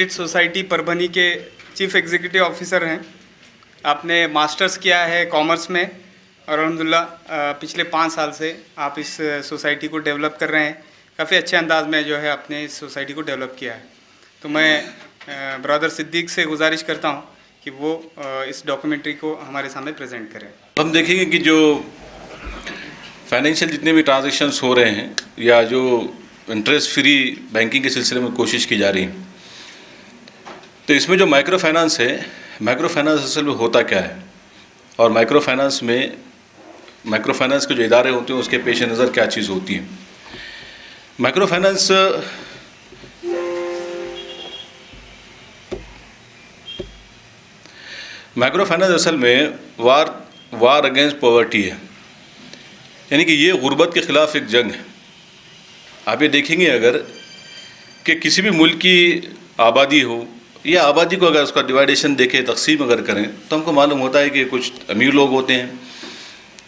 Credit society Parbhani के chief executive officer हैं। आपने मास्टर्स किया है कॉमर्स में और अल्हम्दुलिल्लाह पिछले 5 साल से आप इस सोसाइटी को डेवलप कर रहे हैं। काफ़ी अच्छे अंदाज में जो है आपने इस सोसाइटी को डेवलप किया है। तो मैं ब्रदर सिद्दीक से गुजारिश करता हूं कि वो इस डॉक्यूमेंट्री को हमारे सामने प्रेजेंट करें। हम देखेंगे कि जो फाइनेंशियल जितने भी ट्रांजैक्शंस हो रहे हैं या जो इंटरेस्ट फ्री बैंकिंग के सिलसिले में कोशिश की जा रही है, तो इसमें जो माइक्रो फाइनेंस है, माइक्रो फाइनेंस असल में होता क्या है और माइक्रो फाइनेंस के जो इदारे होते हैं उसके पेश नज़र क्या चीज़ होती है। माइक्रो फाइनेंस असल में वार अगेंस्ट पॉवर्टी है, यानी कि ये गुर्बत के ख़िलाफ़ एक जंग है। आप ये देखेंगे अगर कि किसी भी मुल्क की आबादी हो या आबादी को अगर उसका डिवाइडेशन देखें, तकसीम अगर करें, तो हमको मालूम होता है कि कुछ अमीर लोग होते हैं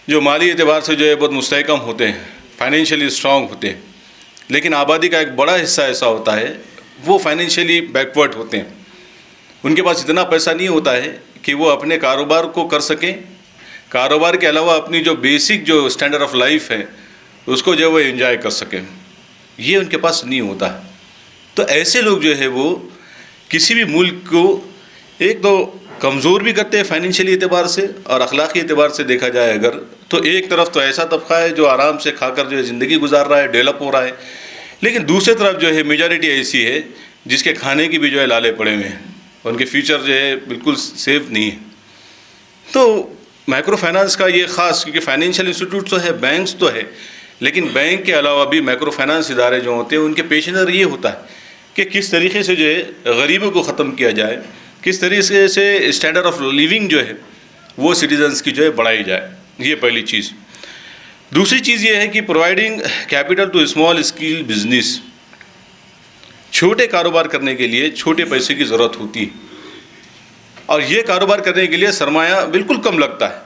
जो माली एतबार से जो है बहुत मुस्तहकम होते हैं, फाइनेंशियली स्ट्रॉन्ग होते हैं, लेकिन आबादी का एक बड़ा हिस्सा ऐसा होता है वो फाइनेंशियली बैकवर्ड होते हैं। उनके पास इतना पैसा नहीं होता है कि वो अपने कारोबार को कर सकें, कारोबार के अलावा अपनी जो बेसिक जो स्टैंडर्ड ऑफ लाइफ है उसको जो वो एंजॉय कर सकें, ये उनके पास नहीं होता है। तो ऐसे लोग जो है वो किसी भी मुल्क को एक तो कमज़ोर भी करते हैं फाइनेंशियली एतबार से और अखलाक़ी एतबार से देखा जाए अगर, तो एक तरफ तो ऐसा तबका है जो आराम से खाकर जो है ज़िंदगी गुजार रहा है, डेवलप हो रहा है, लेकिन दूसरी तरफ जो है मेजॉरिटी ऐसी है जिसके खाने की भी जो है लाले पड़े हुए हैं, उनके फ्यूचर जो है बिल्कुल सेफ नहीं है। तो माइक्रो फाइनेंस का ये ख़ास, क्योंकि फाइनेंशियल इंस्टीट्यूट तो है, बैंक्स तो है, लेकिन बैंक के अलावा भी माइक्रो फाइनेंस इदारे जो होते हैं उनके पेश नज़र ये होता है कि किस तरीके से जो है गरीबों को ख़त्म किया जाए, किस तरीके से स्टैंडर्ड ऑफ लिविंग जो है वो सिटीजन्स की जो है बढ़ाई जाए। ये पहली चीज़। दूसरी चीज़ ये है कि providing capital to small scale business, छोटे कारोबार करने के लिए छोटे पैसे की ज़रूरत होती है और ये कारोबार करने के लिए सरमाया बिल्कुल कम लगता है,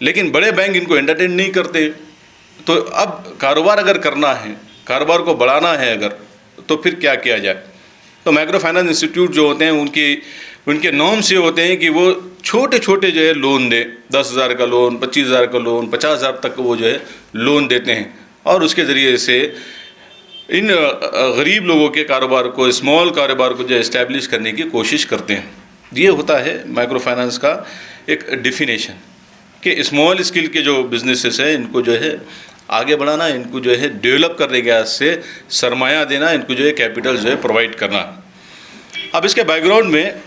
लेकिन बड़े बैंक इनको एंटरटेन नहीं करते। तो अब कारोबार अगर करना है, कारोबार को बढ़ाना है अगर, तो फिर क्या किया जाए। तो माइक्रो फाइनेंस इंस्टीट्यूट जो होते हैं उनके नॉर्म्स ये होते हैं कि वो छोटे छोटे जो है लोन दे, 10,000 का लोन, 25,000 का लोन, 50,000 तक वो जो है लोन देते हैं और उसके ज़रिए से इन गरीब लोगों के कारोबार को, स्मॉल कारोबार को जो इस्टेब्लिश करने की कोशिश करते हैं। ये होता है माइक्रो फाइनेंस का एक डिफिनेशन कि स्मॉल स्केल के जो बिजनेसेस हैं इनको जो है आगे बढ़ाना, इनको जो है डेवलप करने के वास्ते सरमाया देना, इनको जो है कैपिटल जो है प्रोवाइड करना। अब इसके बैकग्राउंड में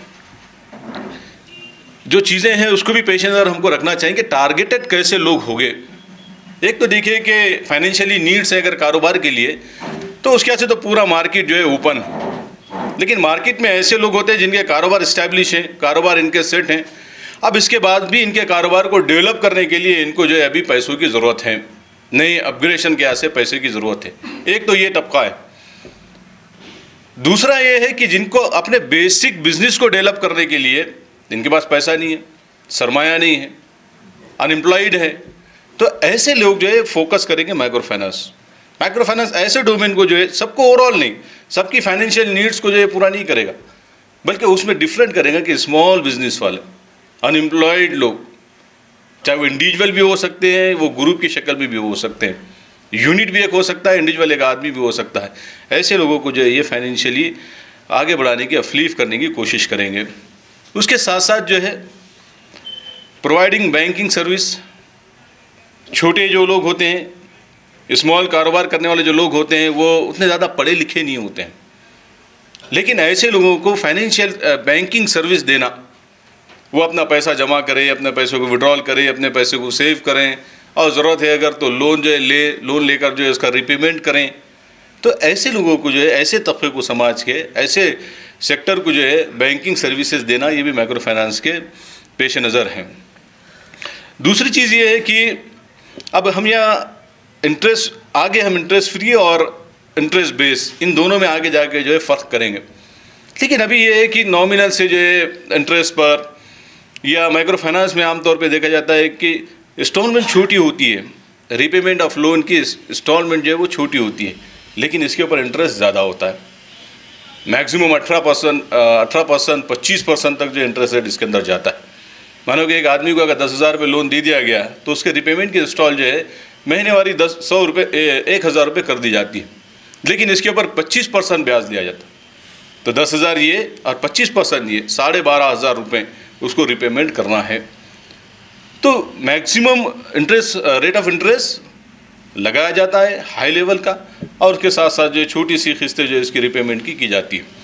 जो चीज़ें हैं उसको भी पेश नज़र हमको रखना चाहिए कि टारगेटेड कैसे लोग होंगे। एक तो देखिए कि फाइनेंशियली नीड्स है अगर कारोबार के लिए, तो उसके से तो पूरा मार्केट जो है ओपन, लेकिन मार्केट में ऐसे लोग होते हैं जिनके कारोबार इस्टेब्लिश हैं, कारोबार इनके सेट हैं। अब इसके बाद भी इनके कारोबार को डेवलप करने के लिए इनको जो है अभी पैसों की ज़रूरत है, नई अपग्रेडेशन के से पैसे की ज़रूरत है। एक तो ये तबका है। दूसरा ये है कि जिनको अपने बेसिक बिजनेस को डेवलप करने के लिए इनके पास पैसा नहीं है, सरमाया नहीं है, अनएम्प्लॉयड है, तो ऐसे लोग जो है फोकस करेंगे माइक्रो फाइनेंस। माइक्रो फाइनेंस ऐसे डोमेन को जो है सबको ओवरऑल नहीं, सबकी फाइनेंशियल नीड्स को जो है पूरा नहीं करेगा, बल्कि उसमें डिफरेंट करेगा कि स्मॉल बिजनेस वाले, अनएम्प्लॉयड लोग, चाहे वो इंडिविजुअल भी हो सकते हैं, वो ग्रुप की शक्ल में भी हो सकते हैं, यूनिट भी एक हो सकता है, इंडिविजुअल एक आदमी भी हो सकता है। ऐसे लोगों को जो है ये फाइनेंशियली आगे बढ़ाने की, अपलिफ्ट करने की कोशिश करेंगे। उसके साथ साथ जो है प्रोवाइडिंग बैंकिंग सर्विस, छोटे जो लोग होते हैं, स्मॉल कारोबार करने वाले जो लोग होते हैं वो उतने ज़्यादा पढ़े लिखे नहीं होते हैं, लेकिन ऐसे लोगों को फाइनेंशियल बैंकिंग सर्विस देना, वो अपना पैसा जमा करें, अपने पैसों को विड्रॉल करें, अपने पैसे को सेव करें और ज़रूरत है अगर तो लोन जो है लोन लेकर जो है उसका रिपेमेंट करें। तो ऐसे लोगों को जो है, ऐसे तबके को समाज के, ऐसे सेक्टर को जो है बैंकिंग सर्विसेज देना, ये भी माइक्रो फाइनेंस के पेश नज़र हैं। दूसरी चीज़ ये है कि अब हम यहाँ हम इंटरेस्ट फ्री और इंटरेस्ट बेस, इन दोनों में आगे जाके जो है फ़र्क करेंगे। लेकिन अभी ये है कि नॉमिनल से जो है इंटरेस्ट पर, या माइक्रो फाइनेंस में आमतौर पे देखा जाता है कि इंस्टॉलमेंट छोटी होती है, रीपेमेंट ऑफ लोन की इंस्टॉलमेंट जो है वो छोटी होती है, लेकिन इसके ऊपर इंटरेस्ट ज़्यादा होता है। मैक्सिमम 18%, 25% तक जो इंटरेस्ट रेट इसके अंदर जाता है। मानो कि एक आदमी को अगर 10,000 रुपये लोन दे दिया गया तो उसके रिपेमेंट की इंस्टॉल जो है महीने वाली 100 रुपये 1,000 रुपये कर दी जाती है, लेकिन इसके ऊपर 25% ब्याज लिया जाता है। तो 10,000 ये और 25% ये 12,500 रुपये उसको रिपेमेंट करना है। तो maximum interest rate of interest लगाया जाता है हाई लेवल का, और उसके साथ साथ जो छोटी सी किस्तें जो इसकी रिपेमेंट की जाती है।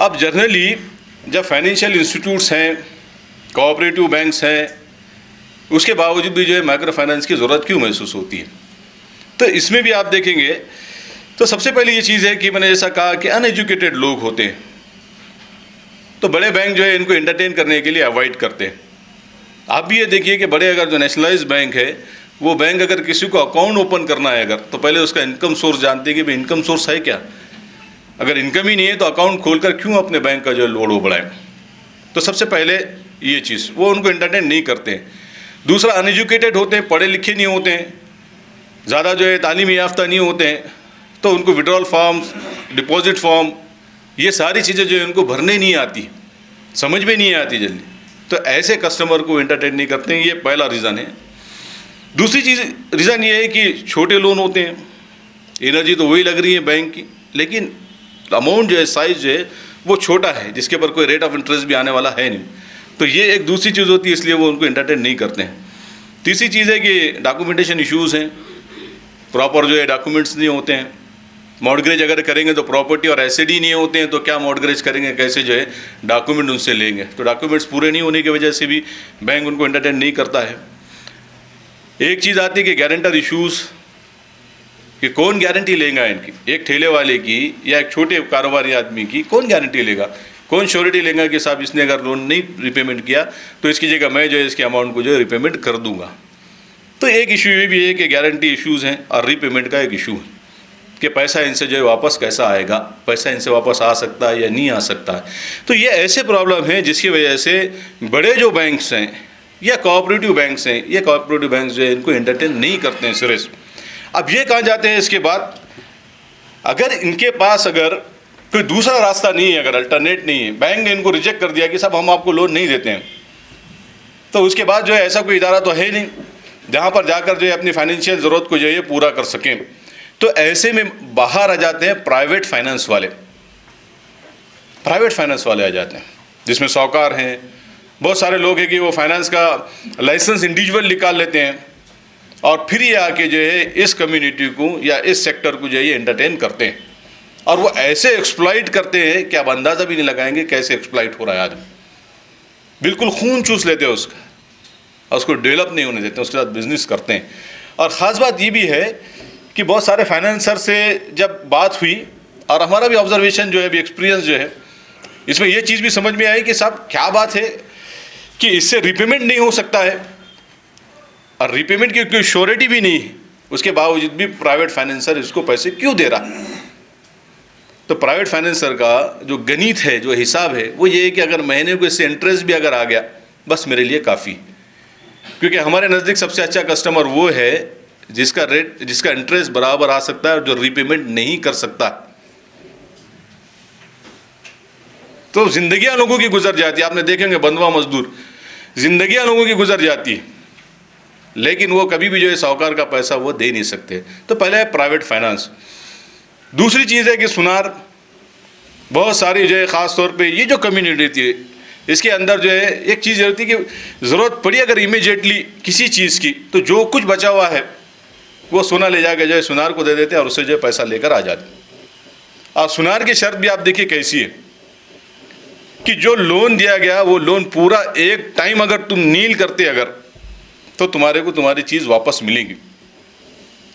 अब जनरली जब फाइनेंशियल इंस्टीट्यूट्स हैं, कोऑपरेटिव बैंक्स हैं, उसके बावजूद भी जो है माइक्रो फाइनेंस की ज़रूरत क्यों महसूस होती है? तो इसमें भी आप देखेंगे तो सबसे पहले ये चीज़ है कि मैंने जैसा कहा कि अनएजुकेटेड लोग होते हैं, तो बड़े बैंक जो है इनको एंटरटेन करने के लिए अवॉइड करते हैं। आप भी ये देखिए कि बड़े अगर जो नेशनलाइज्ड बैंक है, वो बैंक अगर किसी को अकाउंट ओपन करना है अगर, तो पहले उसका इनकम सोर्स जानते हैं कि भाई इनकम सोर्स है क्या। अगर इनकम ही नहीं है तो अकाउंट खोलकर क्यों अपने बैंक का जो लोड वो बढ़ाएं। तो सबसे पहले ये चीज़ वो उनको एंटरटेन नहीं करते हैं। दूसरा, अनएजुकेटेड होते हैं, पढ़े लिखे नहीं होते हैं, ज़्यादा जो है तालीमी याफ्ता नहीं होते हैं, तो उनको विड्रॉल फॉर्म्स, डिपॉजिट फॉर्म, ये सारी चीज़ें जो है उनको भरने नहीं आती, समझ में नहीं आती जल्दी। तो ऐसे कस्टमर को एंटरटेन नहीं करते हैं, ये पहला रीज़न है। दूसरी चीज़ रीज़न ये है कि छोटे लोन होते हैं, एनर्जी तो वही लग रही है बैंक की, लेकिन अमाउंट जो है, साइज़ जो है वो छोटा है, जिसके ऊपर कोई रेट ऑफ इंटरेस्ट भी आने वाला है नहीं। तो ये एक दूसरी चीज़ होती है, इसलिए वो उनको एंटरटेन नहीं करते हैं। तीसरी चीज़ है कि डॉक्यूमेंटेशन इश्यूज़ हैं, प्रॉपर जो है डॉक्यूमेंट्स नहीं होते हैं। मॉर्गेज अगर करेंगे तो प्रॉपर्टी और एसेट ही नहीं होते हैं, तो क्या मॉर्गेज करेंगे, कैसे जो है डॉक्यूमेंट उनसे लेंगे। तो डॉक्यूमेंट्स पूरे नहीं होने की वजह से भी बैंक उनको एंटरटेन नहीं करता है। एक चीज़ आती है कि गारंटर इश्यूज़, कि कौन गारंटी लेगा इनकी, एक ठेले वाले की या एक छोटे कारोबारी आदमी की कौन गारंटी लेगा, कौन श्योरिटी लेगा कि साहब इसने अगर लोन नहीं रिपेमेंट किया तो इसकी जगह मैं जो है इसके अमाउंट को जो है रिपेमेंट कर दूंगा। तो एक इशू ये भी है कि गारंटी इश्यूज़ हैं, और रीपेमेंट का एक इशू है कि पैसा इनसे जो है वापस कैसा आएगा, पैसा इनसे वापस आ सकता है या नहीं आ सकता है। तो ये ऐसे प्रॉब्लम है जिसकी वजह से बड़े जो बैंक्स हैं या कोऑपरेटिव बैंक्स हैं, ये कोऑपरेटिव बैंक्स जो है इनको एंटरटेन नहीं करते हैं सिर्फ। अब ये कहाँ जाते हैं इसके बाद, अगर इनके पास अगर कोई दूसरा रास्ता नहीं है, अगर अल्टरनेट नहीं है, बैंक ने इनको रिजेक्ट कर दिया कि साहब हम आपको लोन नहीं देते हैं, तो उसके बाद जो है ऐसा कोई इदारा तो है नहीं जहाँ पर जाकर जो है अपनी फाइनेंशियल ज़रूरत को जो है पूरा कर सकें। तो ऐसे में बाहर आ जाते हैं प्राइवेट फाइनेंस वाले, प्राइवेट फाइनेंस वाले आ जाते हैं, जिसमें साहूकार हैं, बहुत सारे लोग हैं कि वो फाइनेंस का लाइसेंस इंडिविजुअल निकाल लेते हैं, और फिर ये आके जो है इस कम्युनिटी को या इस सेक्टर को जो है एंटरटेन करते हैं, और वो ऐसे एक्सप्लॉइट करते हैं कि आप अंदाज़ा भी नहीं लगाएंगे कैसे एक्सप्लॉइट हो रहा है आदमी। बिल्कुल खून चूस लेते हैं उसका, और उसको डेवलप नहीं होने देते, उसके साथ बिजनेस करते हैं। और ख़ास बात ये भी है कि बहुत सारे फाइनेंसर से जब बात हुई, और हमारा भी ऑब्जर्वेशन जो है, भी एक्सपीरियंस जो है, इसमें ये चीज़ भी समझ में आई कि साहब क्या बात है कि इससे रिपेमेंट नहीं हो सकता है, और रिपेमेंट की कोई श्योरिटी भी नहीं है, उसके बावजूद भी प्राइवेट फाइनेंसर इसको पैसे क्यों दे रहा है। तो प्राइवेट फाइनेंसर का जो गणित है, जो हिसाब है, वो ये है कि अगर महीने को इससे इंटरेस्ट भी अगर आ गया बस मेरे लिए काफ़ी, क्योंकि हमारे नज़दीक सबसे अच्छा कस्टमर वो है जिसका रेट, जिसका इंटरेस्ट बराबर आ सकता है और जो रिपेमेंट नहीं कर सकता। तो जिंदगियां लोगों की गुजर जाती है, आपने देखेंगे बंधुआ मजदूर, जिंदगियां लोगों की गुजर जाती है, लेकिन वो कभी भी जो है साहूकार का पैसा वो दे नहीं सकते। तो पहले है प्राइवेट फाइनेंस। दूसरी चीज़ है कि सुनार, बहुत सारी जो है ख़ास तौर पे ये जो कम्युनिटी थी, इसके अंदर जो है एक चीज़ होती है कि ज़रूरत पड़ी अगर इमीडिएटली किसी चीज़ की, तो जो कुछ बचा हुआ है वो सोना ले जाकर जो है सुनार को दे देते हैं, और उससे जो है पैसा लेकर आ जाते हैं। और सुनार की शर्त भी आप देखिए कैसी है कि जो लोन दिया गया वो लोन पूरा एक टाइम अगर तुम नील करते अगर, तो तुम्हारे को तुम्हारी चीज़ वापस मिलेगी,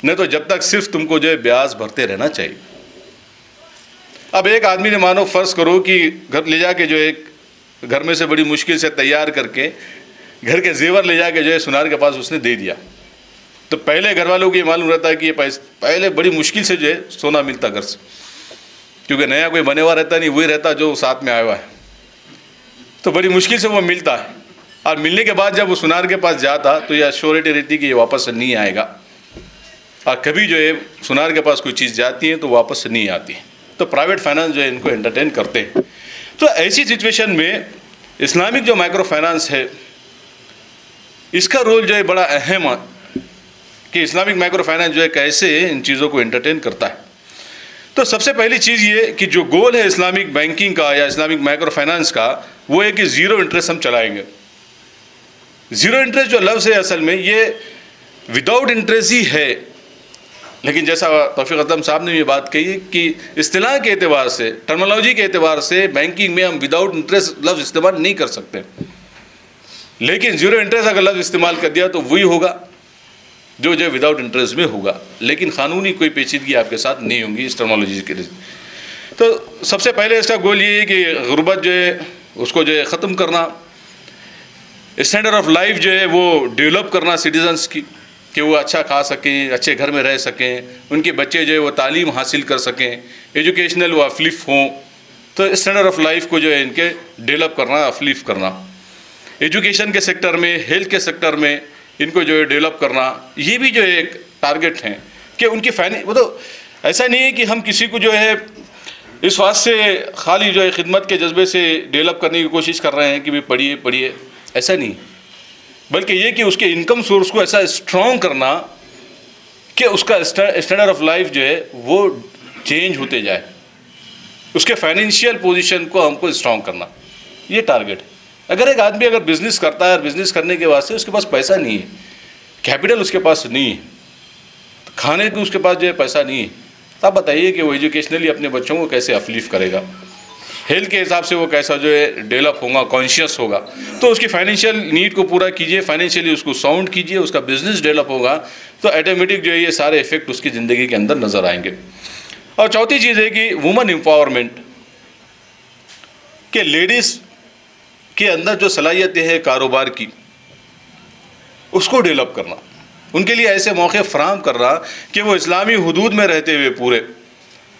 नहीं तो जब तक सिर्फ तुमको जो है ब्याज भरते रहना चाहिए। अब एक आदमी ने मानो फर्ज करो कि घर ले जाके जो है घर में से बड़ी मुश्किल से तैयार करके घर के जेवर ले जाके जो है सुनार के पास उसने दे दिया, तो पहले घर वालों को ये मालूम रहता है कि ये पैसे पहले बड़ी मुश्किल से जो है सोना मिलता घर से, क्योंकि नया कोई बने हुआ रहता नहीं, वही रहता जो साथ में आया हुआ है, तो बड़ी मुश्किल से वो मिलता है। और मिलने के बाद जब वो सुनार के पास जाता तो ये श्योरिटी रहती कि ये वापस नहीं आएगा। और कभी जो है सुनार के पास कोई चीज़ जाती है तो वापस नहीं आती है, तो प्राइवेट फाइनेंस जो है इनको एंटरटेन करते हैं। तो ऐसी सिचुएशन में इस्लामिक जो माइक्रो फाइनेंस है इसका रोल जो है बड़ा अहम है कि इस्लामिक माइक्रो फाइनेंस जो है कैसे इन चीज़ों को एंटरटेन करता है। तो सबसे पहली चीज़ ये कि जो गोल है इस्लामिक बैंकिंग का या इस्लामिक माइक्रो फाइनेंस का वो है कि ज़ीरो इंटरेस्ट हम चलाएंगे। ज़ीरो इंटरेस्ट जो लफ्ज़ है असल में ये विदाउट इंटरेस्ट ही है, लेकिन जैसा तौफीक अदम साहब ने ये बात कही कि इस्तिलाह के एतबार से, टर्मिनोलॉजी के एतबार से बैंकिंग में हम विदाउट इंटरेस्ट लफ्ज़ इस्तेमाल नहीं कर सकते, लेकिन ज़ीरो इंटरेस्ट अगर लफ्ज़ इस्तेमाल कर दिया तो वही होगा जो विदाउट इंटरेस्ट में होगा, लेकिन क़ानूनी कोई पेचीदगी आपके साथ नहीं होंगी इस टर्मिनोलॉजी के लिए। तो सबसे पहले इसका गोल ये है कि गुर्बत जो है उसको जो है ख़त्म करना, स्टैंडर्ड ऑफ लाइफ जो है वो डेवलप करना सिटीजन्स की, कि वो अच्छा खा सकें, अच्छे घर में रह सकें, उनके बच्चे जो है वो तालीम हासिल कर सकें, एजुकेशनल वो अफलीफ हों। तो स्टैंडर्ड ऑफ लाइफ को जो है इनके डेवलप करना, अफलीफ करना, एजुकेशन के सेक्टर में, हेल्थ के सेक्टर में इनको जो है डेवलप करना, ये भी जो है एक टारगेट हैं कि उनकी वो तो ऐसा नहीं है कि हम किसी को जो है इस बात से खाली जो है खिदमत के जज्बे से डेवलप करने की कोशिश कर रहे हैं कि भाई पढ़िए पढ़िए, ऐसा नहीं, बल्कि ये कि उसके इनकम सोर्स को ऐसा स्ट्रॉन्ग करना कि उसका स्टैंडर्ड ऑफ लाइफ जो है वो चेंज होते जाए, उसके फाइनेंशियल पोजीशन को हमको स्ट्रॉन्ग करना, ये टारगेट है। अगर एक आदमी अगर बिज़नेस करता है और बिज़नेस करने के वास्ते उसके पास पैसा नहीं है, कैपिटल उसके पास नहीं है, खाने को उसके पास जो है पैसा नहीं है, तो आप बताइए कि वो एजुकेशनली अपने बच्चों को कैसे अफलीफ करेगा, हेल्थ के हिसाब से वो कैसा जो है डेवलप होगा, कॉन्शियस होगा। तो उसकी फाइनेंशियल नीड को पूरा कीजिए, फाइनेंशियली उसको साउंड कीजिए, उसका बिजनेस डेवलप होगा तो ऑटोमेटिक जो है ये सारे इफेक्ट उसकी ज़िंदगी के अंदर नज़र आएंगे। और चौथी चीज़ है कि वुमेन एम्पावरमेंट, के लेडीज़ के अंदर जो सलाहियतें हैं कारोबार की उसको डेवलप करना, उनके लिए ऐसे मौके फराहम करना कि वो इस्लामी हुदूद में रहते हुए पूरे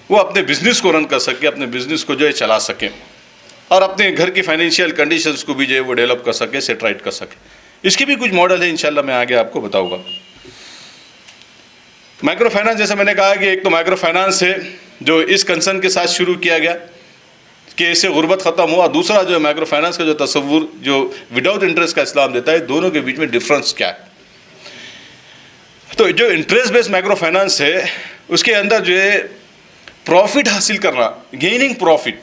वो अपने बिज़नेस को रन कर सके, अपने बिज़नेस को जो है चला सकें और अपने घर की फाइनेंशियल कंडीशंस को भी जो है वो डेवलप कर सके, सेट राइट कर सके। इसके भी कुछ मॉडल है, इंशाल्लाह मैं आगे आपको बताऊंगा। माइक्रो फाइनेंस, जैसा मैंने कहा कि एक तो माइक्रो फाइनेंस है जो इस कंसर्न के साथ शुरू किया गया कि इससे गुर्बत ख़त्म हुआ, दूसरा जो माइक्रो फाइनेंस का जो तस्वुर जो विदाउट इंटरेस्ट का इस्लाम देता है, दोनों के बीच में डिफरेंस क्या है। तो जो इंटरेस्ट बेस्ड माइक्रो फाइनेंस है उसके अंदर जो है प्रॉफिट हासिल करना, गेनिंग प्रॉफिट,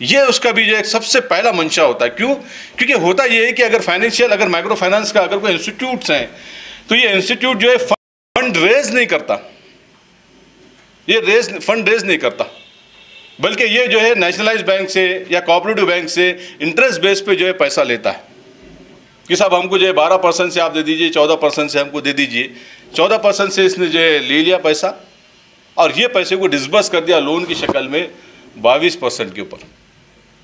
ये उसका भी जो है सबसे पहला मंशा होता है। क्यों? क्योंकि होता ये है कि अगर माइक्रो फाइनेंस का अगर कोई इंस्टीट्यूट्स हैं तो ये इंस्टीट्यूट जो है फंड रेज नहीं करता, ये फंड रेज नहीं करता, बल्कि ये जो है नेशनलाइज बैंक से या कोऑपरेटिव बैंक से इंटरेस्ट बेस पे जो है पैसा लेता है कि साहब हमको जो है 12% से आप दे दीजिए, 14% से हमको दे दीजिए। 14% से इसने जो है ले लिया पैसा और ये पैसे को डिसबर्स कर दिया लोन की शक्ल में 22% के ऊपर,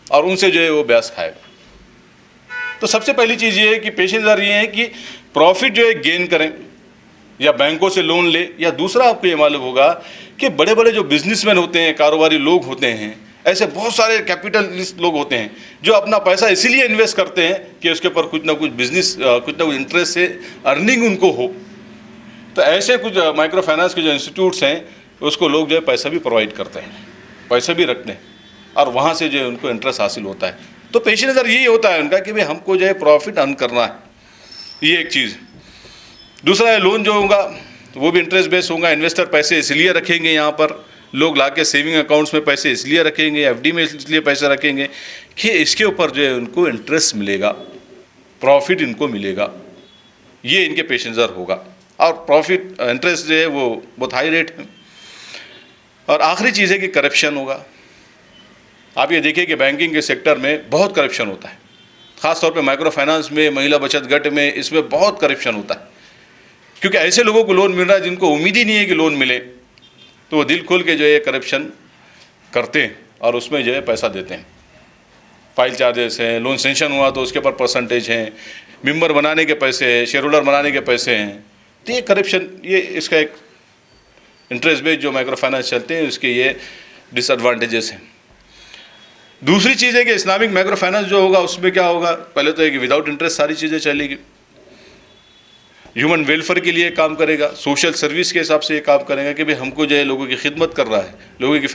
और उनसे जो है वो ब्याज खाएगा। तो सबसे पहली चीज़ ये है कि पेश नज़र ये है कि प्रॉफिट जो है गेन करें या बैंकों से लोन ले, या दूसरा आपको ये मालूम होगा कि बड़े बड़े जो बिजनेसमैन होते हैं, कारोबारी लोग होते हैं, ऐसे बहुत सारे कैपिटलिस्ट लोग होते हैं जो अपना पैसा इसीलिए इन्वेस्ट करते हैं कि उसके ऊपर कुछ ना कुछ बिजनेस, कुछ ना कुछ इंटरेस्ट से अर्निंग उनको हो। तो ऐसे कुछ माइक्रो फाइनेंस के जो इंस्टीट्यूट्स हैं उसको लोग जो है पैसा भी प्रोवाइड करते हैं, पैसे भी रखते हैं और वहाँ से जो है उनको इंटरेस्ट हासिल होता है। तो पेश नज़र यही होता है उनका कि भाई हमको जो है प्रॉफिट अर्न करना है, ये एक चीज़। दूसरा है लोन जो होगा वो भी इंटरेस्ट बेस्ड होगा। इन्वेस्टर पैसे इसलिए रखेंगे, यहाँ पर लोग लाके सेविंग अकाउंट्स में पैसे इसलिए रखेंगे, एफडी में इसलिए पैसे रखेंगे कि इसके ऊपर जो है उनको इंटरेस्ट मिलेगा, प्रॉफिट इनको मिलेगा, ये इनके पेश नज़र होगा। और प्रॉफिट इंटरेस्ट जो है वो बहुत हाई रेट है। और आखिरी चीज़ है कि करप्शन होगा। आप ये देखिए कि बैंकिंग के सेक्टर में बहुत करप्शन होता है, ख़ास तौर पे माइक्रो फाइनेंस में, महिला बचत गट में, इसमें बहुत करप्शन होता है, क्योंकि ऐसे लोगों को लोन मिल रहा है जिनको उम्मीद ही नहीं है कि लोन मिले, तो वो दिल खोल के जो है करप्शन करते हैं और उसमें जो है पैसा देते हैं। फाइल चार्जेस हैं, लोन सेंक्शन हुआ तो उसके ऊपर परसेंटेज हैं, मेंबर बनाने के पैसे हैं, शेयर होल्डर बनाने के पैसे हैं। तो ये करप्शन, ये इसका एक इंटरेस्ट बेस्ड जो माइक्रो फाइनेंस चलते हैं उसके ये डिसएडवांटेजेस हैं। दूसरी चीज़ है कि इस्लामिक माइक्रो फाइनेंस जो होगा उसमें क्या होगा, पहले तो है कि विदाउट इंटरेस्ट सारी चीज़ें चलेगी। ह्यूमन वेलफेयर के लिए काम करेगा, सोशल सर्विस के हिसाब से ये काम करेगा कि भाई हमको जो है लोगों की खिदमत कर रहा है, लोगों की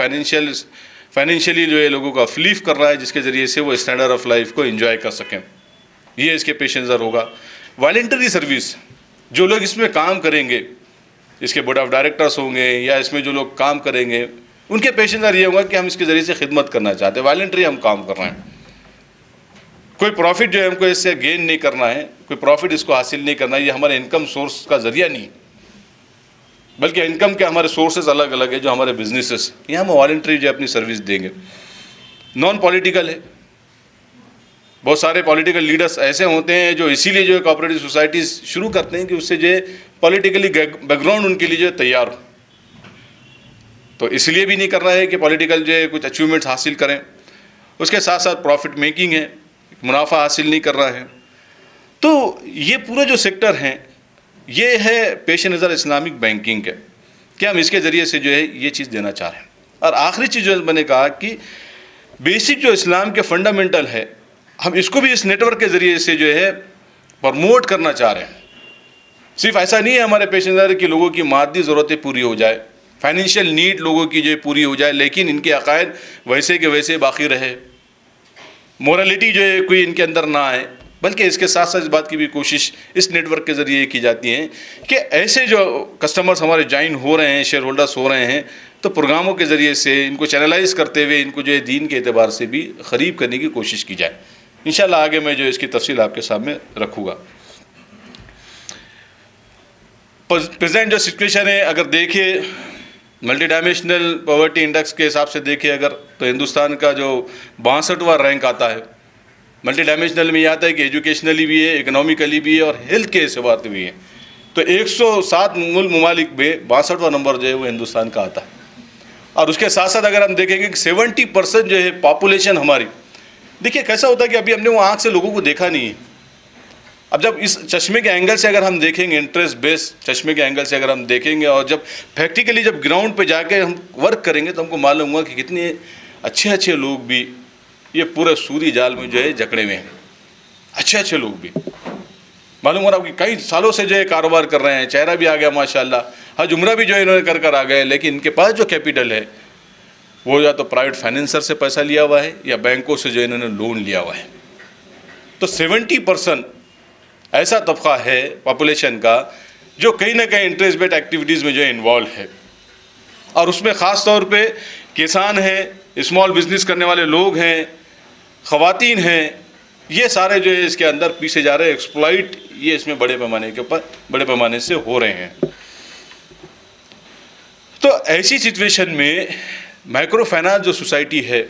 फाइनेंशियली जो है लोगों को अफलीफ कर रहा है, जिसके ज़रिए से वो स्टैंडर्ड ऑफ लाइफ को एंजॉय कर सकें। ये इसके पेश नज़र होगा। वॉलंटरी सर्विस, जो लोग इसमें काम करेंगे, इसके बोर्ड ऑफ डायरेक्टर्स होंगे या इसमें जो लोग काम करेंगे, उनके पेश नज़र ये होगा कि हम इसके ज़रिए से खिदमत करना चाहते हैं, वॉलंटरी हम काम कर रहे हैं। कोई प्रॉफिट जो है हमको इससे गेन नहीं करना है, कोई प्रॉफिट इसको हासिल नहीं करना है, ये हमारे इनकम सोर्स का ज़रिया नहीं, बल्कि इनकम के हमारे सोर्सेज अलग अलग है, जो हमारे बिजनेसेस, ये हम वॉलंटरी जो अपनी सर्विस देंगे। नॉन पॉलिटिकल है, बहुत सारे पॉलिटिकल लीडर्स ऐसे होते हैं जो इसीलिए जो है कोऑपरेटिव सोसाइटीज़ शुरू करते हैं कि उससे जो है पॉलिटिकली बैकग्राउंड उनके लिए जो है तैयार हो। तो इसलिए भी नहीं कर रहा है कि पॉलिटिकल जो है कुछ अचीवमेंट्स हासिल करें, उसके साथ साथ प्रॉफिट मेकिंग है, मुनाफा हासिल नहीं कर रहा है। तो ये पूरा जो सेक्टर है ये है पेश नज़र इस्लामिक बैंकिंग के, कि हम इसके ज़रिए से जो है ये चीज़ देना चाह रहे हैं। और आखिरी चीज़ जो मैंने कहा कि बेसिक जो इस्लाम के फंडामेंटल है, हम इसको भी इस नेटवर्क के ज़रिए से जो है प्रमोट करना चाह रहे हैं। सिर्फ ऐसा नहीं है हमारे पेश नज़र कि लोगों की मादी ज़रूरतें पूरी हो जाए, फाइनेंशियल नीड लोगों की जो है पूरी हो जाए, लेकिन इनके अकायद वैसे के वैसे बाकी रहे, मोरलिटी जो है कोई इनके अंदर ना आए। बल्कि इसके साथ साथ इस बात की भी कोशिश इस नेटवर्क के ज़रिए की जाती है कि ऐसे जो कस्टमर्स हमारे ज्वाइन हो रहे हैं, शेयर होल्डर्स हो रहे हैं, तो प्रोग्रामों के ज़रिए से इनको चैनलाइज करते हुए इनको जो है दीन के एतबार से भी ख़रीब करने की कोशिश की जाए। इंशाल्लाह आगे मैं जो इसकी तफसील आपके सामने रखूँगा। प्रेजेंट जो सिचुएशन है, अगर देखिए मल्टी डायमेंशनल पॉवर्टी इंडेक्स के हिसाब से देखिए अगर, तो हिंदुस्तान का जो 62वां रैंक आता है। मल्टी डायमेंशनल में ये आता है कि एजुकेशनली भी है, इकोनॉमिकली भी है और हेल्थ के हिसाब से भी है। तो 107 ममालिक में 62वां नंबर जो है वो हिंदुस्तान का आता है। और उसके साथ साथ अगर हम देखेंगे कि 70% जो है पॉपुलेशन हमारी, देखिए कैसा होता है कि अभी हमने वो आँख से लोगों को देखा नहीं है। अब जब इस चश्मे के एंगल से अगर हम देखेंगे, इंटरेस्ट बेस्ड चश्मे के एंगल से अगर हम देखेंगे और जब प्रैक्टिकली जब ग्राउंड पे जाके हम वर्क करेंगे, तो हमको मालूम हुआ कि कितने अच्छे अच्छे लोग भी ये पूरे सूदी जाल में जो है जकड़े हुए हैं। अच्छे अच्छे लोग भी मालूम हो रहा कि कई सालों से जो है कारोबार कर रहे हैं, चेहरा भी आ गया माशाल्लाह, हज उम्रा भी जो है इन्होंने कर आ गए, लेकिन इनके पास जो कैपिटल है वो या तो प्राइवेट फाइनेंसर से पैसा लिया हुआ है या बैंकों से जो इन्होंने लोन लिया हुआ है। तो 70% ऐसा तबका है पॉपुलेशन का जो कहीं ना कहीं इंटरेस्ट बेस्ड एक्टिविटीज़ में जो है इन्वॉल्व है। और उसमें ख़ास तौर पे किसान हैं, स्मॉल बिजनेस करने वाले लोग हैं, ख़वातीन हैं, ये सारे जो है इसके अंदर पीछे जा रहे हैं। एक्सप्लॉइट ये इसमें बड़े पैमाने के ऊपर बड़े पैमाने से हो रहे हैं। तो ऐसी सिचुएशन में माइक्रो फाइनेंस जो सोसाइटी है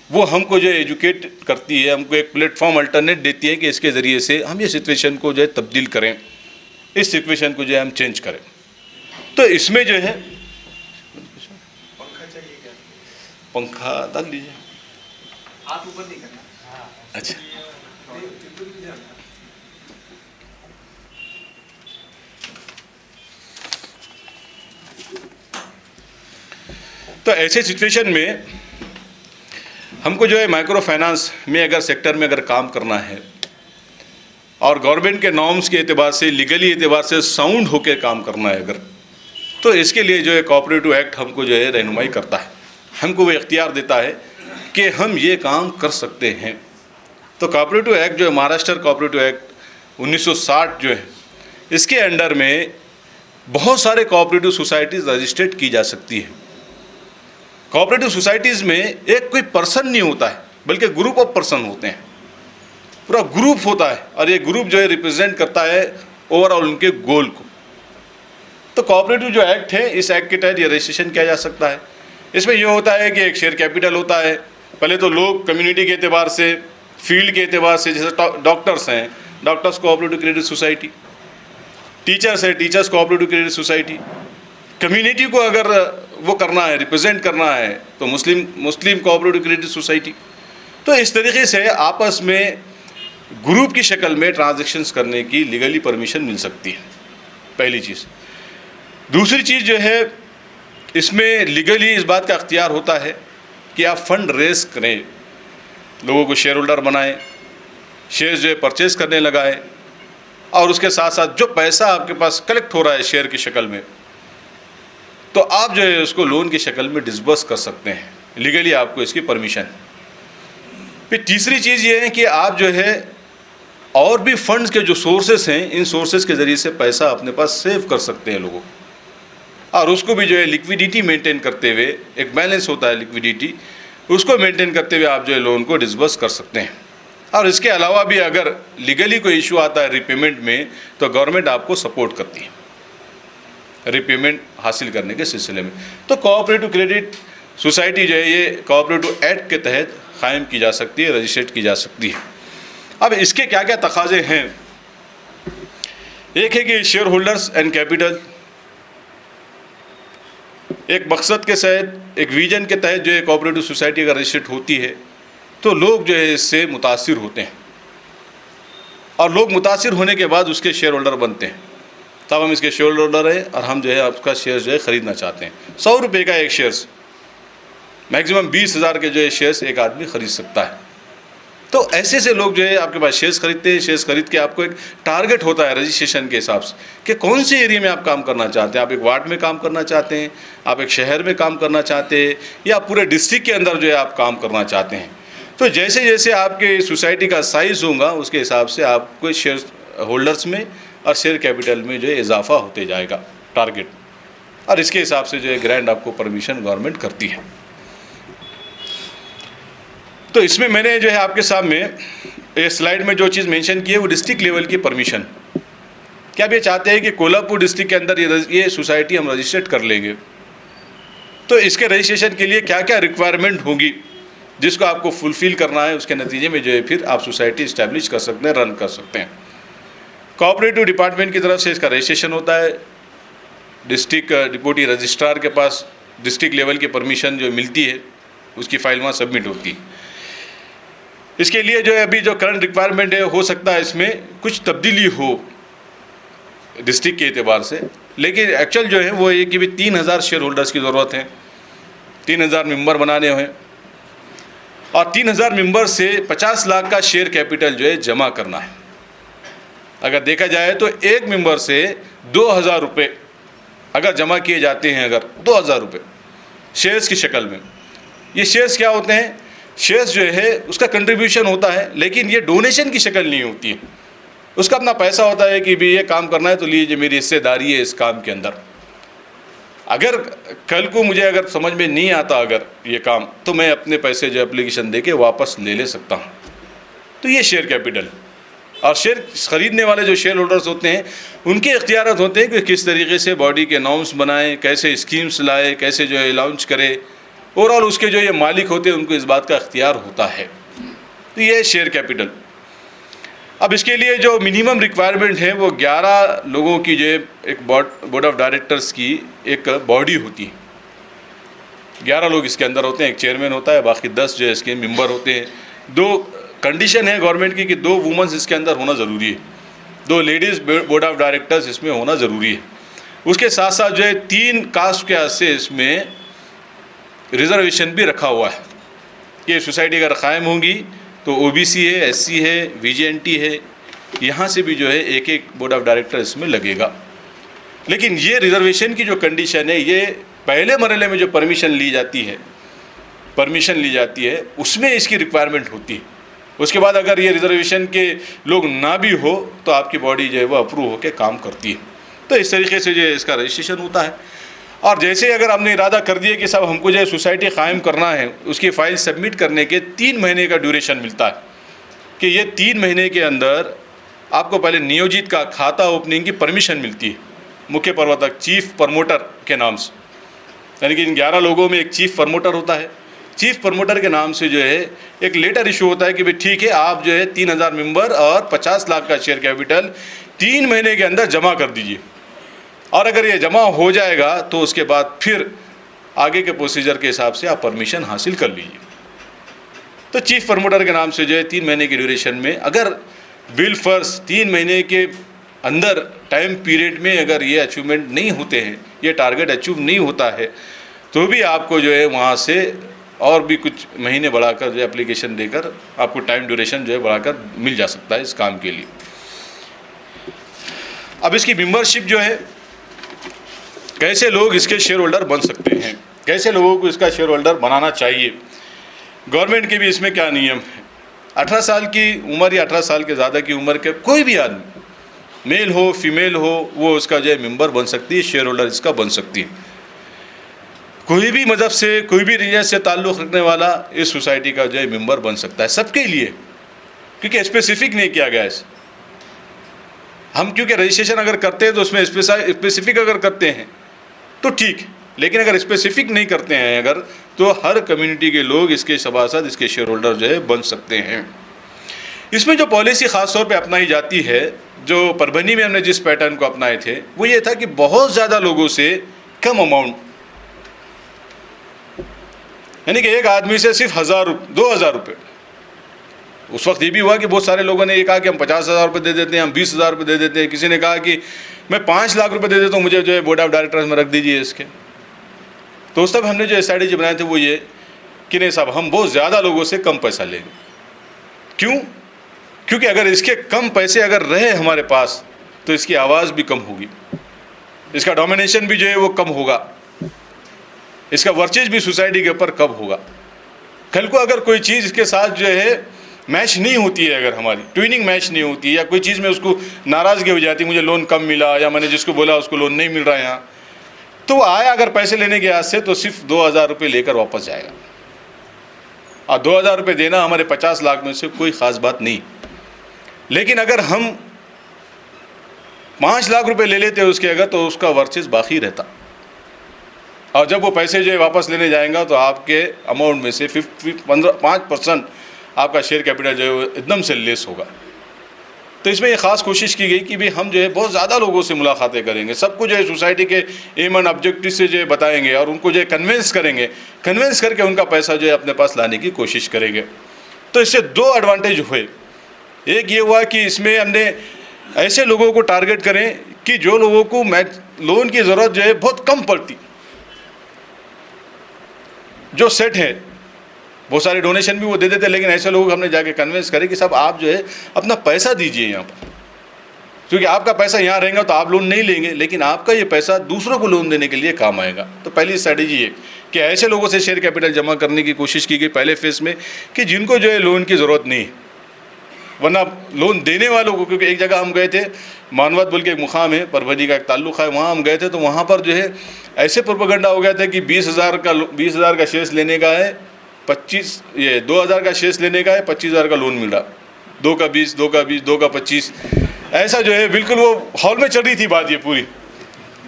वो हमको जो एजुकेट करती है, हमको एक प्लेटफॉर्म अल्टरनेट देती है कि इसके ज़रिए से हम ये सिचुएशन को जो है तब्दील करें, इस सिचुएशन को जो है हम चेंज करें। तो इसमें जो है पंखा चाहिए क्या? पंखा डाल लीजिए, हाथ ऊपर नहीं करना। अच्छा। तो ऐसे सिचुएशन में हमको जो है माइक्रो फाइनेंस में अगर सेक्टर में अगर काम करना है और गवर्नमेंट के नॉर्म्स के एतबार से, लीगली एतबार से साउंड होकर काम करना है अगर, तो इसके लिए जो है कोऑपरेटिव एक्ट हमको जो है रहनुमाई करता है, हमको वो इख्तियार देता है कि हम ये काम कर सकते हैं। तो कोऑपरेटिव एक्ट जो है, महाराष्ट्र कोऑपरेटिव एक्ट 1960 जो है, इसके अंडर में बहुत सारे कोऑपरेटिव सोसाइटीज़ रजिस्टर्ड की जा सकती है। कोऑपरेटिव सोसाइटीज़ में एक कोई पर्सन नहीं होता है, बल्कि ग्रुप ऑफ पर्सन होते हैं, पूरा ग्रुप होता है और ये ग्रुप जो है रिप्रेजेंट करता है ओवरऑल उनके गोल को। तो कोऑपरेटिव जो एक्ट है, इस एक्ट के तहत ये रजिस्ट्रेशन किया जा सकता है। इसमें ये होता है कि एक शेयर कैपिटल होता है। पहले तो लोग कम्युनिटी के एतबार से, फील्ड के एतबार से, जैसे डॉक्टर्स हैं, doctors cooperative credit society, teachers है, teachers cooperative credit society. Community को अगर वो करना है, रिप्रेजेंट करना है, तो मुस्लिम कोऑपरेटिव क्रेडिट सोसाइटी। तो इस तरीके से आपस में ग्रुप की शक्ल में ट्रांजैक्शंस करने की लीगली परमिशन मिल सकती है, पहली चीज़। दूसरी चीज़ जो है, इसमें लीगली इस बात का अख्तियार होता है कि आप फंड रेज करें, लोगों को शेयर होल्डर बनाएं, शेयर्स जो है परचेज़ करने लगाएं, और उसके साथ साथ जो पैसा आपके पास कलेक्ट हो रहा है शेयर की शक्ल में, तो आप जो है उसको लोन की शक्ल में डिसबर्स कर सकते हैं, लीगली आपको इसकी परमिशन। फिर तीसरी चीज़ ये है कि आप जो है और भी फंड्स के जो सोर्सेस हैं, इन सोर्सेस के ज़रिए से पैसा अपने पास सेव कर सकते हैं लोगों, और उसको भी जो है लिक्विडिटी मेंटेन करते हुए, एक बैलेंस होता है लिक्विडिटी, उसको मेंटेन करते हुए आप जो है लोन को डिसबर्स कर सकते हैं। और इसके अलावा भी अगर लीगली कोई इशू आता है रिपेमेंट में, तो गवर्नमेंट आपको सपोर्ट करती है रिपेमेंट हासिल करने के सिलसिले में। तो कोऑपरेटिव क्रेडिट सोसाइटी जो है ये कोऑपरेटिव एक्ट के तहत कायम की जा सकती है, रजिस्ट्रेट की जा सकती है। अब इसके क्या क्या तकाजे हैं? एक है कि शेयर होल्डर्स एंड कैपिटल, एक मकसद के तहत, एक विजन के तहत जो है कोऑपरेटिव सोसाइटी अगर रजिस्ट्रेट होती है तो लोग जो है इससे मुतासिर होते हैं, और लोग मुतासिर होने के बाद उसके शेयर होल्डर बनते हैं। तब हम इसके शेयर होल्डर हैं और हम जो है आपका शेयर जो है ख़रीदना चाहते हैं। 100 रुपये का एक शेयर्स, मैक्सिमम 20,000 के जो है शेयर्स एक आदमी ख़रीद सकता है। तो ऐसे से लोग जो है आपके पास शेयर्स खरीदते हैं। शेयर्स खरीद के आपको एक टारगेट होता है रजिस्ट्रेशन के हिसाब से कि कौन से एरिया में आप काम करना चाहते हैं। आप एक वार्ड में काम करना चाहते हैं, आप एक शहर में काम करना चाहते हैं, या पूरे डिस्ट्रिक्ट के अंदर जो है आप काम करना चाहते हैं। तो जैसे जैसे आपके सोसाइटी का साइज़ होगा उसके हिसाब से आपको शेयर होल्डर्स में और शेयर कैपिटल में जो है इजाफा होते जाएगा टारगेट, और इसके हिसाब से जो है ग्रांट आपको परमिशन गवर्नमेंट करती है। तो इसमें मैंने जो है आपके सामने ये स्लाइड में जो चीज़ मेंशन की है वो डिस्ट्रिक्ट लेवल की परमिशन। क्या आप ये चाहते हैं कि कोल्हापुर डिस्ट्रिक्ट के अंदर ये सोसाइटी हम रजिस्ट्रेट कर लेंगे, तो इसके रजिस्ट्रेशन के लिए क्या क्या रिक्वायरमेंट होगी जिसको आपको फुलफ़िल करना है, उसके नतीजे में जो है फिर आप सोसाइटी इस्टेब्लिश कर सकते हैं, रन कर सकते हैं। कोऑपरेटिव डिपार्टमेंट की तरफ से इसका रजिस्ट्रेशन होता है। डिस्ट्रिक्ट डिप्टी रजिस्ट्रार के पास डिस्ट्रिक्ट लेवल की परमिशन जो मिलती है उसकी फाइल वहाँ सबमिट होती है। इसके लिए जो है अभी जो करंट रिक्वायरमेंट है, हो सकता है इसमें कुछ तब्दीली हो डिस्ट्रिक्ट के एतबार से, लेकिन एक्चुअल जो है वो ये कि भी 3,000 शेयर होल्डर्स की ज़रूरत है, 3,000 मेंबर बनाने हैं, और 3,000 मेंबर से 50 लाख का शेयर कैपिटल जो है जमा करना है। अगर देखा जाए तो एक मेंबर से 2,000 रुपये अगर जमा किए जाते हैं, अगर 2,000 रुपये शेयर्स की शक्ल में, ये शेयर्स क्या होते हैं? शेयर्स जो है उसका कंट्रीब्यूशन होता है, लेकिन ये डोनेशन की शक्ल नहीं होती है। उसका अपना पैसा होता है कि भी ये काम करना है तो लीजिए मेरी हिस्सेदारी है इस काम के अंदर। अगर कल को मुझे अगर समझ में नहीं आता अगर ये काम, तो मैं अपने पैसे जो एप्लीकेशन दे के वापस ले सकता हूँ। तो ये शेयर कैपिटल, और शेयर ख़रीदने वाले जो शेयर होल्डर्स होते हैं उनके इख्तियारात होते हैं कि किस तरीके से बॉडी के नॉर्म्स बनाएं, कैसे स्कीम्स लाए, कैसे जो है लॉन्च करे। ओवरऑल उसके जो ये मालिक होते हैं उनको इस बात का इख्तियार होता है। तो ये शेयर कैपिटल। अब इसके लिए जो मिनिमम रिक्वायरमेंट है वो 11 लोगों की जो एक बोर्ड ऑफ डायरेक्टर्स की एक बॉडी होती है। 11 लोग इसके अंदर होते हैं, एक चेयरमैन होता है, बाकी 10 जो है इसके मेंबर होते हैं। 2 कंडीशन है गवर्नमेंट की कि 2 वुमेंस इसके अंदर होना ज़रूरी है, 2 लेडीज़ बोर्ड ऑफ डायरेक्टर्स इसमें होना ज़रूरी है। उसके साथ साथ जो है 3 कास्ट के हद से इसमें रिजर्वेशन भी रखा हुआ है कि सोसाइटी अगर क़ायम होंगी तो ओबीसी है, एससी है, वीजेएनटी है, यहाँ से भी जो है एक एक बोर्ड ऑफ डायरेक्टर इसमें लगेगा। लेकिन ये रिजर्वेशन की जो कंडीशन है, ये पहले मरहले में जो परमिशन ली जाती है उसमें इसकी रिक्वायरमेंट होती है। उसके बाद अगर ये रिजर्वेशन के लोग ना भी हो तो आपकी बॉडी जो है वो अप्रूव होकर काम करती है। तो इस तरीके से जो है इसका रजिस्ट्रेशन होता है। और जैसे अगर हमने इरादा कर दिया कि साहब हमको जो है सोसाइटी क़ायम करना है, उसकी फ़ाइल सबमिट करने के 3 महीने का ड्यूरेशन मिलता है कि ये 3 महीने के अंदर आपको पहले नियोजित का खाता ओपनिंग की परमिशन मिलती है मुख्य प्रवर्तक चीफ प्रमोटर के नाम से, यानी कि इन 11 लोगों में एक चीफ प्रमोटर होता है। चीफ प्रमोटर के नाम से जो है एक लेटर इशू होता है कि भाई ठीक है, आप जो है 3,000 मेंबर और 50 लाख का शेयर कैपिटल 3 महीने के अंदर जमा कर दीजिए, और अगर ये जमा हो जाएगा तो उसके बाद फिर आगे के प्रोसीजर के हिसाब से आप परमिशन हासिल कर लीजिए। तो चीफ प्रमोटर के नाम से जो है 3 महीने की ड्यूरेशन में, अगर बिल फर्स्ट 3 महीने के अंदर टाइम पीरियड में अगर ये अचीवमेंट नहीं होते हैं, ये टारगेट अचीव नहीं होता है, तो भी आपको जो है वहाँ से और भी कुछ महीने बढ़ाकर जो एप्लीकेशन देकर आपको टाइम ड्यूरेशन जो है बढ़ाकर मिल जा सकता है इस काम के लिए। अब इसकी मेंबरशिप जो है, कैसे लोग इसके शेयर होल्डर बन सकते हैं, कैसे लोगों को इसका शेयर होल्डर बनाना चाहिए, गवर्नमेंट के भी इसमें क्या नियम है। 18 साल की उम्र या 18 साल के ज़्यादा की उम्र के कोई भी आदमी, मेल हो फीमेल हो, वो उसका जो है मेंबर बन सकती है, शेयर होल्डर इसका बन सकती है। कोई भी मज़हब से, कोई भी रिलीजन से ताल्लुक़ रखने वाला इस सोसाइटी का जो है मेंबर बन सकता है, सबके लिए, क्योंकि स्पेसिफिक नहीं किया गया है। हम क्योंकि रजिस्ट्रेशन अगर करते हैं तो उसमें स्पेसिफिक अगर करते हैं तो ठीक, लेकिन अगर स्पेसिफिक नहीं करते हैं अगर, तो हर कम्युनिटी के लोग इसके सभासद, इसके शेयर होल्डर जो है बन सकते हैं। इसमें जो पॉलिसी ख़ास तौर पे अपनाई जाती है, जो परभनी में हमने जिस पैटर्न को अपनाए थे, वो ये था कि बहुत ज़्यादा लोगों से कम अमाउंट, यानी कि एक आदमी से सिर्फ 1000-2000 रुपये। उस वक्त ये भी हुआ कि बहुत सारे लोगों ने ये कहा कि हम 50,000 रुपये दे देते हैं, हम 20,000 रुपये दे देते हैं। किसी ने कहा कि मैं 5 लाख रुपये दे देता हूँ, मुझे जो है बोर्ड ऑफ डायरेक्टर्स में रख दीजिए इसके। तो उस तब हमने जो स्ट्रैटेजी बनाए थे वो ये कि नहीं साहब, हम बहुत ज़्यादा लोगों से कम पैसा लेंगे। क्यों? क्योंकि अगर इसके कम पैसे अगर रहे हमारे पास तो इसकी आवाज़ भी कम होगी, इसका डोमिनेशन भी जो है वो कम होगा, इसका वर्चेज भी सोसाइटी के ऊपर कम होगा। कल को अगर कोई चीज़ इसके साथ जो है मैच नहीं होती है, अगर हमारी ट्विनिंग मैच नहीं होती है, या कोई चीज़ में उसको नाराज़गी हो जाती है, मुझे लोन कम मिला या मैंने जिसको बोला उसको लोन नहीं मिल रहा है यहाँ, तो वो आया अगर पैसे लेने के आज से तो सिर्फ 2000 रुपये लेकर वापस जाएगा। और 2000 रुपये देना हमारे 50 लाख में से कोई ख़ास बात नहीं। लेकिन अगर हम 5 लाख रुपये ले लेते उसके अगर, तो उसका वर्चेज बाकी रहता, और जब वो पैसे जो है वापस लेने जाएंगा तो आपके अमाउंट में से 5% आपका शेयर कैपिटल जो है वो एकदम से लेस होगा। तो इसमें ये ख़ास कोशिश की गई कि भाई हम जो है बहुत ज़्यादा लोगों से मुलाकातें करेंगे, सबको जो है सोसाइटी के एम एंड ऑब्जेक्टिव से जो है बताएंगे और उनको जो है कन्विंस करेंगे, कन्विंस करके उनका पैसा जो है अपने पास लाने की कोशिश करेंगे। तो इससे 2 एडवांटेज हुए। एक ये हुआ कि इसमें हमने ऐसे लोगों को टारगेट करें कि जो लोगों को लोन की ज़रूरत जो है बहुत कम पड़ती, जो सेट है, बहुत सारे डोनेशन भी वो दे देते, लेकिन ऐसे लोगों को हमने जाके कन्विंस करें कि साहब आप जो है अपना पैसा दीजिए यहाँ पर, क्योंकि आपका पैसा यहाँ रहेगा तो आप लोन नहीं लेंगे, लेकिन आपका ये पैसा दूसरों को लोन देने के लिए काम आएगा। तो पहली स्ट्रैटेजी ये कि ऐसे लोगों से शेयर कैपिटल जमा करने की कोशिश की गई पहले फेज़ में कि जिनको जो है लोन की ज़रूरत नहीं है, वरना लोन देने वालों को, क्योंकि एक जगह हम गए थे, मानवत बोल के एक मुकाम है, परभनी का एक ताल्लुक़ है, वहाँ हम गए थे, तो वहाँ पर जो है ऐसे प्रोपेगेंडा हो गया था कि 20,000 का शेयर्स लेने का है, 2000 का शेयर्स लेने का है, 25,000 का लोन मिल रहा, 2 का 20, 2 का 20, 2 का 25, ऐसा जो है बिल्कुल वो हॉल में चल रही थी बात ये पूरी।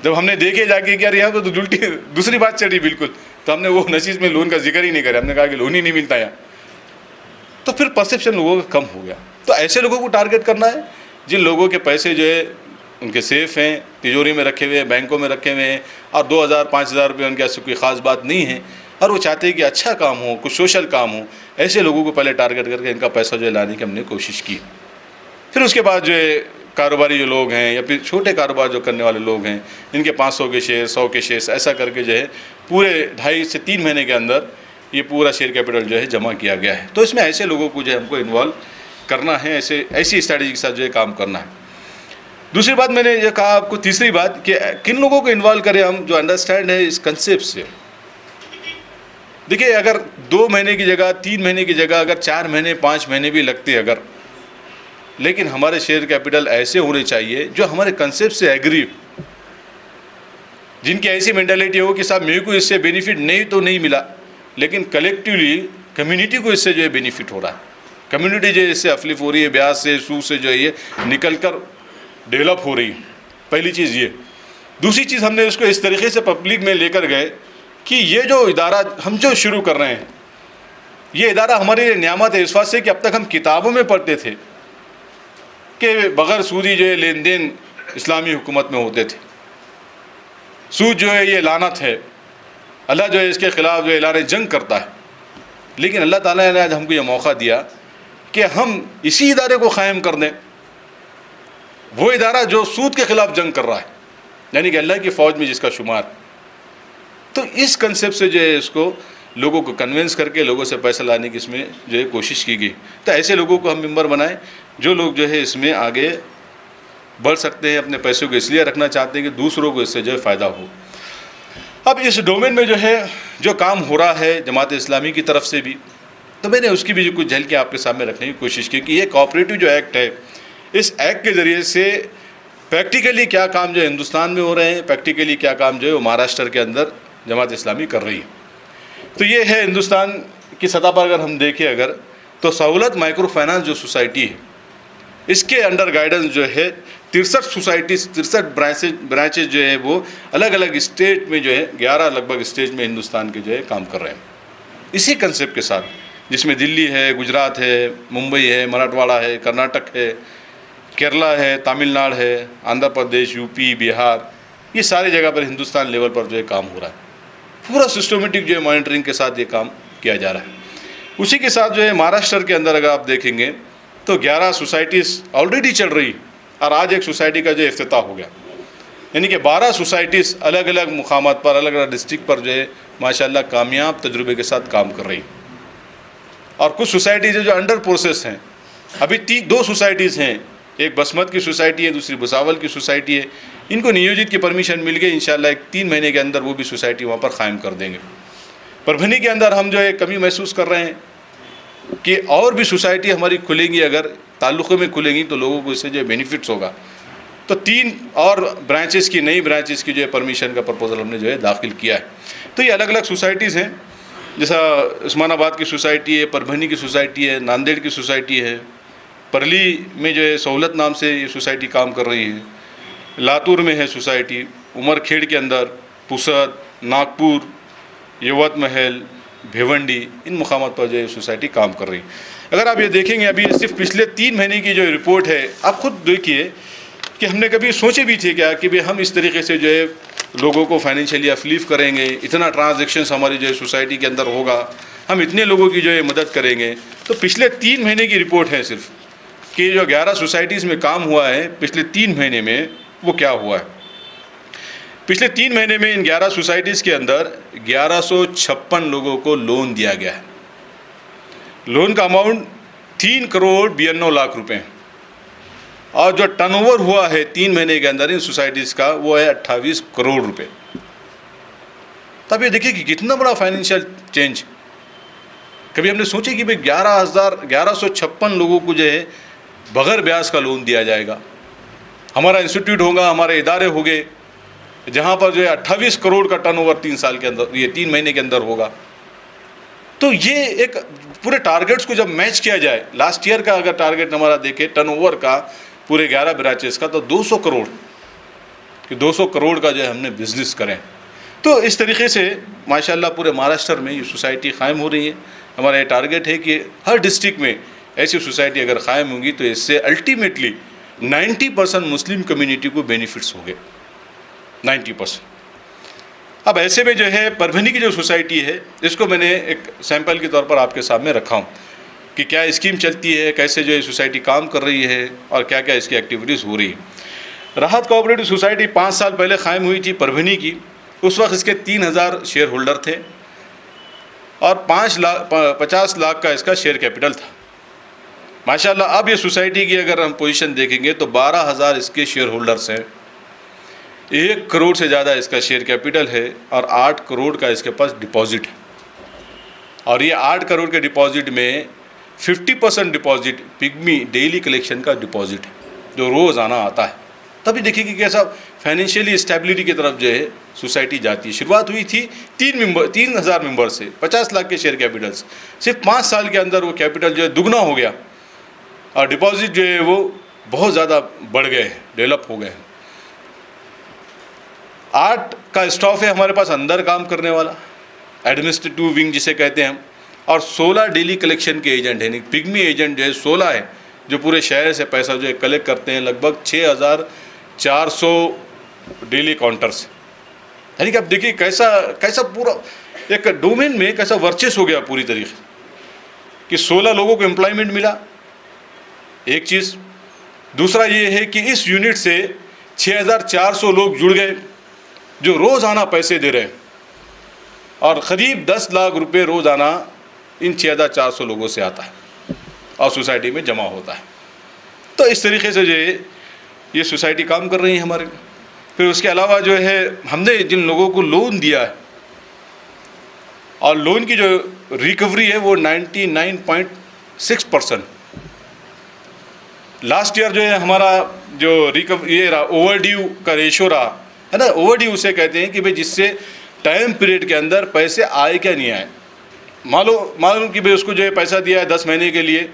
जब हमने देखे जाके कि यार यहाँ तो उल्टी दूसरी बात चल रही बिल्कुल, तो हमने वो नशीस में लोन का जिक्र ही नहीं करा, हमने कहा कि लोन ही नहीं मिलता यहाँ। तो फिर परसेप्शन लोगों का कम हो गया। तो ऐसे लोगों को टारगेट करना है जिन लोगों के पैसे जो है उनके सेफ हैं, तिजोरी में रखे हुए हैं, बैंकों में रखे हुए हैं, और 2000-5000 रुपये उनके ऐसी कोई ख़ास बात नहीं है, और वो चाहते हैं कि अच्छा काम हो, कुछ सोशल काम हो। ऐसे लोगों को पहले टारगेट करके इनका पैसा जो है लाने की हमने कोशिश की। फिर उसके बाद जो है कारोबारी जो लोग हैं या फिर छोटे कारोबार जो करने वाले लोग हैं, इनके 500 के शेयर, 100 के शेयर, ऐसा करके जो है पूरे 2.5 से 3 महीने के अंदर ये पूरा शेयर कैपिटल जो है जमा किया गया है। तो इसमें ऐसे लोगों को जो है हमको इन्वॉल्व करना है, ऐसी स्ट्रैटेजी के साथ जो है काम करना है। दूसरी बात मैंने ये कहा आपको, तीसरी बात कि किन लोगों को इन्वॉल्व करें हम, जो अंडरस्टैंड है इस कंसेप्ट से। देखिए, अगर 2 महीने की जगह, 3 महीने की जगह अगर 4 महीने 5 महीने भी लगते अगर, लेकिन हमारे शेयर कैपिटल ऐसे होने चाहिए जो हमारे कंसेप्ट से एग्री, जिनकी ऐसी मेंटालिटी हो कि साहब मेरे को इससे बेनिफिट नहीं तो नहीं मिला, लेकिन कलेक्टिवली कम्युनिटी को इससे जो है बेनिफिट हो रहा है, कम्युनिटी जो है इससे अफलिफ हो रही है, ब्याज से, सूद से जो है ये निकल कर डेवलप हो रही है। पहली चीज़ ये। दूसरी चीज़, हमने इसको इस तरीके से पब्लिक में लेकर गए कि ये जो इदारा हम जो शुरू कर रहे हैं, ये इदारा हमारे लिए नियामत है, इस बात से कि अब तक हम किताबों में पढ़ते थे कि बग़ैर सूदी जो है लेन देन इस्लामी हुकूमत में होते थे, सूद जो है ये लानत है, अल्लाह जो है इसके ख़िलाफ़ जो ऐलान जंग करता है। लेकिन अल्लाह ताला ने आज हमको ये मौका दिया कि हम इसी इदारे को क़ायम कर दें, वो इदारा जो सूद के ख़िलाफ़ जंग कर रहा है, यानी कि अल्लाह की फ़ौज में जिसका शुमार। तो इस कंसेप्ट से जो है इसको लोगों को कन्विंस करके लोगों से पैसा लाने की इसमें जो है कोशिश की गई। तो ऐसे लोगों को हम मेंबर बनाएं जो लोग जो है इसमें आगे बढ़ सकते हैं, अपने पैसों को इसलिए रखना चाहते हैं कि दूसरों को इससे जो है फ़ायदा हो। अब इस डोमेन में जो है जो काम हो रहा है जमात इस्लामी की तरफ से भी, तो मैंने उसकी भी जो कुछ झलकियाँ आपके सामने रखने की कोशिश की कि ये कोऑपरेटिव जो एक्ट है, इस एक्ट के ज़रिए से प्रैक्टिकली क्या काम जो है हिंदुस्तान में हो रहे हैं, प्रैक्टिकली क्या काम जो है वो महाराष्ट्र के अंदर जमात इस्लामी कर रही है। तो ये है हिंदुस्तान की सतह पर अगर हम देखें अगर, तो सहूलत माइक्रो फाइनेंस जो सोसाइटी है, इसके अंडर गाइडेंस जो है 63 सोसाइटीज़, 63 ब्रांचेज जो है वो अलग अलग स्टेट में जो है 11 लगभग स्टेट में हिंदुस्तान के जो है काम कर रहे हैं इसी कंसेप्ट के साथ, जिसमें दिल्ली है, गुजरात है, मुंबई है, मराठवाड़ा है, कर्नाटक है, केरला है, तमिलनाडु है, आंध्र प्रदेश, यूपी, बिहार, ये सारी जगह पर हिंदुस्तान लेवल पर जो है काम हो रहा है। पूरा सिस्टमेटिक जो है मॉनिटरिंग के साथ ये काम किया जा रहा है। उसी के साथ जो है महाराष्ट्र के अंदर अगर आप देखेंगे तो 11 सोसाइटीज़ ऑलरेडी चल रही और आज एक सोसाइटी का जो इफ्तिताह हो गया, यानी कि 12 सोसाइटीज़ अलग अलग मुकामात पर, अलग अलग डिस्ट्रिक्ट पर जो है माशाल्लाह कामयाब तजुर्बे के साथ काम कर रही। और कुछ सोसाइटीज़ जो अंडर प्रोसेस हैं, अभी 2 सोसाइटीज़ हैं, एक बसमत की सोसाइटी है, दूसरी भुसावल की सोसाइटी है। इनको नियोजित की परमिशन मिल गई, इंशाल्लाह 3 महीने के अंदर वो भी सोसाइटी वहाँ पर क़ायम कर देंगे। परभनी के अंदर हम जो है कमी महसूस कर रहे हैं कि और भी सोसाइटी हमारी खुलेंगी, अगर ताल्लुक़ों में खुलेंगी तो लोगों को इससे जो है बेनिफिट्स होगा। तो 3 और ब्रांचेस की, नई ब्रांचेस की जो है परमिशन का प्रपोजल हमने जो है दाखिल किया है। तो ये अलग अलग सोसाइटीज़ हैं, जैसा उस्मानाबाद की सोसाइटी है, परभनी की सोसाइटी है, नांदेड़ की सोसाइटी है, परली में जो है सहूलत नाम से ये सोसाइटी काम कर रही है, लातूर में है सोसाइटी, उमरखेड़ के अंदर, पुसद, नागपुर, यवत महल, भिवंडी, इन मुकामात पर जो है सोसाइटी काम कर रही है। अगर आप ये देखेंगे अभी सिर्फ पिछले 3 महीने की जो रिपोर्ट है, आप खुद देखिए कि हमने कभी सोचे भी थे क्या कि भाई हम इस तरीके से जो है लोगों को फाइनेंशियली अफलीफ करेंगे, इतना ट्रांजैक्शंस हमारी जो है सोसाइटी के अंदर होगा, हम इतने लोगों की जो है मदद करेंगे। तो पिछले 3 महीने की रिपोर्ट है सिर्फ कि जो 11 सोसाइटीज़ में काम हुआ है पिछले 3 महीने में, वो क्या हुआ है। पिछले 3 महीने में इन 11 सोसाइटीज़ के अंदर 1156 लोगों को लोन दिया गया है। लोन का अमाउंट 3 करोड़ 92 लाख रुपए है और जो टर्नओवर हुआ है 3 महीने के अंदर इन सोसाइटीज़ का वो है 28 करोड़ रुपए। तब ये देखिए कि कितना बड़ा फाइनेंशियल चेंज। कभी हमने सोचे कि भाई 1156 लोगों को जो है बग़ैर ब्याज का लोन दिया जाएगा, हमारा इंस्टीट्यूट होगा, हमारे इदारे होंगे जहाँ पर जो है 28 करोड़ का टर्नओवर 3 साल के अंदर, ये 3 महीने के अंदर होगा। तो ये एक पूरे टारगेट्स को जब मैच किया जाए, लास्ट ईयर का अगर टारगेट हमारा देखें टर्नओवर का पूरे 11 ब्रांचेस का, तो 200 करोड़ कि 200 करोड़ का जो है हमने बिज़नेस करें। तो इस तरीके से माशाल्लाह पूरे महाराष्ट्र में ये सोसाइटी क़ायम हो रही है। हमारा ये टारगेट है कि हर डिस्ट्रिक्ट में ऐसी सोसाइटी अगर क़ायम होंगी तो इससे अल्टीमेटली 90% मुस्लिम कम्युनिटी को बेनिफिट्स होंगे, 90%। अब ऐसे में जो है परभनी की जो सोसाइटी है, इसको मैंने एक सैंपल के तौर पर आपके सामने रखा हूँ कि क्या स्कीम चलती है, कैसे जो है सोसाइटी काम कर रही है और क्या क्या इसकी एक्टिविटीज़ हो रही है। राहत कोऑपरेटिव सोसाइटी 5 साल पहले क़ायम हुई थी परभनी की। उस वक्त इसके 3000 शेयर होल्डर थे और 50 लाख का इसका शेयर कैपिटल था। माशाल्लाह अब ये सोसाइटी की अगर हम पोजीशन देखेंगे तो 12,000 इसके शेयर होल्डर्स हैं, 1 करोड़ से ज़्यादा इसका शेयर कैपिटल है और 8 करोड़ का इसके पास डिपॉजिट है। और ये 8 करोड़ के डिपॉजिट में 50% डिपॉजिट पिग्मी डेली कलेक्शन का डिपॉजिट है जो रोज़ आना आता है। तभी देखिए कि कैसा फाइनेंशियली स्टेबिलिटी की तरफ जो है सोसाइटी जाती है। शुरुआत हुई थी 3,000 मेंबर से, 50 लाख के शेयर कैपिटल से। सिर्फ 5 साल के अंदर वो कैपिटल जो है दुगना हो गया और डिपॉजिट जो है वो बहुत ज़्यादा बढ़ गए हैं, डेवलप हो गए हैं। 8 का स्टाफ है हमारे पास अंदर काम करने वाला, एडमिनिस्ट्रेटिव विंग जिसे कहते हैं हम, और 16 डेली कलेक्शन के एजेंट हैं। पिग्मी एजेंट जो है 16 है जो पूरे शहर से पैसा जो है कलेक्ट करते हैं। लगभग 6,400 डेली काउंटर्स। यानी कि आप देखिए कैसा पूरा एक डोमेन में कैसा वर्चस्व हो गया पूरी तरीके कि 16 लोगों को एम्प्लॉयमेंट मिला, एक चीज़। दूसरा ये है कि इस यूनिट से 6,400 लोग जुड़ गए जो रोज़ाना पैसे दे रहे हैं और क़रीब 10 लाख रुपए रोज़ाना इन 6,400 लोगों से आता है और सोसाइटी में जमा होता है। तो इस तरीके से जो है ये सोसाइटी काम कर रही है हमारे। फिर उसके अलावा जो है हमने जिन लोगों को लोन दिया है और लोन की जो रिकवरी है वो 99.6%। लास्ट ईयर जो है हमारा जो ये रहा ओवरड्यू का रेशो रहा है ना, ओवरड्यू उसे कहते हैं कि भाई जिससे टाइम पीरियड के अंदर पैसे आए क्या नहीं आए। मालूम कि भाई उसको जो है पैसा दिया है 10 महीने के लिए,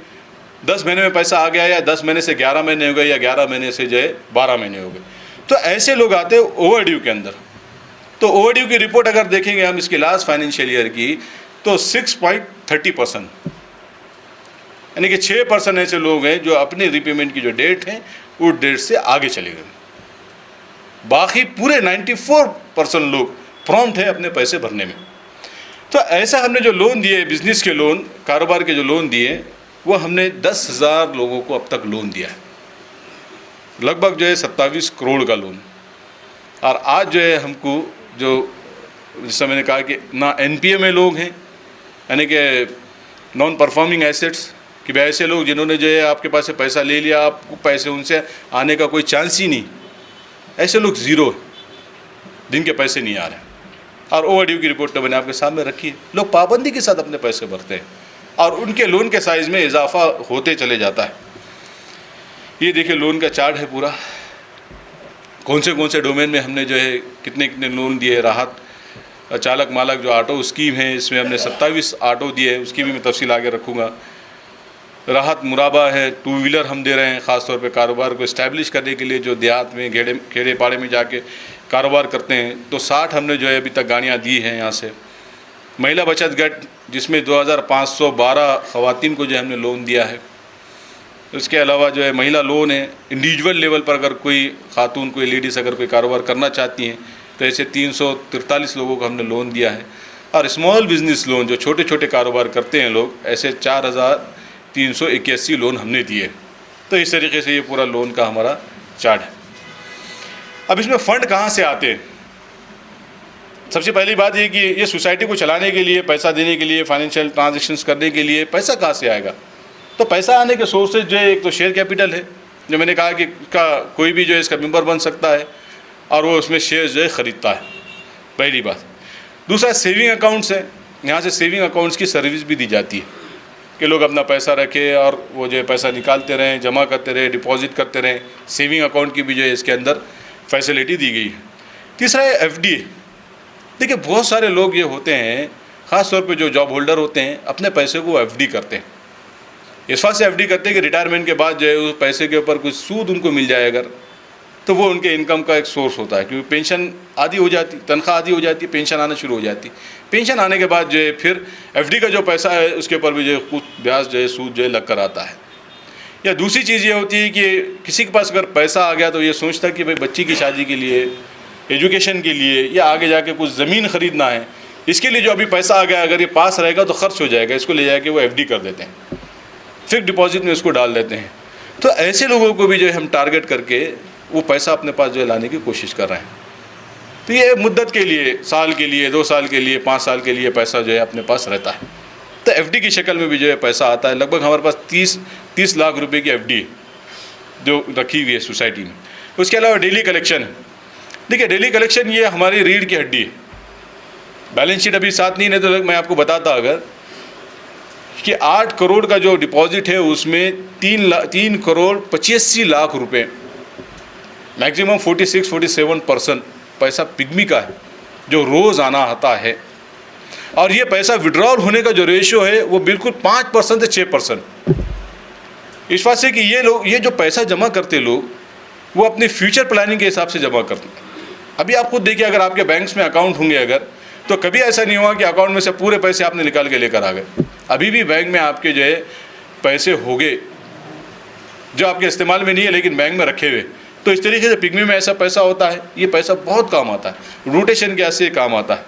10 महीने में पैसा आ गया या 10 महीने से 11 महीने हो गए या 11 महीने से जो है 12 महीने हो गए, तो ऐसे लोग आते हैं ओवरड्यू के अंदर। तो ओवरड्यू की रिपोर्ट अगर देखेंगे हम इसके लास्ट फाइनेंशियल ईयर की तो 6.30%, यानी कि 6% ऐसे लोग हैं जो अपने रिपेमेंट की जो डेट है वो डेट से आगे चले गए। बाकी पूरे 94% लोग प्रॉम्प्ट है अपने पैसे भरने में। तो ऐसा हमने जो लोन दिए, बिजनेस के लोन, कारोबार के जो लोन दिए, वो हमने 10,000 लोगों को अब तक लोन दिया है, लगभग जो है 27 करोड़ का लोन। और आज जो है हमको जो जैसा मैंने कहा कि ना NPA में लोग हैं, यानी कि नॉन परफॉर्मिंग एसेट्स, कि भाई ऐसे लोग जिन्होंने जो है आपके पास से पैसा ले लिया, आपको पैसे उनसे आने का कोई चांस ही नहीं, ऐसे लोग ज़ीरो है जिनके पैसे नहीं आ रहे। और ओवरड्यू की रिपोर्ट तो मैंने आपके सामने रखी है। लोग पाबंदी के साथ अपने पैसे भरते हैं और उनके लोन के साइज़ में इजाफा होते चले जाता है। ये देखिए लोन का चार्ट है पूरा, कौन से डोमेन में हमने जो है कितने कितने लोन दिए। राहत चालक मालक जो ऑटो स्कीम है, इसमें हमने 27 ऑटो दिए, उसकी भी मैं तफसील आगे रखूँगा। राहत मुराबा है, 2 व्हीलर हम दे रहे हैं ख़ास तौर पे कारोबार को इस्टेब्लिश करने के लिए, जो देहात में खेड़े पाड़े में जाके कारोबार करते हैं, तो 60 हमने जो है अभी तक गाड़ियाँ दी हैं यहाँ से। महिला बचत गट जिसमें 2512 ख़वातीन को जो हमने लोन दिया है। उसके अलावा जो है महिला लोन है, इंडिविजुअल लेवल पर अगर कोई खातून, कोई लेडीज़ अगर कोई कारोबार करना चाहती हैं तो ऐसे 343 लोगों को हमने लोन दिया है। और स्मॉल बिज़नेस लोन, जो छोटे छोटे कारोबार करते हैं लोग, ऐसे 4,381 लोन हमने दिए। तो इस तरीके से ये पूरा लोन का हमारा चार्ट है। अब इसमें फ़ंड कहाँ से आते हैं? सबसे पहली बात ये कि ये सोसाइटी को चलाने के लिए, पैसा देने के लिए, फाइनेंशियल ट्रांजैक्शंस करने के लिए पैसा कहाँ से आएगा? तो पैसा आने के सोर्सेज जो है, एक तो शेयर कैपिटल है, जो मैंने कहा कि इसका कोई भी जो है इसका मेंबर बन सकता है और वो उसमें शेयर जो है ख़रीदता है, पहली बात। दूसरा सेविंग अकाउंट्स है, यहाँ से सेविंग अकाउंट्स की सर्विस भी दी जाती है कि लोग अपना पैसा रखें और वो जो है पैसा निकालते रहें, जमा करते रहें, डिपॉजिट करते रहें। सेविंग अकाउंट की भी जो है इसके अंदर फैसिलिटी दी गई है। तीसरा है FD। देखिए बहुत सारे लोग ये होते हैं, ख़ास तौर पे जो जॉब होल्डर होते हैं, अपने पैसे को FD करते हैं। इस बात से FD करते हैं कि रिटायरमेंट के बाद जो है उस पैसे के ऊपर कुछ सूद उनको मिल जाए अगर, तो वो उनके इनकम का एक सोर्स होता है। क्योंकि पेंशन आधी हो जाती, तनख्वाह आधी हो जाती, पेंशन आना शुरू हो जाती। पेंशन आने के बाद जो है फिर FD का जो पैसा है उसके ऊपर भी जो है कुछ ब्याज जो है सूद जो है लग कर आता है। या दूसरी चीज़ ये होती है कि किसी के पास अगर पैसा आ गया तो ये सोचता है कि भाई बच्ची की शादी के लिए, एजुकेशन के लिए या आगे जाके कुछ ज़मीन ख़रीदना है, इसके लिए जो अभी पैसा आ गया अगर ये पास रहेगा तो ख़र्च हो जाएगा, इसको ले जाके वो FD कर देते हैं, फिक्स डिपॉजिट में उसको डाल देते हैं। तो ऐसे लोगों को भी जो है हम टारगेट करके वो पैसा अपने पास जो है लाने की कोशिश कर रहे हैं। तो ये मुद्दत के लिए, साल के लिए, 2 साल के लिए, 5 साल के लिए पैसा जो है अपने पास रहता है। तो FD की शक्ल में भी जो है पैसा आता है। लगभग हमारे पास 30 लाख रुपए की FD जो रखी हुई है सोसाइटी में। उसके अलावा डेली कलेक्शन है। देखिए डेली कलेक्शन ये हमारी रीढ़ की हड्डी है। बैलेंस शीट अभी साथ नहीं है तो मैं आपको बताता अगर कि 8 करोड़ का जो डिपॉजिट है उसमें 3 करोड़ 85 लाख रुपए, मैक्सिमम 46-47% पैसा पिग्मी का है जो रोज़ आना आता है। और ये पैसा विड्रॉल होने का जो रेशो है वो बिल्कुल 5% से 6%। इस बात से कि ये जो पैसा जमा करते लोग वो अपने फ्यूचर प्लानिंग के हिसाब से जमा करते हैं। अभी आप खुद देखिए, अगर आपके बैंक्स में अकाउंट होंगे अगर, तो कभी ऐसा नहीं हुआ कि अकाउंट में से पूरे पैसे आपने निकाल के लेकर आ गए। अभी भी बैंक में आपके जो है पैसे होंगे जो आपके इस्तेमाल में नहीं है लेकिन बैंक में रखे हुए। तो इस तरीके से पिग्मी में ऐसा पैसा होता है, ये पैसा बहुत काम आता है, रोटेशन के ऐसे काम आता है।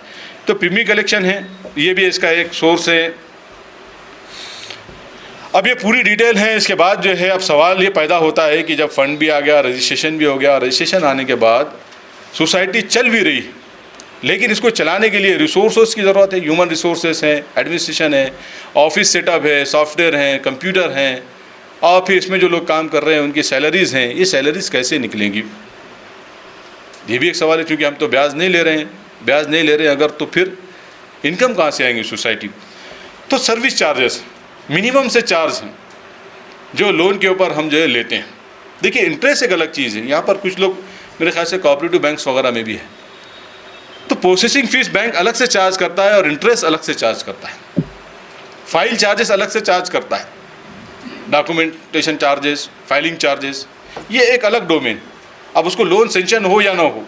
तो पिग्मी कलेक्शन है, ये भी इसका एक सोर्स है। अब ये पूरी डिटेल है। इसके बाद जो है अब सवाल ये पैदा होता है कि जब फंड भी आ गया, रजिस्ट्रेशन भी हो गया, रजिस्ट्रेशन आने के बाद सोसाइटी चल भी रही, लेकिन इसको चलाने के लिए रिसोर्सेज की ज़रूरत है। ह्यूमन रिसोर्सेज हैं, एडमिनिस्ट्रेशन है, ऑफिस सेटअप है, सॉफ्टवेयर हैं, कंप्यूटर हैं, और फिर इसमें जो लोग काम कर रहे हैं उनकी सैलरीज़ हैं, ये सैलरीज़ कैसे निकलेंगी, ये भी एक सवाल है। क्योंकि हम तो ब्याज नहीं ले रहे हैं, ब्याज नहीं ले रहे हैं अगर, तो फिर इनकम कहाँ से आएंगी सोसाइटी। तो सर्विस चार्जेस मिनिमम से चार्ज हैं जो लोन के ऊपर हम जो है लेते हैं। देखिए इंटरेस्ट एक अलग चीज़ है, यहाँ पर कुछ लोग मेरे ख्याल से कोऑपरेटिव बैंक्स वगैरह में भी है, तो प्रोसेसिंग फ़ीस बैंक अलग से चार्ज करता है और इंटरेस्ट अलग से चार्ज करता है, फाइल चार्जेस अलग से चार्ज करता है, डॉक्यूमेंटेशन चार्जेस, फाइलिंग चार्जेस, ये एक अलग डोमेन। अब उसको लोन सेंक्शन हो या ना हो,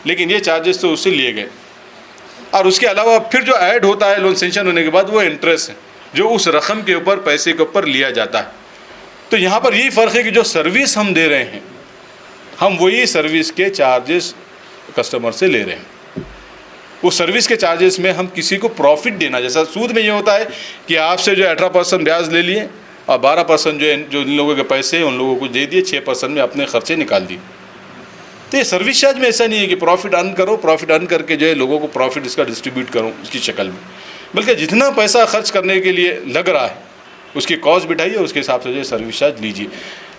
लेकिन ये चार्जेस तो उससे लिए गए। और उसके अलावा फिर जो ऐड होता है लोन सेंक्शन होने के बाद, वो इंटरेस्ट है जो उस रकम के ऊपर, पैसे के ऊपर लिया जाता है। तो यहाँ पर यही फ़र्क है कि जो सर्विस हम दे रहे हैं, हम वही सर्विस के चार्जेस कस्टमर से ले रहे हैं। उस सर्विस के चार्जेस में हम किसी को प्रॉफिट देना, जैसा सूद में ये होता है कि आपसे जो 18% ब्याज ले लिए और 12% जो इन लोगों के पैसे हैं उन लोगों को दे दिए, 6% में अपने खर्चे निकाल दिए। तो ये सर्विस चार्ज में ऐसा नहीं है कि प्रॉफिट अर्न करो, प्रॉफिट अर्न करके जो है लोगों को प्रॉफिट इसका डिस्ट्रीब्यूट करो इसकी शक्ल में, बल्कि जितना पैसा खर्च करने के लिए लग रहा है उसकी कॉस्ट बिठाइए, उसके हिसाब से जो है सर्विस चार्ज लीजिए।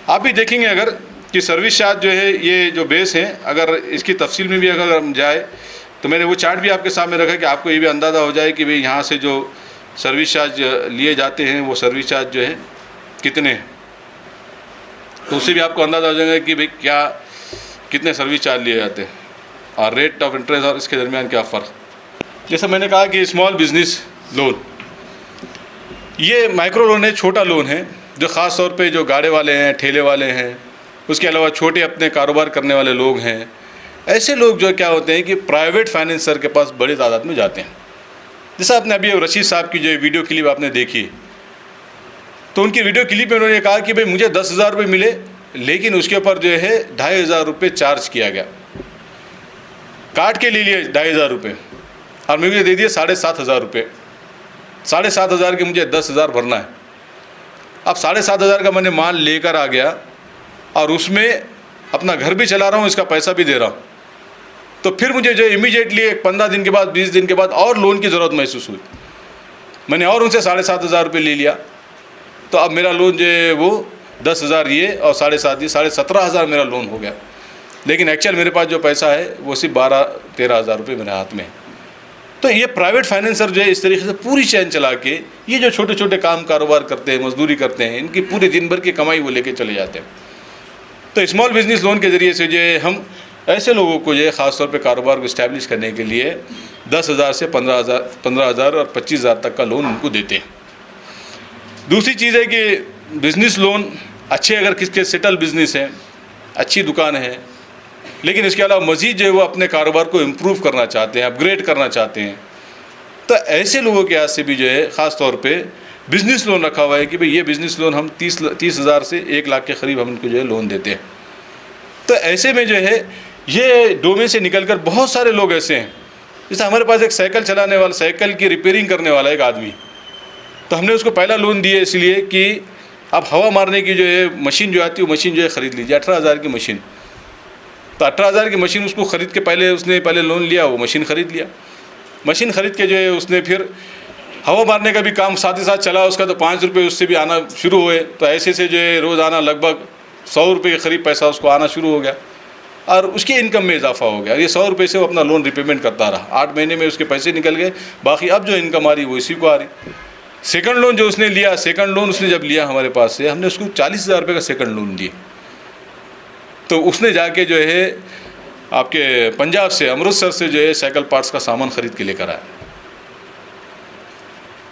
आप भी देखेंगे अगर कि सर्विस चार्ज जो है, ये जो बेस है, अगर इसकी तफसील में भी अगर हम जाए तो मैंने वो चार्ट भी आपके सामने रखा कि आपको ये भी अंदाज़ा हो जाए कि भाई यहाँ से जो सर्विस चार्ज लिए जाते हैं वो सर्विस चार्ज जो है कितने हैं, तो उससे भी आपको अंदाज़ा हो जाएगा कि भाई क्या कितने सर्विस चार्ज लिए जाते हैं और रेट ऑफ इंटरेस्ट और इसके दरमियान क्या फ़र्क। जैसा मैंने कहा कि स्मॉल बिज़नेस लोन, ये माइक्रो लोन है, छोटा लोन है, जो ख़ास तौर पे जो गाड़े वाले हैं, ठेले वाले हैं, उसके अलावा छोटे अपने कारोबार करने वाले लोग हैं, ऐसे लोग जो क्या होते हैं कि प्राइवेट फाइनेंसर के पास बड़ी तादाद में जाते हैं। जैसा आपने अभी रशीद साहब की जो वीडियो क्लिप आपने देखी, तो उनकी वीडियो क्लिप में उन्होंने कहा कि भाई मुझे 10,000 रुपये मिले, लेकिन उसके ऊपर जो है 2,500 रुपये चार्ज किया गया, काट के ले लिए 2,500 रुपये और मुझे दे दिए 7,500 रुपये। 7,500 के मुझे 10,000 भरना है। अब 7,500 का मैंने माल लेकर आ गया और उसमें अपना घर भी चला रहा हूँ, इसका पैसा भी दे रहा हूँ, तो फिर मुझे जो इमीडिएटली 15 दिन के बाद, 20 दिन के बाद और लोन की ज़रूरत महसूस हुई। मैंने और उनसे 7,500 रुपये ले लिया, तो अब मेरा लोन जो है वो 10,000 ये और 7,500 ये, 17,500 मेरा लोन हो गया। लेकिन एक्चुअल मेरे पास जो पैसा है वो सिर्फ 12-13 हज़ार रुपये मेरे हाथ में है। तो ये प्राइवेट फाइनेंसर जो है इस तरीके से पूरी चैन चला के, ये जो छोटे छोटे काम कारोबार करते हैं, मजदूरी करते हैं, इनकी पूरे दिन भर की कमाई वो लेके चले जाते हैं। तो स्मॉल बिज़नेस लोन के ज़रिए से जो है हम ऐसे लोगों को जो है ख़ास तौर पे कारोबार को इस्टेब्लिश करने के लिए 10,000 से 15,000 और 25,000 तक का लोन उनको देते हैं। दूसरी चीज़ है कि बिज़नेस लोन अच्छे, अगर किसके सेटल बिज़नेस है, अच्छी दुकान है, लेकिन इसके अलावा मज़ीद जो है वो अपने कारोबार को इम्प्रूव करना चाहते हैं, अपग्रेड करना चाहते हैं, तो ऐसे लोगों के हाथ से भी जो है ख़ास तौर पे बिज़नेस लोन रखा हुआ है कि भाई ये बिज़नेस लोन हम 30,000 से 1 लाख के करीब हम उनको जो है लोन देते हैं। तो ऐसे में जो है ये डोमेन से निकलकर बहुत सारे लोग ऐसे हैं, जैसे हमारे पास एक साइकिल चलाने वाला, साइकिल की रिपेयरिंग करने वाला एक आदमी, तो हमने उसको पहला लोन दिया इसलिए कि अब हवा मारने की जो है मशीन जो आती है वो मशीन जो है ख़रीद लीजिए, 18,000 की मशीन। तो 18,000 की मशीन उसको ख़रीद के उसने पहले लोन लिया, वो मशीन ख़रीद लिया। मशीन ख़रीद के जो है उसने फिर हवा मारने का भी काम साथ ही साथ चला उसका, तो 5 रुपये उससे भी आना शुरू हुए। तो ऐसे से जो है रोज़ाना लगभग 100 रुपये के करीब पैसा उसको आना शुरू हो गया और उसकी इनकम में इजाफा हो गया। ये 100 रुपये से वो अपना लोन रिपेमेंट करता रहा। 8 महीने में उसके पैसे निकल गए, बाकी अब जो इनकम आ रही वो इसी को आ रही। सेकंड लोन जो उसने लिया, सेकंड लोन उसने जब लिया हमारे पास से, हमने उसको 40,000 रुपये का सेकंड लोन दिए। तो उसने जाके जो है आपके पंजाब से, अमृतसर से जो है साइकिल पार्ट्स का सामान ख़रीद के लेकर आया।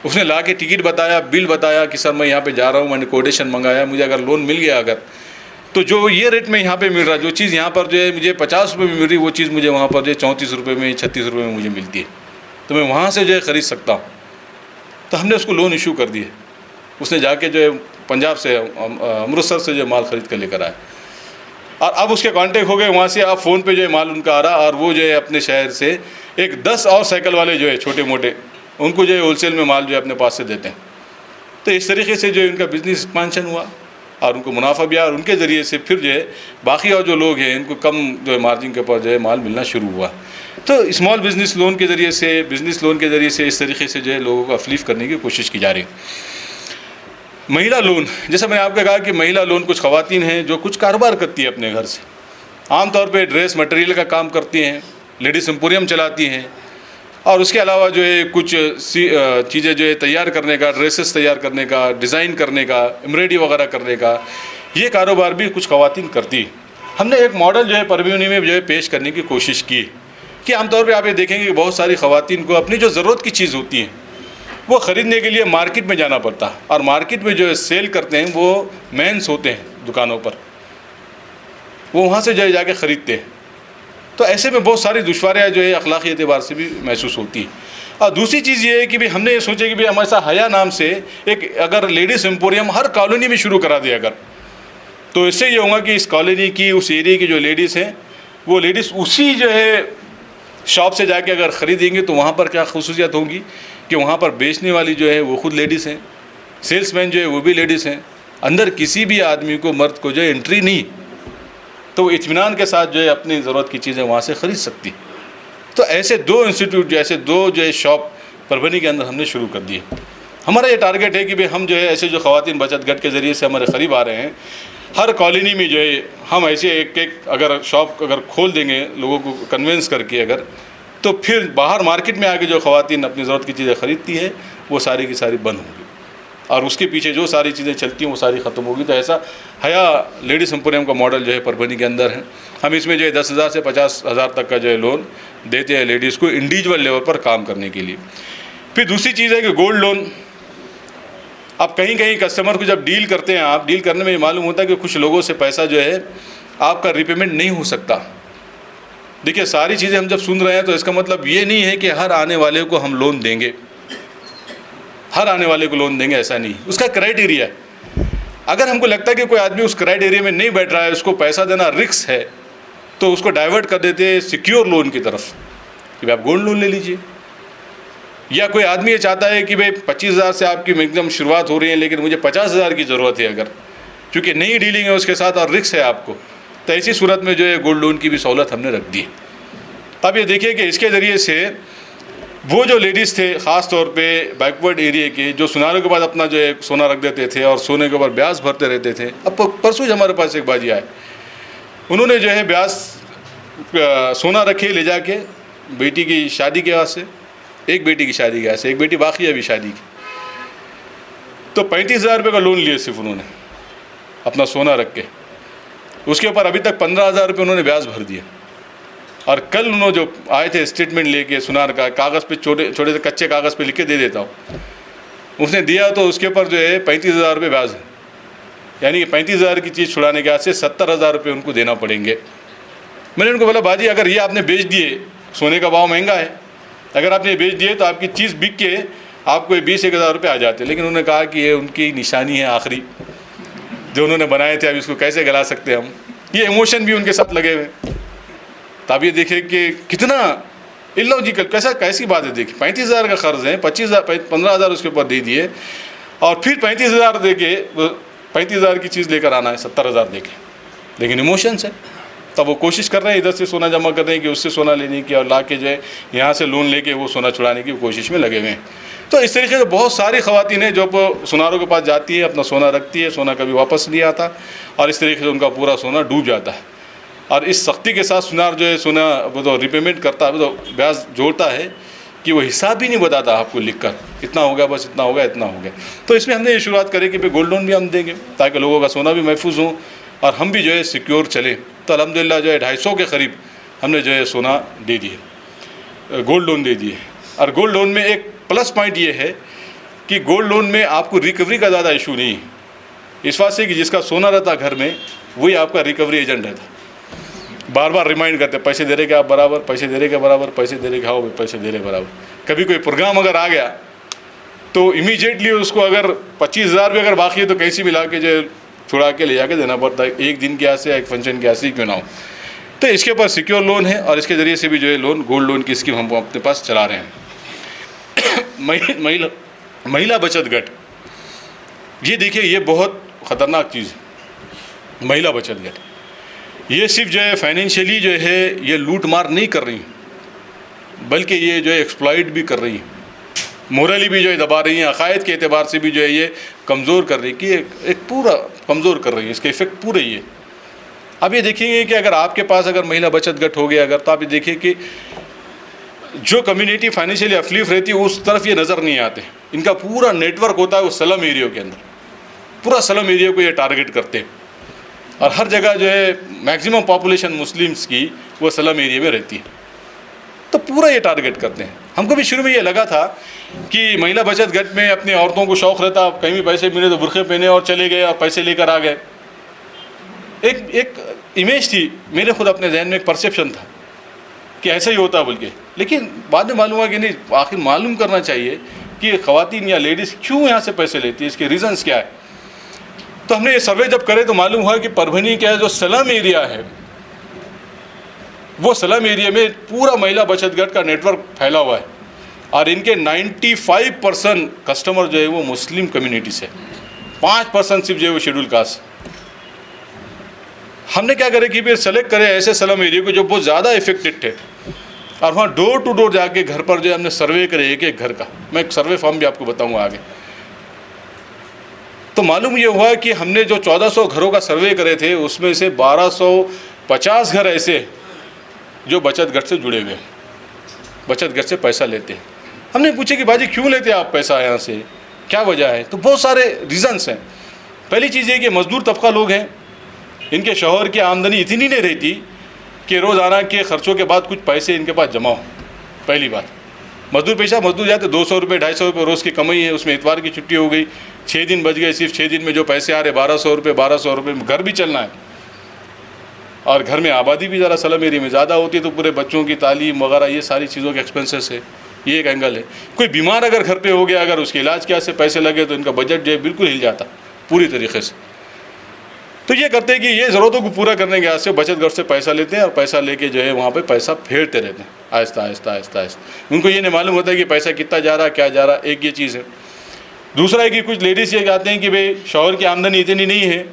उसने ला के टिकट बताया, बिल बताया कि सर मैं यहाँ पे जा रहा हूँ, मैंने कोटेशन मंगाया, मुझे अगर लोन मिल गया अगर, तो जो ये रेट में यहाँ पे मिल रहा है, जो चीज़ यहाँ पर जो है मुझे 50 रुपये में मिल रही, वो चीज़ मुझे वहाँ पर जो है 34 रुपये में, 36 रुपये में मुझे मिलती है, तो मैं वहाँ से जो है ख़रीद सकता हूँ। तो हमने उसको लोन इशू कर दिए। उसने जाके जो है पंजाब से, अमृतसर से जो माल ख़रीद कर लेकर आया और अब उसके कांटेक्ट हो गए वहाँ से। अब फ़ोन पे जो है माल उनका आ रहा और वो जो है अपने शहर से एक 10 और साइकिल वाले जो है छोटे मोटे, उनको जो है होलसेल में माल जो है अपने पास से देते हैं। तो इस तरीके से जो है उनका बिज़नेस एक्सपांशन हुआ और उनको मुनाफा भी आया और उनके ज़रिए से फिर जो है बाकी और जो लोग हैं इनको कम जो है मार्जिन के ऊपर जो है माल मिलना शुरू हुआ। तो स्मॉल बिज़नेस लोन के ज़रिए से, बिज़नेस लोन के ज़रिए से इस तरीके से जो है लोगों को अफलीफ करने की कोशिश की जा रही है। महिला लोन, जैसा मैंने आपको कहा कि महिला लोन कुछ ख़वातीन हैं जो कुछ कारोबार करती है अपने घर से, आमतौर पे ड्रेस मटेरियल का काम करती हैं, लेडीज़ एम्पोरियम चलाती हैं, और उसके अलावा जो है कुछ चीज़ें जो है तैयार करने का, ड्रेसेस तैयार करने का, डिज़ाइन करने का, एम्ब्रॉयडरी वगैरह करने का, ये कारोबार भी कुछ ख़वातीन करती है। हमने एक मॉडल जो है परवीनी में जो है पेश करने की कोशिश की कि आमतौर पे आप ये देखेंगे कि बहुत सारी ख़वातीन को अपनी जो ज़रूरत की चीज़ होती है वो ख़रीदने के लिए मार्केट में जाना पड़ता है, और मार्केट में जो है सेल करते हैं वो मेंस होते हैं दुकानों पर, वो वहाँ से जो है जाके ख़रीदते हैं। तो ऐसे में बहुत सारी दुश्वारियाँ जो है अखलाक़ी एतबार से भी महसूस होती है। और दूसरी चीज़ ये है कि भाई हमने ये सोचा कि भाई हमारे साथ हया नाम से एक अगर लेडीज़ एम्पोरियम हर कॉलोनी में शुरू करा दिया अगर, तो इससे ये होगा कि इस कॉलोनी की, उस एरिया की जो लेडीज़ हैं वो लेडीज़ उसी जो है शॉप से जाके अगर ख़रीदेंगे तो वहाँ पर क्या ख़ुसूसियत होगी कि वहाँ पर बेचने वाली जो है वो ख़ुद लेडीज़ हैं, सेल्समैन जो है वो भी लेडीज़ हैं, अंदर किसी भी आदमी को, मर्द को जो है एंट्री नहीं, तो इत्मीनान के साथ जो है अपनी ज़रूरत की चीज़ें वहाँ से ख़रीद सकती। तो ऐसे 2 इंस्टीट्यूट, ऐसे 2 जो है शॉप परभनी के अंदर हमने शुरू कर दिए। हमारा ये टारगेट है कि भाई हम जो है ऐसे जो ख़वातीन बचत गट के ज़रिए से हमारे करीब आ रहे हैं, हर कॉलोनी में जो है हम ऐसे एक अगर शॉप अगर खोल देंगे लोगों को कन्विंस करके अगर, तो फिर बाहर मार्केट में आके जो ख़वातीन अपनी ज़रूरत की चीज़ें ख़रीदती है वो सारी की सारी बंद होंगी, और उसके पीछे जो सारी चीज़ें चलती हैं वो सारी ख़त्म होगी। तो ऐसा हया लेडीज़ एम्पोरियम का मॉडल जो है परभनी के अंदर है। हम इसमें जो है 10,000 से 50,000 तक का जो है लोन देते हैं लेडीज़ को इंडिविजुअल लेवल पर काम करने के लिए। फिर दूसरी चीज़ है कि गोल्ड लोन। अब कहीं कहीं कस्टमर को जब डील करते हैं, आप डील करने में ये मालूम होता है कि कुछ लोगों से पैसा जो है आपका रिपेमेंट नहीं हो सकता। देखिए सारी चीज़ें हम जब सुन रहे हैं तो इसका मतलब ये नहीं है कि हर आने वाले को हम लोन देंगे, हर आने वाले को लोन देंगे, ऐसा नहीं। उसका क्राइटेरिया है। अगर हमको लगता है कि कोई आदमी उस क्राइटेरिया में नहीं बैठ रहा है, उसको पैसा देना रिस्क है, तो उसको डाइवर्ट कर देते हैं सिक्योर लोन की तरफ कि भाई आप गोल्ड लोन ले लीजिए। या कोई आदमी ये चाहता है कि भाई 25,000 से आपकी एकदम शुरुआत हो रही है लेकिन मुझे 50,000 की ज़रूरत है, अगर क्योंकि नई डीलिंग है उसके साथ और रिस्क है आपको, तो ऐसी सूरत में जो है गोल्ड लोन की भी सहूलत हमने रख दी। तब ये देखिए कि इसके ज़रिए से वो जो लेडीज़ थे ख़ास तौर पे बैकवर्ड एरिया के, जो सुनारों के बाद अपना जो है सोना रख देते थे और सोने के ऊपर ब्याज भरते रहते थे। अब परसों हमारे पास एक बाजी आए, उन्होंने जो है ब्याज सोना रखे ले जाके बेटी की शादी के वास्ते, एक बेटी की शादी के वास्ते, एक बेटी बाकी है अभी शादी की, तो 35,000 रुपये का लोन लिए सिर्फ उन्होंने अपना सोना रख के। उसके ऊपर अभी तक 15,000 रुपये उन्होंने ब्याज भर दिया। और कल उन्होंने जो आए थे स्टेटमेंट लेके सुनार का, कागज़ पे छोटे छोटे से कच्चे कागज़ पे लिख के दे देता हूँ, उसने दिया तो उसके ऊपर जो है 35,000 रुपये ब्याज है। यानी कि 35,000 की चीज़ छुड़ाने के बाद से 70,000 रुपये उनको देना पड़ेंगे। मैंने उनको बोला बाजी अगर ये आपने बेच दिए, सोने का भाव महंगा है, अगर आपने बेच दिए तो आपकी चीज़ बिक के आपको 20,000 रुपये आ जाते। लेकिन उन्होंने कहा कि ये उनकी निशानी है आखिरी जो उन्होंने बनाए थे, अब इसको कैसे गला सकते हम। ये इमोशन भी उनके साथ लगे हुए। तब ये देखें कि कितना इलॉजिकल, कैसी बात है। देखिए 35,000 का कर्ज़ है, 15,000 उसके ऊपर दे दिए और फिर 35,000 दे के 35,000 की चीज़ लेकर आना है 70,000 दे के। लेकिन इमोशंस है, तब वो कोशिश कर रहे हैं इधर से सोना जमा कर रहे हैं कि उससे सोना लेने की, और ला के जो है यहाँ से लोन लेके वो सोना छुड़ाने की कोशिश में लगे हुए हैं। तो इस तरीके से बहुत सारी ख़वातीन हैं जो सुनारों के पास जाती है, अपना सोना रखती है, सोना कभी वापस नहीं आता और इस तरीके से उनका पूरा सोना डूब जाता है। और इस सख्ती के साथ सुनार जो है सोना वो तो रिपेमेंट करता है, वो तो ब्याज जोड़ता है कि वो हिसाब भी नहीं बताता आपको लिख कर, इतना हो गया, बस इतना हो गया, इतना हो गया। तो इसमें हमने ये शुरुआत करी कि भाई गोल्ड लोन भी हम देंगे ताकि लोगों का सोना भी महफूज हो और हम भी जो है सिक्योर चले। तो अल्हम्दुलिल्लाह जो है 250 के करीब हमने जो है सोना दे दिए, गोल्ड लोन दे दिए। और गोल्ड लोन में एक प्लस पॉइंट ये है कि गोल्ड लोन में आपको रिकवरी का ज़्यादा इशू नहीं है, इस बात से कि जिसका सोना रहता घर में वही आपका रिकवरी एजेंट रहता। बार बार रिमाइंड करते पैसे दे रहे क्या आप बराबर, पैसे दे रहे क्या बराबर, पैसे दे रहे क्या हो, पैसे दे रहे बराबर। कभी कोई प्रोग्राम अगर आ गया तो इमीडिएटली उसको अगर 25,000 भी अगर बाकी है तो कैसी मिला के जो छुड़ा के ले जाके देना पड़ता है, एक दिन के से या एक फंक्शन के से ही क्यों ना हो। तो इसके ऊपर सिक्योर लोन है और इसके ज़रिए से भी जो है लोन गोल्ड लोन की स्कीम हम अपने पास चला रहे हैं। महिला बचत गट, ये देखिए ये बहुत ख़तरनाक चीज़ है। महिला बचत गट ये सिर्फ जो है फाइनेंशियली जो है ये लूट मार नहीं कर रही, बल्कि ये जो है एक्सप्लॉइट भी कर रही है। मोरली भी जो है दबा रही हैं, अकायद के एतबार से भी जो है ये कमज़ोर कर रही है कि एक पूरा कमज़ोर कर रही है, इसके इफ़ेक्ट पूरे ही है। अब ये देखेंगे कि अगर आपके पास अगर महिला बचत गट हो गया अगर, तो आप ये देखिए कि जो कम्युनिटी फाइनेंशियली अफलीफ रहती है उस तरफ ये नज़र नहीं आते। इनका पूरा नेटवर्क होता है वो स्लम एरिया के अंदर, पूरा स्लम एरिया को ये टारगेट करते हैं और हर जगह जो है मैक्सिमम पॉपुलेशन मुस्लिम्स की वो स्लम एरिया में रहती है, तो पूरा ये टारगेट करते हैं। हमको भी शुरू में ये लगा था कि महिला बचत गट में अपनी औरतों को शौक़ रहता, कहीं भी पैसे मिले तो बुरखे पहने और चले गए और पैसे लेकर आ गए। एक इमेज थी मेरे खुद अपने जहन में, एक परसेप्शन था कि ऐसा ही होता बोल के, लेकिन बाद में मालूम हुआ कि नहीं, आखिर मालूम करना चाहिए कि ख़वातीन या लेडीज़ क्यों यहाँ से पैसे लेती है, इसके रीज़न्स क्या है। तो हमने ये सर्वे जब करे तो मालूम हुआ कि परभनी का जो स्लम एरिया है वो स्लम एरिया में पूरा महिला बचत गट का नेटवर्क फैला हुआ है और इनके 95% कस्टमर जो है वो मुस्लिम कम्युनिटी से, 5% सिर्फ जो है वो शेड्यूल कास्ट। हमने क्या करे कि फिर सेलेक्ट करे ऐसे स्लम एरिया को जो बहुत ज़्यादा इफेक्टेड थे और वहाँ डोर टू डोर जाके घर पर जो हमने सर्वे करे एक एक घर का। मैं एक सर्वे फॉर्म भी आपको बताऊँगा आगे। तो मालूम ये हुआ कि हमने जो 1400 घरों का सर्वे करे थे उसमें से 1250 घर ऐसे जो बचत गट से जुड़े हुए हैं, बचत गट से पैसा लेते हैं। हमने पूछे कि बाजी क्यों लेते हैं आप पैसा यहाँ से, क्या वजह है? तो बहुत सारे रीज़न्स हैं। पहली चीज़ ये कि मज़दूर तबका लोग हैं, इनके शौहर की आमदनी इतनी नहीं रहती कि रोज़ाना के ख़र्चों के बाद कुछ पैसे इनके पास जमा हो। पहली बात, मजदूर पेशा मजदूर जाते 200 रुपये 250 रुपये रोज़ की कमाई है, उसमें इतवार की छुट्टी हो गई, 6 दिन बच गए, सिर्फ 6 दिन में जो पैसे आ रहे 1200 रुपये में घर भी चलना है और घर में आबादी भी ज़रा स्लम एरिया में ज़्यादा होती है तो पूरे बच्चों की तालीम वगैरह ये सारी चीज़ों के एक्सपेंसेस है, ये एक एंगल है। कोई बीमार अगर घर पे हो गया, अगर उसके इलाज के से पैसे लगे तो इनका बजट जो है बिल्कुल हिल जाता पूरी तरीके से। तो ये करते हैं कि ये ज़रूरतों को पूरा करने के से बचत घर से पैसा लेते हैं और पैसा लेके जो है वहाँ पे पैसा फेरते रहते हैं आहिस्ता आहिस्ता आहिस्ता आहिस्ता। उनको ये नहीं मालूम होता है कि पैसा कितना जा रहा क्या जा रहा, एक ये चीज़ है। दूसरा है कि कुछ लेडीज़ ये कहते हैं कि भाई शौहर की आमदनी इतनी नहीं है,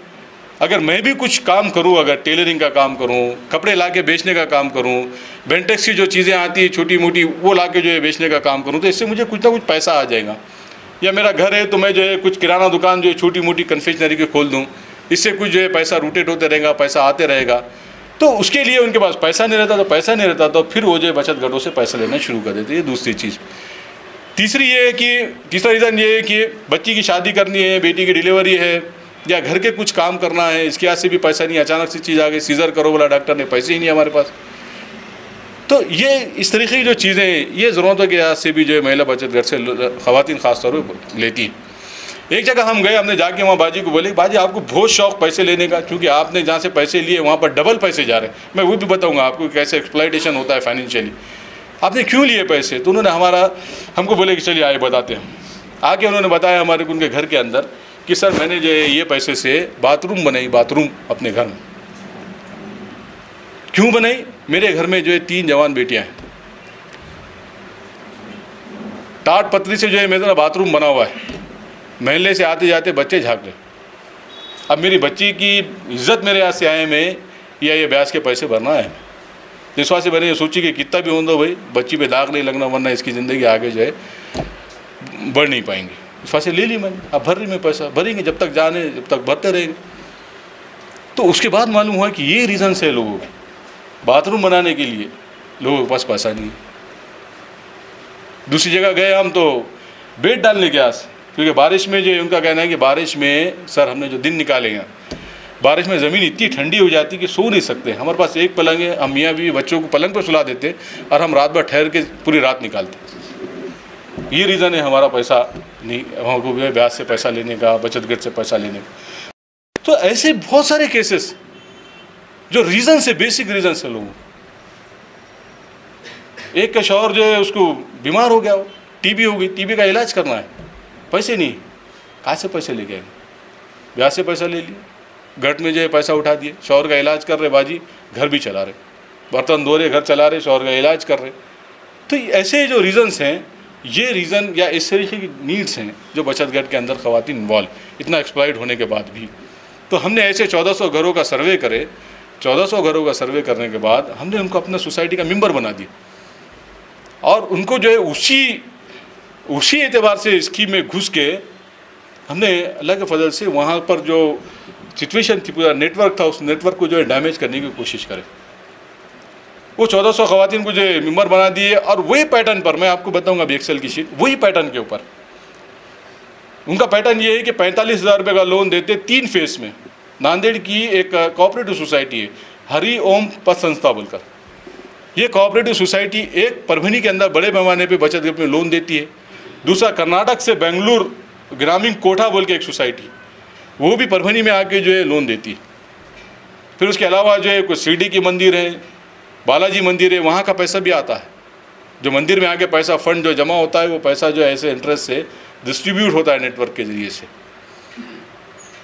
अगर मैं भी कुछ काम करूँ, अगर टेलरिंग का काम करूँ, कपड़े ला के बेचने का काम करूँ, बेंटेक्स की जो चीज़ें आती है छोटी मोटी वो ला के जो है बेचने का काम करूँ, तो इससे मुझे कुछ ना कुछ पैसा आ जाएगा। या मेरा घर है तो मैं जो है कुछ किराना दुकान जो है छोटी मोटी कन्फेक्शनरी की खोल दूँ, इससे कुछ जो है पैसा रोटेट होते रहेगा, पैसा आते रहेगा। तो उसके लिए उनके पास पैसा नहीं रहता तो फिर वो जो है बचत गटों से पैसा लेना शुरू कर देते। ये दूसरी चीज़। तीसरी ये है कि तीसरा रीज़न ये है कि बच्ची की शादी करनी है, बेटी की डिलीवरी है या घर के कुछ काम करना है, इसके हाथ से भी पैसा नहीं, अचानक से चीज़ आ गई, सीज़र करो बोला डॉक्टर ने, पैसे ही नहीं हमारे पास। तो ये इस तरीके की जो चीज़ें हैं ये ज़रूरतों के हाथ से भी जो है महिला बचत घर से ख़वातीन ख़ास तौर पर लेती हैं। एक जगह हम गए, हमने जाके वहाँ बाजी को बोले बाजी आपको बहुत शौक़ पैसे लेने का, क्योंकि आपने जहाँ से पैसे लिए वहाँ पर डबल पैसे जा रहे हैं। मैं वो भी बताऊँगा आपको कैसे एक्सप्लॉयटेशन होता है फाइनेंशियली, आपने क्यों लिए पैसे। तो उन्होंने हमको बोले कि चलिए आए बताते हैं। आके उन्होंने बताया हमारे उनके घर के अंदर कि सर मैंने जो है ये पैसे से बाथरूम बनाई, बाथरूम अपने घर में। क्यों बनाई? मेरे घर में जो है 3 जवान बेटियाँ हैं, टाट पतली से जो है मेरा बाथरूम बना हुआ है, महल्ले से आते जाते बच्चे झाँक रहे। अब मेरी बच्ची की इज्जत मेरे यहाँ से आए में या ये ब्याज के पैसे भरना है, इस वजह से मैंने ये सोची कि कितना भी हो दो भाई बच्ची पे दाग नहीं लगना, वरना इसकी ज़िंदगी आगे जो है बढ़ नहीं पाएंगी। इस वजह से ले ली मैंने। अब भर रही मैं पैसा, भरेंगे जब तक जाने, जब तक भरते रहेंगे। तो उसके बाद मालूम हुआ कि ये रीज़न है लोगों के, बाथरूम बनाने के लिए लोगों के पास पैसा नहीं है। दूसरी जगह गए हम तो बेड डालने के आस, क्योंकि बारिश में जो उनका कहना है कि बारिश में सर हमने जो दिन निकाले हैं, बारिश में ज़मीन इतनी ठंडी हो जाती कि सो नहीं सकते। हमारे पास एक पलंग है, हम मियाँ बीवी बच्चों को पलंग पर सुला देते और हम रात भर ठहर के पूरी रात निकालते। ये रीज़न है हमारा पैसा नहीं, हमको ब्याज से पैसा लेने का, बचत गट से पैसा लेने का। तो ऐसे बहुत सारे केसेस जो रीज़न से, बेसिक रीज़न से लोगों। एक का शौहर जो है उसको बीमार हो गया, टीबी हो गई, टीबी का इलाज करना है, पैसे नहीं, कहाँ से पैसे लेके आएंगे? ब्याज से पैसा ले लिए, गट में जो है पैसा उठा दिए, शौहर का इलाज कर रहे, बाजी घर भी चला रहे, बर्तन धो रहे, घर चला रहे, शौहर का इलाज कर रहे। तो ऐसे जो रीज़न्स हैं, ये रीज़न या इस तरीके की नीड्स हैं जो बचत गट के अंदर ख़वातीन इन्वॉल्व, इतना एक्सप्लॉइट होने के बाद भी। तो हमने ऐसे 1400 घरों का सर्वे करे। 1400 घरों का सर्वे करने के बाद हमने उनको अपना सोसाइटी का मेंबर बना दिया और उनको जो है उसी उसी एतबार से स्कीम में घुस के हमने अल्लाह के फजल से वहाँ पर जो सिचुएशन थी, पूरा नेटवर्क था, उस नेटवर्क को जो है डैमेज करने की कोशिश करें। वो 1400 ख़वातीन को जो है मेंबर बना दिए, और वही पैटर्न पर मैं आपको बताऊंगा अभी एक्सेल की शीट, वही पैटर्न के ऊपर उनका पैटर्न ये है कि 45,000 रुपये का लोन देते 3 फेस में। नांदेड़ की एक कोऑपरेटिव सोसाइटी है, हरि ओम पथ संस्था बोलकर, ये कोऑपरेटिव सोसाइटी एक परभनी के अंदर बड़े पैमाने पे बचत ग्रुप में लोन देती है। दूसरा कर्नाटक से बेंगलुरु ग्रामीण कोठा बोल के एक सोसाइटी, वो भी परभनी में आके जो है लोन देती है। फिर उसके अलावा जो है कुछ शिरडी की मंदिर है, बालाजी मंदिर है, वहाँ का पैसा भी आता है। जो मंदिर में आके पैसा फंड जो जमा होता है, वो पैसा जो है ऐसे इंटरेस्ट से डिस्ट्रीब्यूट होता है नेटवर्क के ज़रिए से।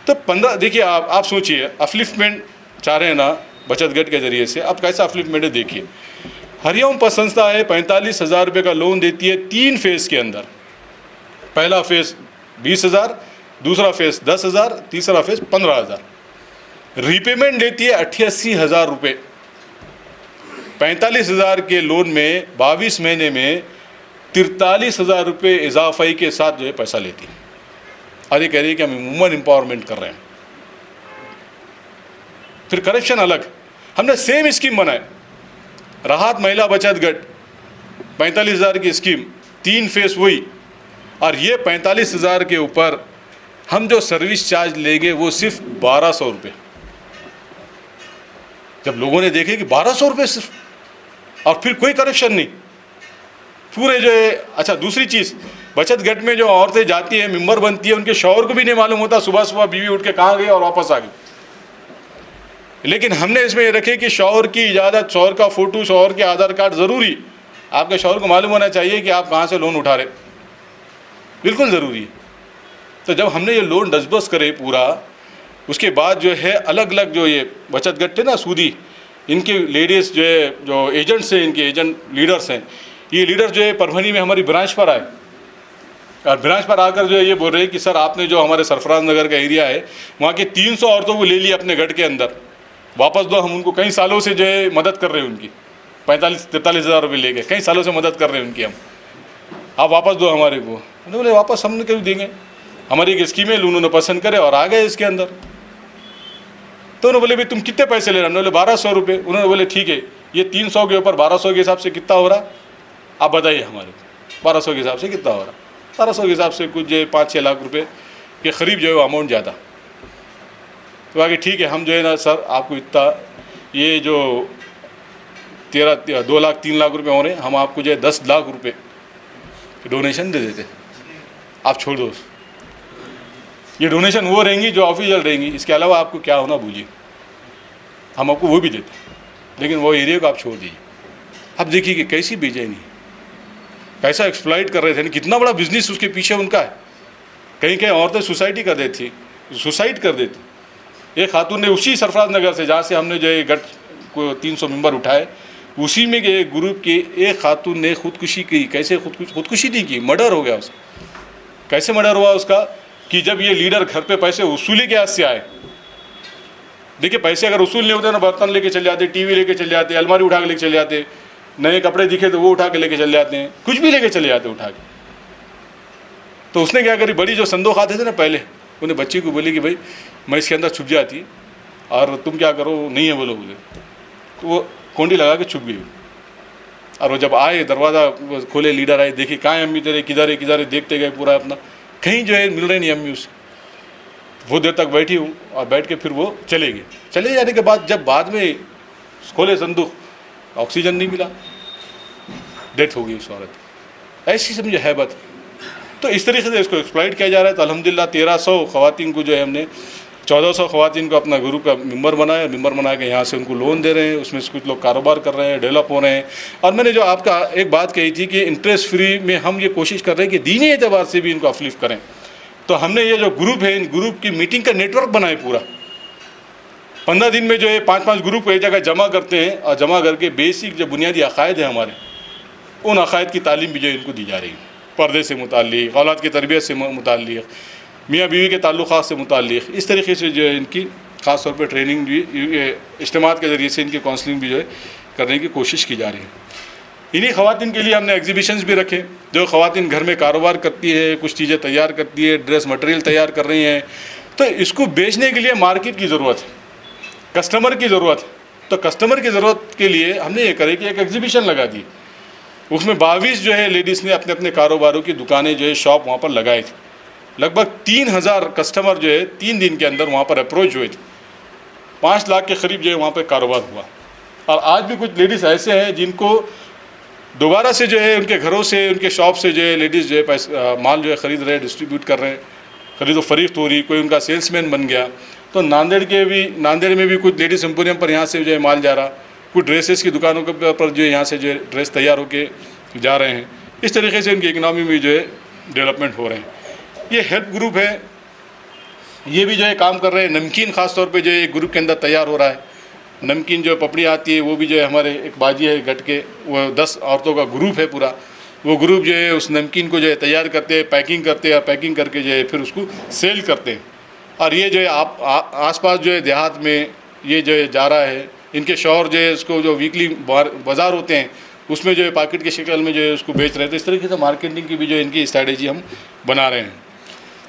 तो 15, देखिए आप सोचिए, अपलिफ्टमेंट चाह रहे हैं ना बचत गट के ज़रिए से, अब कैसा अपलिफ्टमेंट है देखिए। हरिओम पथ संस्था है, 45,000 रुपये का लोन देती है 3 फेज़ के अंदर। पहला फेज़ 20,000, दूसरा फेज़ 10,000, तीसरा फेज़ 15,000। रीपेमेंट देती है 88,000 रुपये। 45,000 के लोन में 22 महीने में 43,000 रुपये इजाफाई के साथ जो है पैसा लेती है। आज ये कह रही है कि हम वुमन एम्पावरमेंट कर रहे हैं। फिर करप्शन अलग, हमने सेम स्कीम बनाए, राहत महिला बचत गट 45,000 की स्कीम, 3 फेस हुई, और ये 45,000 के ऊपर हम जो सर्विस चार्ज लेंगे वो सिर्फ 1,200 रुपये। जब लोगों ने देखे कि 1,200 रुपये सिर्फ, और फिर कोई करप्शन नहीं, पूरे जो है। अच्छा, दूसरी चीज़, बचत गट में जो औरतें जाती हैं, मेंबर बनती है, उनके शौहर को भी नहीं मालूम होता सुबह सुबह बीवी उठ के कहाँ गई और वापस आ गई। लेकिन हमने इसमें ये रखे कि शौहर की इजाज़त, शौहर का फ़ोटो, शौहर के आधार कार्ड ज़रूरी। आपके शौहर को मालूम होना चाहिए कि आप कहाँ से लोन उठा रहे, बिल्कुल ज़रूरी है। तो जब हमने ये लोन डिस्बर्स करे पूरा, उसके बाद जो है अलग अलग जो ये बचत गट थे ना सूदी, इनके लेडीज़ जो है, जो एजेंट्स हैं, इनके एजेंट लीडर्स हैं, ये लीडर जो है परभनी में हमारी ब्रांच पर आए, और ब्रांच पर आकर जो है ये बोल रहे हैं कि सर आपने जो हमारे सरफराज नगर का एरिया है, वहाँ के 300 औरतों को ले लिया अपने गट के अंदर, वापस दो। हम उनको कई सालों से जो है मदद कर रहे हैं, उनकी 45-43,000 रुपये लेके कई सालों से मदद कर रहे हैं उनकी, हम आप वापस दो हमारे को। उन्होंने बोले वापस हम क्यों देंगे, हमारी एक स्कीम है, उन्होंने पसंद करे और आ गए इसके अंदर। तो उन्होंने बोले भाई तुम कितने पैसे ले रहे हैं, हमने बोले 1,200 रुपये। उन्होंने बोले ठीक है, ये 300 के ऊपर 1,200 के हिसाब से कितना हो रहा, आप बताइए हमारे को 1,200 के हिसाब से कितना हो रहा। 1,200 के हिसाब से कुछ जो 5-6 लाख रुपए के करीब जो है वो अमाउंट ज़्यादा। तो आगे ठीक है, हम जो है ना सर आपको इतना, ये जो 2 लाख 3 लाख रुपए हो रहे हैं, हम आपको जो है 10 लाख रुपए डोनेशन दे देते, आप छोड़ दो। ये डोनेशन वो रहेंगी जो ऑफिशियल रहेंगी, इसके अलावा आपको क्या होना भूलिए, हम आपको वो भी देते, लेकिन वो एरिया को आप छोड़ दीजिए। अब देखिए कि कैसी बेचैनी, कैसा एक्सप्लॉइट कर रहे थे, कितना बड़ा बिजनेस उसके पीछे उनका है। कहीं कहीं औरतें सुसाइड कर देती। एक खातून ने उसी सरफराज नगर से, जहाँ से हमने जो है गट को 300 मेंबर उठाए, उसी में के ग्रुप के एक खातून ने खुदकुशी की। कैसे खुदकुशी नहीं की, मर्डर हो गया उसका। कैसे मर्डर हुआ उसका, कि जब ये लीडर घर पे पैसे वसूली के हाथ से आए। देखिए पैसे अगर वसूल नहीं होते ना, बर्तन लेके चले जाते, टीवी लेके चले जाते, अलमारी उठा के लेके चले जाते, नए कपड़े दिखे तो वो उठा के लेके चले जाते हैं, कुछ भी लेके चले जाते उठा के। तो उसने क्या करी, बड़ी जो संदूक आते थे ना पहले, उन्हें बच्ची को बोली कि भाई मैं इसके अंदर छुप जाती और तुम क्या करो, नहीं है बोलो मुझे। तो वो कोंडी लगा के छुप गई। और वो जब आए, दरवाज़ा खोले, लीडर आए, देखिए कहाँ है अम्मी तेरे, किधर है, देखते गए पूरा अपना, कहीं जो है मिल रहे नहीं अम्मी उससे। बहुत देर तक बैठी हूँ, और बैठ के फिर वो चले गए। चले जाने के बाद जब बाद में खोले संदूक, ऑक्सीजन नहीं मिला, डेथ हो गई उस औरत। ऐसी समझे हैबत। तो इस तरीके से इसको एक्सप्लॉइट किया जा रहा है। तो अल्हम्दुलिल्लाह 1,300 ख़वातीन को जो है हमने 1,400 ख़वातीन को अपना ग्रुप का मेंबर बनाया। मेंबर बना के यहाँ से उनको लोन दे रहे हैं, उसमें से कुछ लोग कारोबार कर रहे हैं, डेवलप हो रहे हैं। और मैंने जो आपका एक बात कही थी कि इंटरेस्ट फ्री में हम ये कोशिश कर रहे हैं कि दीनी एतबार से भी इनको अपलिफ्ट करें। तो हमने ये जो ग्रुप है, इन ग्रुप की मीटिंग का नेटवर्क बनाए पूरा। 15 दिन में जो है 5-5 ग्रुप एक जगह जमा करते हैं, और जमा करके बेसिक जो बुनियादी अकायद है हमारे, उन अकायद की तालीम भी जो इनको दी जा रही है। पर्दे से मुताल्लिक़, औलाद की तरबियत से मुताल्लिक़, मियाँ बीवी के ताल्लुक़ात से मुताल्लिक़, इस तरीके से जो है इनकी ख़ास तौर पर ट्रेनिंग भी, इज्तिमात के ज़रिए से इनकी काउंसलिंग भी जो है करने की कोशिश की जा रही है। इन्हीं ख़वातीन के लिए हमने एग्जीबिशंस भी रखे, जो ख़वातीन घर में कारोबार करती है, कुछ चीज़ें तैयार करती है, ड्रेस मटेरियल तैयार कर रही हैं, तो इसको बेचने के लिए मार्केट की ज़रूरत है, कस्टमर की ज़रूरत है। तो कस्टमर की ज़रूरत के लिए हमने ये करे कि एक एग्जीबिशन लगा दी, उसमें 22 जो है लेडीज़ ने अपने अपने कारोबारों की दुकानें जो है शॉप वहाँ पर लगाए थे। लगभग 3000 कस्टमर जो है 3 दिन के अंदर वहाँ पर अप्रोच हुए थे, 5 लाख के करीब जो है वहाँ पर कारोबार हुआ। और आज भी कुछ लेडीज़ ऐसे हैं जिनको दोबारा से जो है उनके घरों से, उनके शॉप से जो है लेडीज़ जो है पैसा माल जो है ख़रीद रहे हैं, डिस्ट्रीब्यूट कर रहे हैं, खरीदो फरीख्त हो रही, कोई उनका सेल्समैन बन गया। तो नांदेड़ में भी कुछ लेडीज़ एम्पोरियम पर यहाँ से जो है माल जा रहा, कुछ ड्रेसेस की दुकानों के पर जो है यहाँ से जो है ड्रेस तैयार होके जा रहे हैं। इस तरीके से उनकी इकनॉमी में जो है डेवलपमेंट हो रहे हैं। ये हेल्प ग्रुप है, ये भी जो है काम कर रहे हैं। नमकीन ख़ास तौर पे जो है एक ग्रुप के अंदर तैयार हो रहा है। नमकीन जो पपड़ी आती है वो भी जो है हमारे एक बाजी है गट के, वो 10 औरतों का ग्रुप है पूरा। वो ग्रुप जो है उस नमकीन को जो है तैयार करते हैं, पैकिंग करते हैं, पैकिंग करके जो है फिर उसको सेल करते हैं। और ये जो है आस पास जो है देहात में ये जो है जा रहा है। इनके शौहर जो है उसको जो वीकली बाज़ार होते हैं उसमें जो है पैकेट की शक्ल में जो है उसको बेच रहे थे। इस तरीके से मार्केटिंग की भी जो है इनकी स्ट्रैटेजी हम बना रहे हैं।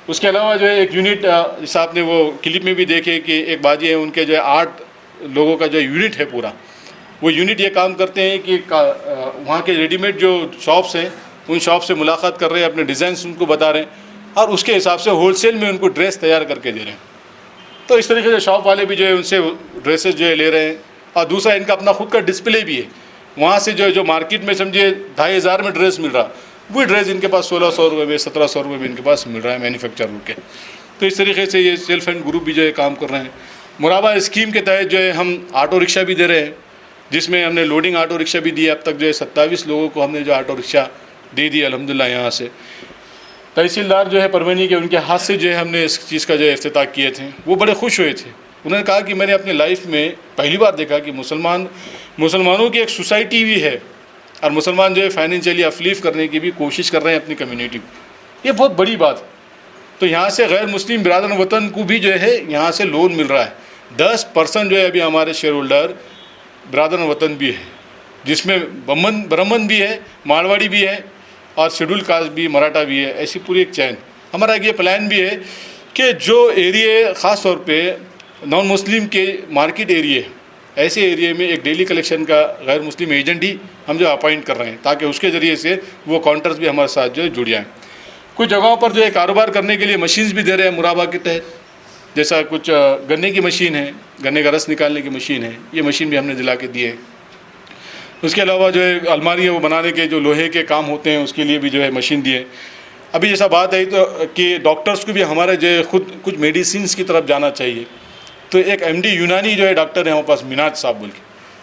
उसके अलावा जो है एक यूनिट, जैसे आपने वो क्लिप में भी देखे कि एक बाजी है, उनके जो है 8 लोगों का जो यूनिट है पूरा, वो यूनिट ये काम करते हैं कि वहाँ के रेडीमेड जो शॉप्स हैं उन शॉप से मुलाकात कर रहे हैं, अपने डिज़ाइंस उनको बता रहे हैं और उसके हिसाब से होलसेल में उनको ड्रेस तैयार करके दे रहे हैं। तो इस तरीके से शॉप वाले भी जो है उनसे ड्रेसेस जो है ले रहे हैं। और दूसरा इनका अपना खुद का डिस्प्ले भी है, वहाँ से जो मार्केट में समझिए 2500 में ड्रेस मिल रहा, वही ड्रेस इनके पास 1600 रुपये में, 1700 रुपये में इनके पास मिल रहा है मैन्युफैक्चर होकर। तो इस तरीके से ये सेल्फ हेल्प ग्रुप भी जो है काम कर रहे हैं। मुराबा स्कीम के तहत जो है हम ऑटो रिक्शा भी दे रहे हैं, जिसमें हमने लोडिंग ऑटो रिक्शा भी दी। अब तक जो है 27 लोगों को हमने जो ऑटो रिक्शा दे दी अल्हम्दुलिल्लाह। यहाँ से तहसीलदार जो है परवनी के, उनके हाथ से जो है हमने इस चीज़ का जो है इफ्तिताह किए थे, वो बड़े खुश हुए थे। उन्होंने कहा कि मैंने अपनी लाइफ में पहली बार देखा कि मुसलमानों की एक सोसाइटी भी है और मुसलमान जो है फाइनेंशियली अपलिफ्ट करने की भी कोशिश कर रहे हैं अपनी कम्युनिटी को। ये बहुत बड़ी बात है। तो यहाँ से गैर मुस्लिम बिरादर वतन को भी जो है यहाँ से लोन मिल रहा है। 10% जो है अभी हमारे शेयर होल्डर बिरादर वतन भी है, जिसमें ब्राह्मण भी है, मारवाड़ी भी है और शेड्यूल कास्ट भी, मराठा भी है। ऐसी पूरी एक चैन। हमारा ये प्लान भी है कि जो एरिए ख़ास तौर पे नॉन मुस्लिम के मार्केट एरिए, ऐसे एरिए में एक डेली कलेक्शन का गैर मुस्लिम एजेंट ही हम जो अपॉइंट कर रहे हैं, ताकि उसके ज़रिए से वो काउंटर्स भी हमारे साथ जो है जुड़ जाएँ। कुछ जगहों पर जो है कारोबार करने के लिए मशीन्स भी दे रहे हैं मुराबा के तहत, जैसा कुछ गन्ने की मशीन है, गन्ने का रस निकालने की मशीन है, ये मशीन भी हमने दिला के दी है। उसके अलावा जो है अलमारी है वो बनाने के जो लोहे के काम होते हैं उसके लिए भी जो है मशीन दिए। अभी जैसा बात आई तो कि डॉक्टर्स को भी हमारे जो है खुद कुछ मेडिसिन्स की तरफ जाना चाहिए। तो एक MD यूनानी जो है डॉक्टर है हमारे पास, मिनाज साहब बोल के,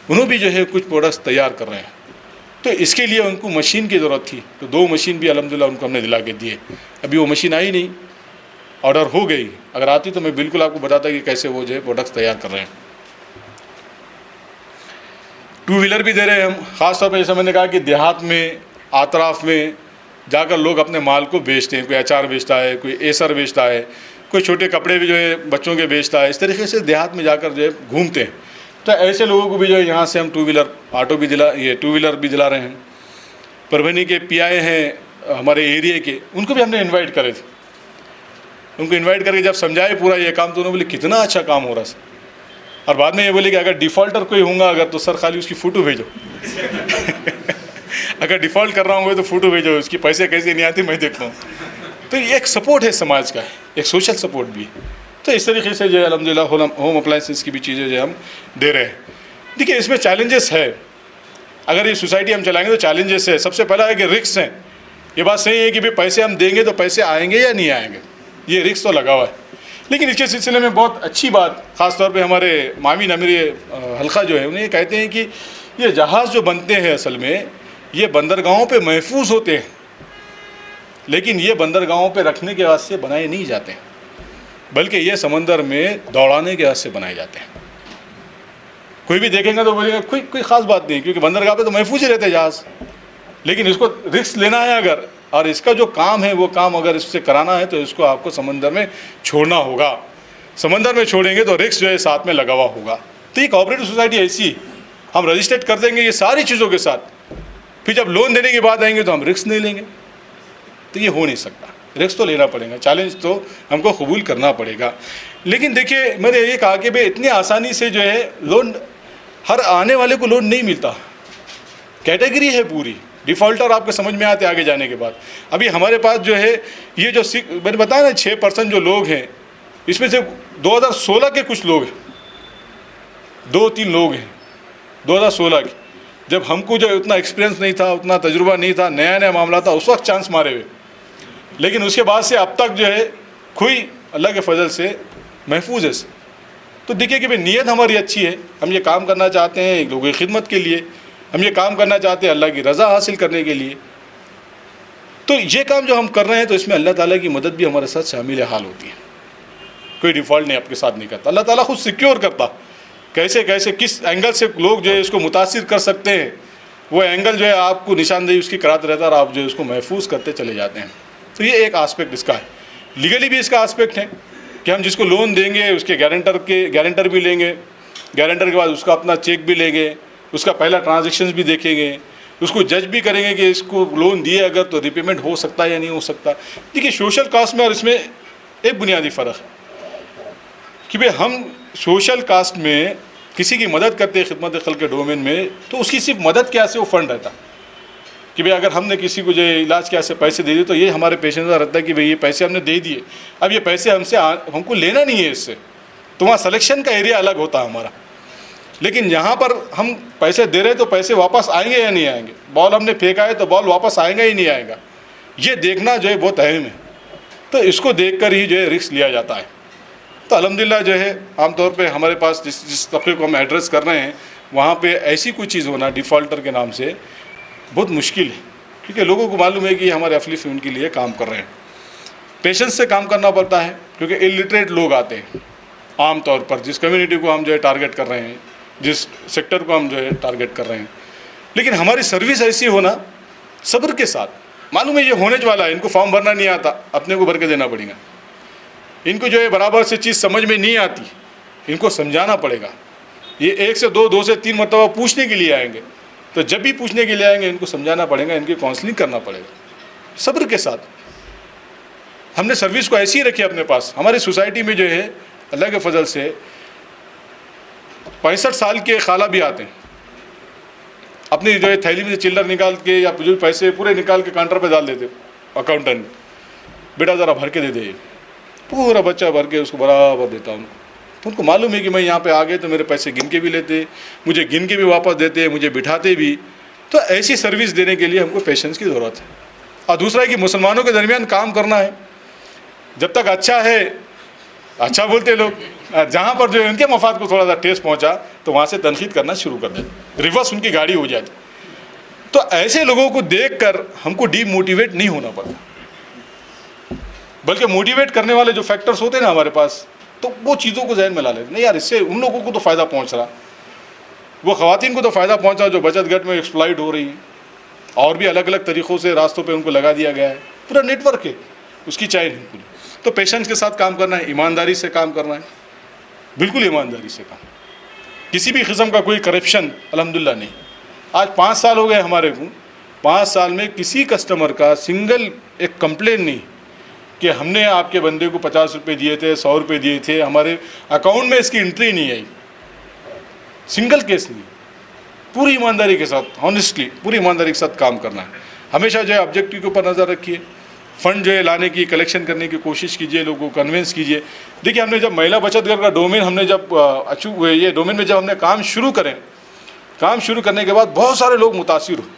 उन्होंने भी जो है कुछ प्रोडक्ट्स तैयार कर रहे हैं। तो इसके लिए उनको मशीन की ज़रूरत थी, तो 2 मशीन भी अल्हम्दुलिल्लाह उनको हमने दिला के दिए। अभी वो मशीन आई नहीं, ऑर्डर हो गई, अगर आती तो मैं बिल्कुल आपको बताता कि कैसे वो जो है प्रोडक्ट्स तैयार कर रहे हैं। 2 व्हीलर भी दे रहे हैं हम। ख़ास तौर पर जैसे मैंने कहा कि देहात में, आतराफ में जाकर लोग अपने माल को बेचते हैं। कोई अचार बेचता है, कोई एसर बेचता है, कोई छोटे कपड़े भी जो है बच्चों के बेचता है। इस तरीके से देहात में जाकर जो है घूमते हैं। तो ऐसे लोगों को भी जो है यहाँ से हम 2 व्हीलर ऑटो भी ये 2 व्हीलर भी दिला रहे हैं। परभनी के PI हैं हमारे एरिए के, उनको भी हमने इन्वाइट करे थे। उनको इन्वाइट करके जब समझाए पूरा ये काम, तो उन्होंने बोले कितना अच्छा काम हो रहा है। और बाद में ये बोले कि अगर डिफ़ॉल्टर कोई होगा अगर, तो सर खाली उसकी फ़ोटो भेजो अगर डिफ़ॉल्ट कर रहा हूँ तो फ़ोटो भेजो, उसकी पैसे कैसे नहीं आती मैं देखता हूँ। तो ये एक सपोर्ट है समाज का, एक सोशल सपोर्ट भी। तो इस तरीके से जो है अल्हम्दुलिल्लाह होम अप्लाइंसेस की भी चीज़ें जो हम दे रहे हैं। देखिए इसमें चैलेंजेस है, अगर ये सोसाइटी हम चलाएंगे तो चैलेंजेस है। सबसे पहला है कि रिस्क हैं। ये बात सही है कि भाई पैसे हम देंगे तो पैसे आएंगे या नहीं आएंगे, ये रिस्क तो लगा हुआ है। लेकिन इसके सिलसिले में बहुत अच्छी बात, ख़ास तौर पे हमारे माविन अमीर हल्का जो है उन्हें ये कहते हैं कि ये जहाज़ जो बनते हैं असल में ये बंदरगाहों पे महफूज होते हैं, लेकिन ये बंदरगाहों पे रखने के वास्ते बनाए नहीं जाते, बल्कि ये समंदर में दौड़ाने के वास्ते बनाए जाते हैं। कोई भी देखेंगे तो बोलेंगे कोई ख़ास बात नहीं, क्योंकि बंदरगाह पे तो महफूज ही रहते हैं जहाज़। लेकिन इसको रिस्क लेना है अगर, और इसका जो काम है वो काम अगर इससे कराना है तो इसको आपको समंदर में छोड़ना होगा। समंदर में छोड़ेंगे तो रिस्क जो है साथ में लगा हुआ होगा। तो ये कोऑपरेटिव सोसाइटी ऐसी हम रजिस्टर्ड कर देंगे ये सारी चीज़ों के साथ, फिर जब लोन देने की बात आएंगे तो हम रिस्क नहीं लेंगे, तो ये हो नहीं सकता। रिस्क तो लेना पड़ेगा, चैलेंज तो हमको कबूल करना पड़ेगा। लेकिन देखिए, मैंने ये कहा कि भाई इतनी आसानी से जो है लोन, हर आने वाले को लोन नहीं मिलता, कैटेगरी है पूरी, डिफ़ॉल्टर आपको समझ में आते आगे जाने के बाद। अभी हमारे पास जो है ये जो मैंने बताया ना 6% जो लोग हैं, इसमें से 2016 के कुछ लोग हैं, 2-3 लोग हैं 2016 के, जब हमको जो उतना एक्सपीरियंस नहीं था, उतना तजुर्बा नहीं था, नया नया मामला था, उस वक्त चांस मारे हुए। लेकिन उसके बाद से अब तक जो है कोई अल्लाह के फजल से महफूज है। तो देखिए कि भाई नीयत हमारी अच्छी है, हम ये काम करना चाहते हैं लोगों की खिदमत के लिए, हम ये काम करना चाहते हैं अल्लाह की रज़ा हासिल करने के लिए। तो ये काम जो हम कर रहे हैं तो इसमें अल्लाह ताला की मदद भी हमारे साथ शामिल हाल होती है। कोई डिफ़ॉल्ट नहीं आपके साथ नहीं करता, अल्लाह ताला खुद सिक्योर करता, कैसे कैसे किस एंगल से लोग जो है इसको मुतासिर कर सकते हैं, वो एंगल जो है आपको निशानदेही उसकी कराते रहता है और आप जो है उसको महफूज करते चले जाते हैं। तो ये एक आस्पेक्ट इसका है। लीगली भी इसका आस्पेक्ट है कि हम जिसको लोन देंगे उसके गारंटर भी लेंगे, गारंटर के बाद उसका अपना चेक भी लेंगे, उसका पहला ट्रांजेक्शन भी देखेंगे, उसको जज भी करेंगे कि इसको लोन दिए अगर तो रिपेमेंट हो सकता है या नहीं हो सकता। देखिए सोशल कास्ट में और इसमें एक बुनियादी फ़र्क है कि भाई हम सोशल कास्ट में किसी की मदद करते हैं खिदमत खल्क़ के डोमेन में, तो उसकी सिर्फ मदद क्या से वो फ़ंड रहता कि भाई अगर हमने किसी को जो इलाज के से पैसे दे दिए तो ये हमारे पेशेंट का रहता है कि भाई ये पैसे हमने दे दिए, अब ये पैसे हमको लेना नहीं है इससे, तो वहाँ सलेक्शन का एरिया अलग होता है हमारा। लेकिन यहाँ पर हम पैसे दे रहे तो पैसे वापस आएंगे या नहीं आएंगे, बॉल हमने फेंका है तो बॉल वापस आएगा ही नहीं आएगा, ये देखना जो है बहुत अहम है। तो इसको देख कर ही जो है रिस्क लिया जाता है। तो अल्हम्दुलिल्लाह जो है आमतौर पे हमारे पास जिस तबके को हम एड्रेस कर रहे हैं वहाँ पे ऐसी कोई चीज़ होना डिफ़ॉल्टर के नाम से बहुत मुश्किल है, क्योंकि लोगों को मालूम है कि हमारे अफली फ़िल्म के लिए काम कर रहे हैं। पेशेंस से काम करना पड़ता है, क्योंकि इलिटरेट लोग आते हैं आम तौर पर, जिस कम्युनिटी को हम जो है टारगेट कर रहे हैं, जिस सेक्टर को हम जो है टारगेट कर रहे हैं। लेकिन हमारी सर्विस ऐसी होना सब्र के साथ, मालूम है ये होने वाला है, इनको फॉर्म भरना नहीं आता, अपने को भर के देना पड़ेगा, इनको जो है बराबर से चीज़ समझ में नहीं आती, इनको समझाना पड़ेगा। ये 1 से 2 से 3 मरतबा पूछने के लिए आएंगे, तो जब भी पूछने के लिए आएंगे इनको समझाना पड़ेगा, इनकी काउंसलिंग करना पड़ेगा सब्र के साथ। हमने सर्विस को ऐसी ही रखी अपने पास। हमारी सोसाइटी में जो है अल्लाह के फजल से 65 साल के खाला भी आते हैं, अपनी जो है थैली में से चिल्लर निकाल के या जो पैसे पूरे निकाल के काउंटर पे डाल देते अकाउंटेंट, बेटा ज़रा भर के दे दे, पूरा बच्चा भर के उसको बराबर देता उनको। तो उनको मालूम है कि मैं यहाँ पे आ गए तो मेरे पैसे गिन के भी लेते, मुझे गिन के भी वापस देते, मुझे बिठाते भी। तो ऐसी सर्विस देने के लिए हमको पेशेंस की ज़रूरत है। और दूसरा है कि मुसलमानों के दरमियान काम करना है, जब तक अच्छा है, अच्छा बोलते लोग, जहाँ पर जो है उनके मफाद को थोड़ा सा ठेस पहुँचा तो वहाँ से तनकीद करना शुरू कर देते, रिवर्स उनकी गाड़ी हो जाती। तो ऐसे लोगों को देख कर हमको डीमोटिवेट नहीं होना पड़ता, बल्कि मोटिवेट करने वाले जो फैक्टर्स होते हैं ना हमारे पास, तो वो चीज़ों को जहन में ला लेते, नहीं यार इससे उन लोगों को तो फ़ायदा पहुँच रहा, वो ख़वातीन को तो फ़ायदा पहुँचा जो बचत गट में एक्सप्लॉइट हो रही है, और भी अलग अलग तरीक़ों से रास्तों पे उनको लगा दिया गया है, पूरा नेटवर्क है, उसकी चैन है पूरी। तो पेशेंस के साथ काम करना है, ईमानदारी से काम करना है, बिल्कुल ईमानदारी से काम, किसी भी किस्म का कोई करप्शन अल्हम्दुलिल्लाह नहीं। आज 5 साल हो गए हमारे को, 5 साल में किसी कस्टमर का सिंगल एक कंप्लेन नहीं कि हमने आपके बंदे को 50 रुपये दिए थे, 100 रुपये दिए थे, हमारे अकाउंट में इसकी एंट्री नहीं आई, सिंगल केस नहीं। पूरी ईमानदारी के साथ, ऑनेस्टली पूरी ईमानदारी के साथ काम करना है। हमेशा जो है ऑब्जेक्टिव के ऊपर नज़र रखिए, फ़ंड जो है लाने की, कलेक्शन करने की कोशिश कीजिए, लोगों को कन्विंस कीजिए। देखिए हमने जब महिला बचत घर का डोमेन हमने जब ये डोमेन में जब हमने काम शुरू करें, काम शुरू करने के बाद बहुत सारे लोग मुतासिर हुए।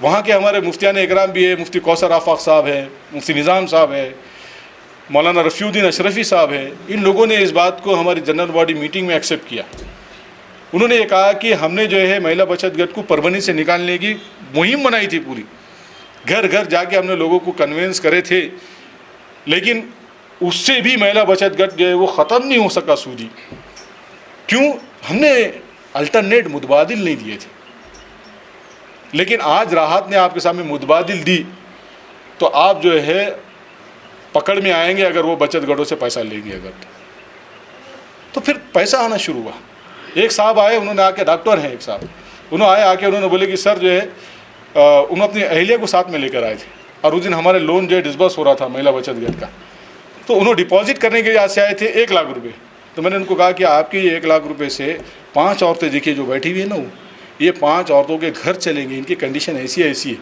वहाँ के हमारे मुफ्तियान इकराम भी है, मुफ्ती कौसर आफाक साहब है, मुफ्ती निज़ाम साहब है, मौलाना रफ़ीउद्दीन अशरफ़ी साहब है। इन लोगों ने इस बात को हमारी जनरल बॉडी मीटिंग में एक्सेप्ट किया। उन्होंने ये कहा कि हमने जो है महिला बचत गट को परवनी से निकालने की मुहिम बनाई थी, पूरी घर घर जाके हमने लोगों को कन्विंस करे थे, लेकिन उससे भी महिला बचत गट जो है वो ख़त्म नहीं हो सका सूदी। क्यों? हमने अल्टरनेट मुतबादिल नहीं दिए थे। लेकिन आज राहत ने आपके सामने मुतबादिल दी, तो आप जो है पकड़ में आएंगे अगर वो बचत गटों से पैसा लेंगे अगर, तो फिर पैसा आना शुरू हुआ। एक साहब आए, उन्होंने आके, डॉक्टर हैं एक साहब, उन्होंने आए आके उन्होंने बोले कि सर जो है उन्होंने अपनी अहलिया को साथ में लेकर आए थे और उस दिन हमारे लोन जो है डिस्बर्स हो रहा था महिला बचत घर का, तो उन्होंने डिपॉजिट करने के लिए आज से आए थे 1 लाख रुपये। तो मैंने उनको कहा कि आपके ये 1 लाख रुपये से 5 औरतें देखिए जो बैठी हुई है ना, वो ये 5 औरतों के घर चलेंगे, इनकी कंडीशन ऐसी है।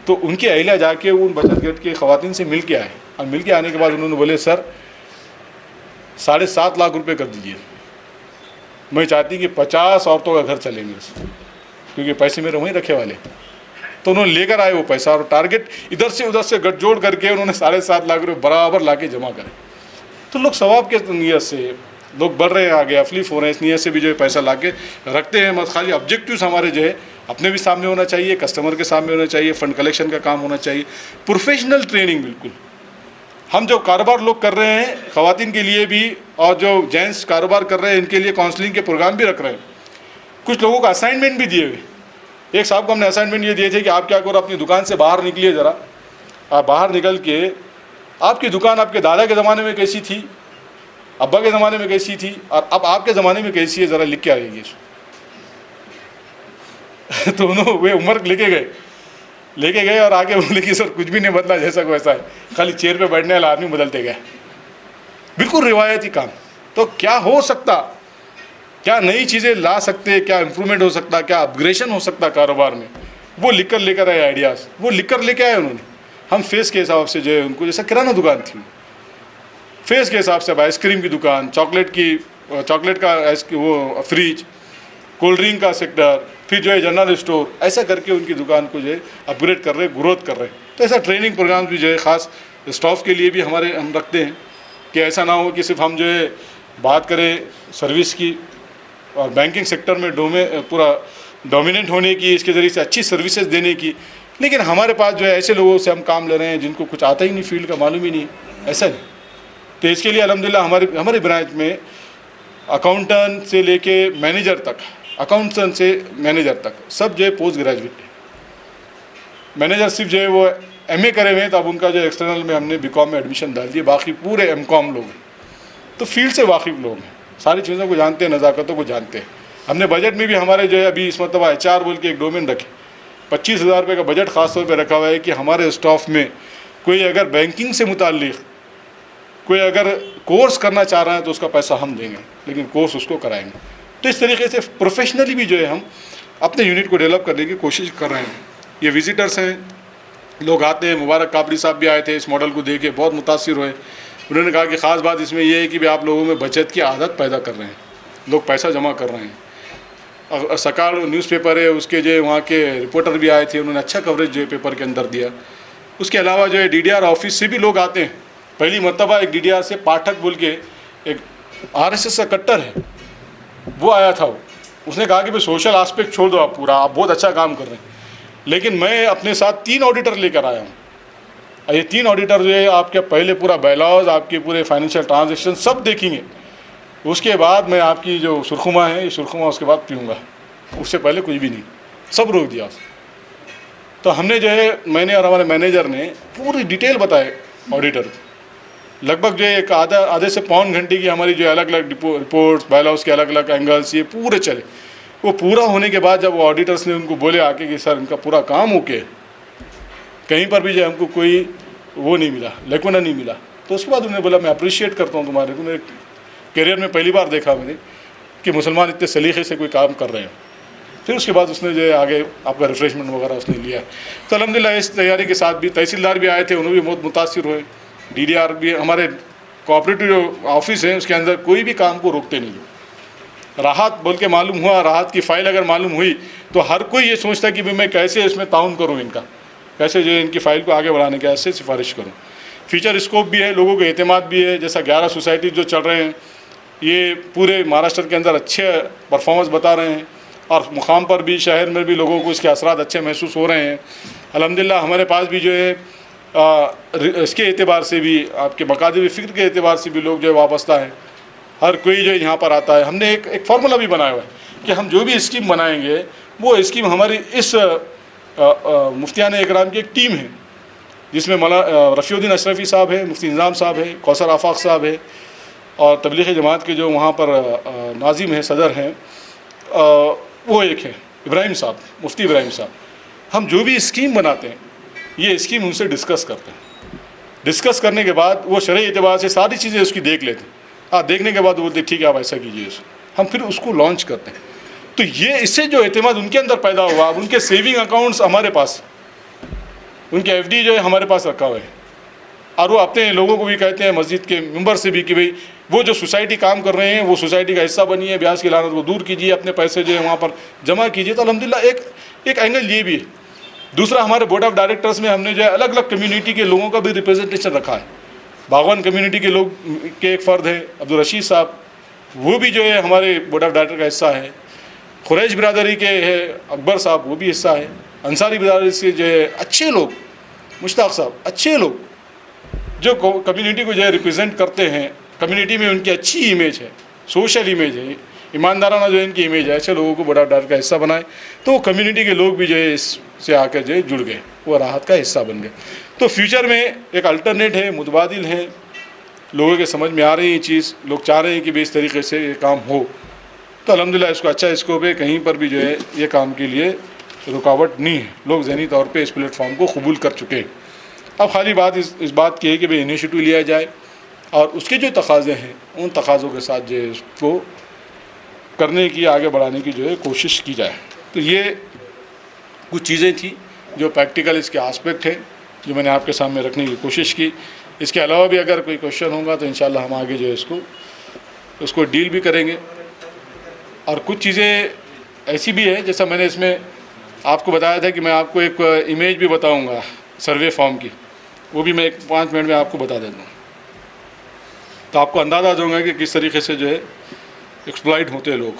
तो उनकी अहलिया जाके उन बचत घर के ख़वातीन से मिल के आए और मिल के आने के बाद उन्होंने बोले सर 7.5 लाख रुपये कर दीजिए, मैं चाहती कि 50 औरतों का घर चलेंगे क्योंकि पैसे मेरे वहीं रखे वाले। तो उन्होंने लेकर आए वो पैसा और टारगेट इधर से उधर से गठजोड़ करके उन्होंने 7.5 लाख रुपये बराबर ला के जमा करे। तो लोग सवाब के नीयत से लोग बढ़ रहे हैं आगे, अफलीफ हो रहे हैं, इस नीयत से भी जो है पैसा ला के रखते हैं। मत खाली ऑब्जेक्टिव्स हमारे जो है अपने भी सामने होना चाहिए, कस्टमर के सामने होना चाहिए, फ़ंड कलेक्शन का काम होना चाहिए, प्रोफेशनल ट्रेनिंग। बिल्कुल हम जो कारोबार लोग कर रहे हैं ख़वातीन के लिए भी और जो जेंट्स कारोबार कर रहे हैं इनके लिए काउंसलिंग के प्रोग्राम भी रख रहे हैं। कुछ लोगों को असाइनमेंट भी दिए हुए। एक साहब को हमने असाइनमेंट ये दिए थे कि आप क्या करो, अपनी दुकान से बाहर निकलिए ज़रा, आप बाहर निकल के आपकी दुकान आपके दादा के ज़माने में कैसी थी, अब्बा के ज़माने में कैसी थी और अब आपके ज़माने में कैसी है, ज़रा लिख के आइए। तो उन्होंने वे उम्र लेके गए और आगे बोले कि सर कुछ भी नहीं बदला, जैसा को वैसा है, खाली चेयर पे बैठने वाला आदमी बदलते गए। बिल्कुल रिवायती काम। तो क्या हो सकता, क्या नई चीज़ें ला सकते, क्या इम्प्रूवमेंट हो सकता, क्या अपग्रेडेशन हो सकता कारोबार में, वो लेकर आए आइडियाज़, वो लेके आए उन्होंने। हम फेस के हिसाब से जो है उनको, जैसा किराना दुकान थी, फेस के हिसाब से अब आइसक्रीम की दुकान, चॉकलेट का वो फ्रिज, कोल्ड ड्रिंक का सेक्टर, फिर जो है जनरल स्टोर, ऐसा करके उनकी दुकान को जो है अपग्रेड कर रहे हैं, ग्रोथ कर रहे हैं। तो ऐसा ट्रेनिंग प्रोग्राम भी जो है ख़ास स्टाफ के लिए भी हम रखते हैं कि ऐसा ना हो कि सिर्फ हम जो है बात करें सर्विस की और बैंकिंग सेक्टर में पूरा डोमिनेंट होने की, इसके ज़रिए से अच्छी सर्विसेज देने की, लेकिन हमारे पास जो है ऐसे लोगों से हम काम ले रहे हैं जिनको कुछ आता ही नहीं, फील्ड का मालूम ही नहीं, ऐसा नहीं। तो इसके लिए अल्हम्दुलिल्लाह हमारे ब्रांच में अकाउंटेंट से लेके मैनेजर तक, अकाउंटेंट से मैनेजर तक सब जो है पोस्ट ग्रेजुएट है। मैनेजर सिर्फ जो है वो MA करे हुए हैं, तो अब उनका जो एक्सटर्नल में हमने BCom में एडमिशन डाल दिया, बाकी पूरे MCom लोग हैं। तो फील्ड से वाकिफ़ लोग हैं, सारी चीज़ों को जानते हैं, नज़ाकतों को जानते हैं। हमने बजट में भी हमारे जो है अभी इस मतलब HR बोल के एक डोमेन रखे, 25,000 रुपये का बजट ख़ास तौर पर रखा हुआ है कि हमारे स्टाफ में कोई अगर बैंकिंग से मुताल्लिक़ कोई अगर कोर्स करना चाह रहा है तो उसका पैसा हम देंगे, लेकिन कोर्स उसको कराएंगे। तो इस तरीके से प्रोफेशनली भी जो है हम अपने यूनिट को डेवलप करने की कोशिश कर रहे हैं। ये विजिटर्स हैं, लोग आते हैं, मुबारक काबरी साहब भी आए थे, इस मॉडल को देख के बहुत मुतासिर हुए। उन्होंने कहा कि ख़ास बात इसमें यह है कि आप लोगों में बचत की आदत पैदा कर रहे हैं, लोग पैसा जमा कर रहे हैं। सकाल न्यूज़पेपर है, उसके जो वहाँ के रिपोर्टर भी आए थे, उन्होंने अच्छा कवरेज जो है पेपर के अंदर दिया। उसके अलावा जो है DDR ऑफिस से भी लोग आते हैं। पहली मरतबा एक DDR से पाठक बोल के एक RSS का कट्टर है, वो आया था। उसने कहा कि भाई सोशल एस्पेक्ट छोड़ दो, आप पूरा आप बहुत अच्छा काम कर रहे हैं, लेकिन मैं अपने साथ 3 ऑडिटर लेकर आया हूँ। ये 3 ऑडिटर जो है आपके पहले पूरा बायलॉज, आपके पूरे फाइनेंशियल ट्रांजेक्शन सब देखेंगे, उसके बाद मैं आपकी जो सुरखुमा है, ये सुरखुमा उसके बाद पीऊँगा, उससे पहले कुछ भी नहीं, सब रोक दिया। तो हमने जो है, मैंने और हमारे मैनेजर ने पूरी डिटेल बताए ऑडिटर को। लगभग जो है एक आधे से पौन घंटे की हमारी जो अलग अलग रिपोर्ट्स, बायलॉज के अलग अलग एंगल्स, ये पूरे चले। वो पूरा होने के बाद जब वो ऑडिटर्स ने उनको बोले आके कि सर इनका पूरा काम ओके, कहीं पर भी जो हमको कोई वो नहीं मिला, लेकुना नहीं मिला, तो उसके बाद उन्होंने बोला मैं अप्रिशिएट करता हूँ तुम्हारे को, मेरे करियर में पहली बार देखा मैंने कि मुसलमान इतने सलीके से कोई काम कर रहे हैं। फिर उसके बाद उसने जो है आगे आपका रिफ्रेशमेंट वगैरह उसने लिया। तो अल्हम्दुलिल्लाह इस तैयारी के साथ भी तहसीलदार भी आए थे, उन्होंने भी बहुत मुतासिर हुए। DDR भी, हमारे कोऑपरेटिव जो ऑफिस है उसके अंदर कोई भी काम को रोकते नहीं। राहत बोल के मालूम हुआ, राहत की फ़ाइल अगर मालूम हुई तो हर कोई ये सोचता कि भाई मैं कैसे इसमें ताउन करूँ, इनका कैसे जो इनकी फ़ाइल को आगे बढ़ाने के ऐसे सिफारिश करूँ। फीचर स्कोप भी है, लोगों के एतमाद भी है। जैसा 11 सोसाइटी जो चल रहे हैं, ये पूरे महाराष्ट्र के अंदर अच्छे परफॉर्मेंस बता रहे हैं और मुकाम पर भी, शहर में भी लोगों को इसके असरात अच्छे महसूस हो रहे हैं। अल्हम्दुलिल्लाह हमारे पास भी जो है इसके एतबार से भी, आपके मकासद फ़िक्र के एतबार से भी लोग जो है वाबस्ता है। हर कोई जो है यहाँ पर आता है। हमने एक फार्मूला भी बनाया हुआ है कि हम जो भी स्कीम बनाएंगे वो स्कीम हमारी इस मुफ्तियान इकराम की एक टीम है, जिसमें रफ़ीउद्दीन अशरफ़ी साहब है, मुफ्ती निज़ाम साहब है, कौसर आफाक साहब है और तबलीग जमात के जो वहाँ पर नाजिम हैं, सदर हैं, वो एक है इब्राहिम साहब, मुफ्ती इब्राहिम साहब। हम जो भी स्कीम बनाते हैं ये स्कीम उनसे डिस्कस करते हैं। डिस्कस करने के बाद वो शरई एतबार से सारी चीज़ें उसकी देख लेते हैं। हाँ, देखने के बाद वो बोलते ठीक है आप ऐसा कीजिए, हम फिर उसको लॉन्च करते हैं। तो ये इससे जो एतमाद उनके अंदर पैदा हुआ, अब उनके सेविंग अकाउंट्स हमारे पास, उनके एफडी जो है हमारे पास रखा हुआ है, और वो अपने लोगों को भी कहते हैं मस्जिद के मेंबर से भी कि भाई वो जो सोसाइटी काम कर रहे हैं वो सोसाइटी का हिस्सा बनिए, ब्याज की लानत को दूर कीजिए, अपने पैसे जो है वहाँ पर जमा कीजिए। तो अल्हम्दुलिल्लाह एक एंगल ये भी है। दूसरा, हमारे बोर्ड ऑफ डायरेक्टर्स में हमने जो है अलग अलग कम्युनिटी के लोगों का भी रिप्रेजेंटेशन रखा है। बागवान कम्युनिटी के लोग के एक फ़र्द है अब्दुल रशीद साहब, वो भी जो है हमारे बोर्ड ऑफ डायरेक्टर का हिस्सा है। खुरैश बिरादरी के है अकबर साहब, वो भी हिस्सा है। अंसारी बिरादरी से जो है अच्छे लोग, मुश्ताक साहब, अच्छे लोग जो कम्युनिटी को जो है रिप्रेजेंट करते हैं, कम्युनिटी में उनकी अच्छी इमेज है, सोशल इमेज है, ईमानदाराना जो इनकी इमेज है, ऐसे लोगों को बोर्ड ऑफ डायरेक्टर का हिस्सा बनाए। तो वो कम्युनिटी के लोग भी जो है इससे आकर जो है जुड़ गए, वो राहत का हिस्सा बन गए। तो फ्यूचर में एक अल्टरनेट है, मुतबादिल है, लोगों के समझ में आ रही है चीज़, लोग चाह रहे हैं कि भाई इस तरीके से ये काम हो। तो अल्हम्दुलिल्लाह इसको अच्छा स्कोप है, कहीं पर भी जो है ये काम के लिए रुकावट नहीं है। लोग ज़हनी तौर पे इस प्लेटफॉर्म को कबूल कर चुके हैं। अब खाली बात इस बात की है कि भाई इनिशिएटिव लिया जाए और उसके जो तकाज़े हैं उन तकाज़ों के साथ जो है इसको करने की, आगे बढ़ाने की जो है कोशिश की जाए। तो ये कुछ चीज़ें थी जो प्रैक्टिकल इसके आस्पेक्ट है, जो मैंने आपके सामने रखने की कोशिश की। इसके अलावा भी अगर कोई क्वेश्चन होगा तो इंशाल्लाह हम आगे जो है उसको डील भी करेंगे। और कुछ चीज़ें ऐसी भी है, जैसा मैंने इसमें आपको बताया था कि मैं आपको एक इमेज भी बताऊंगा सर्वे फॉर्म की, वो भी मैं 5 मिनट में आपको बता देता हूँ, तो आपको अंदाज़ा होगा कि किस तरीके से जो है एक्सप्लॉइट होते हैं लोग।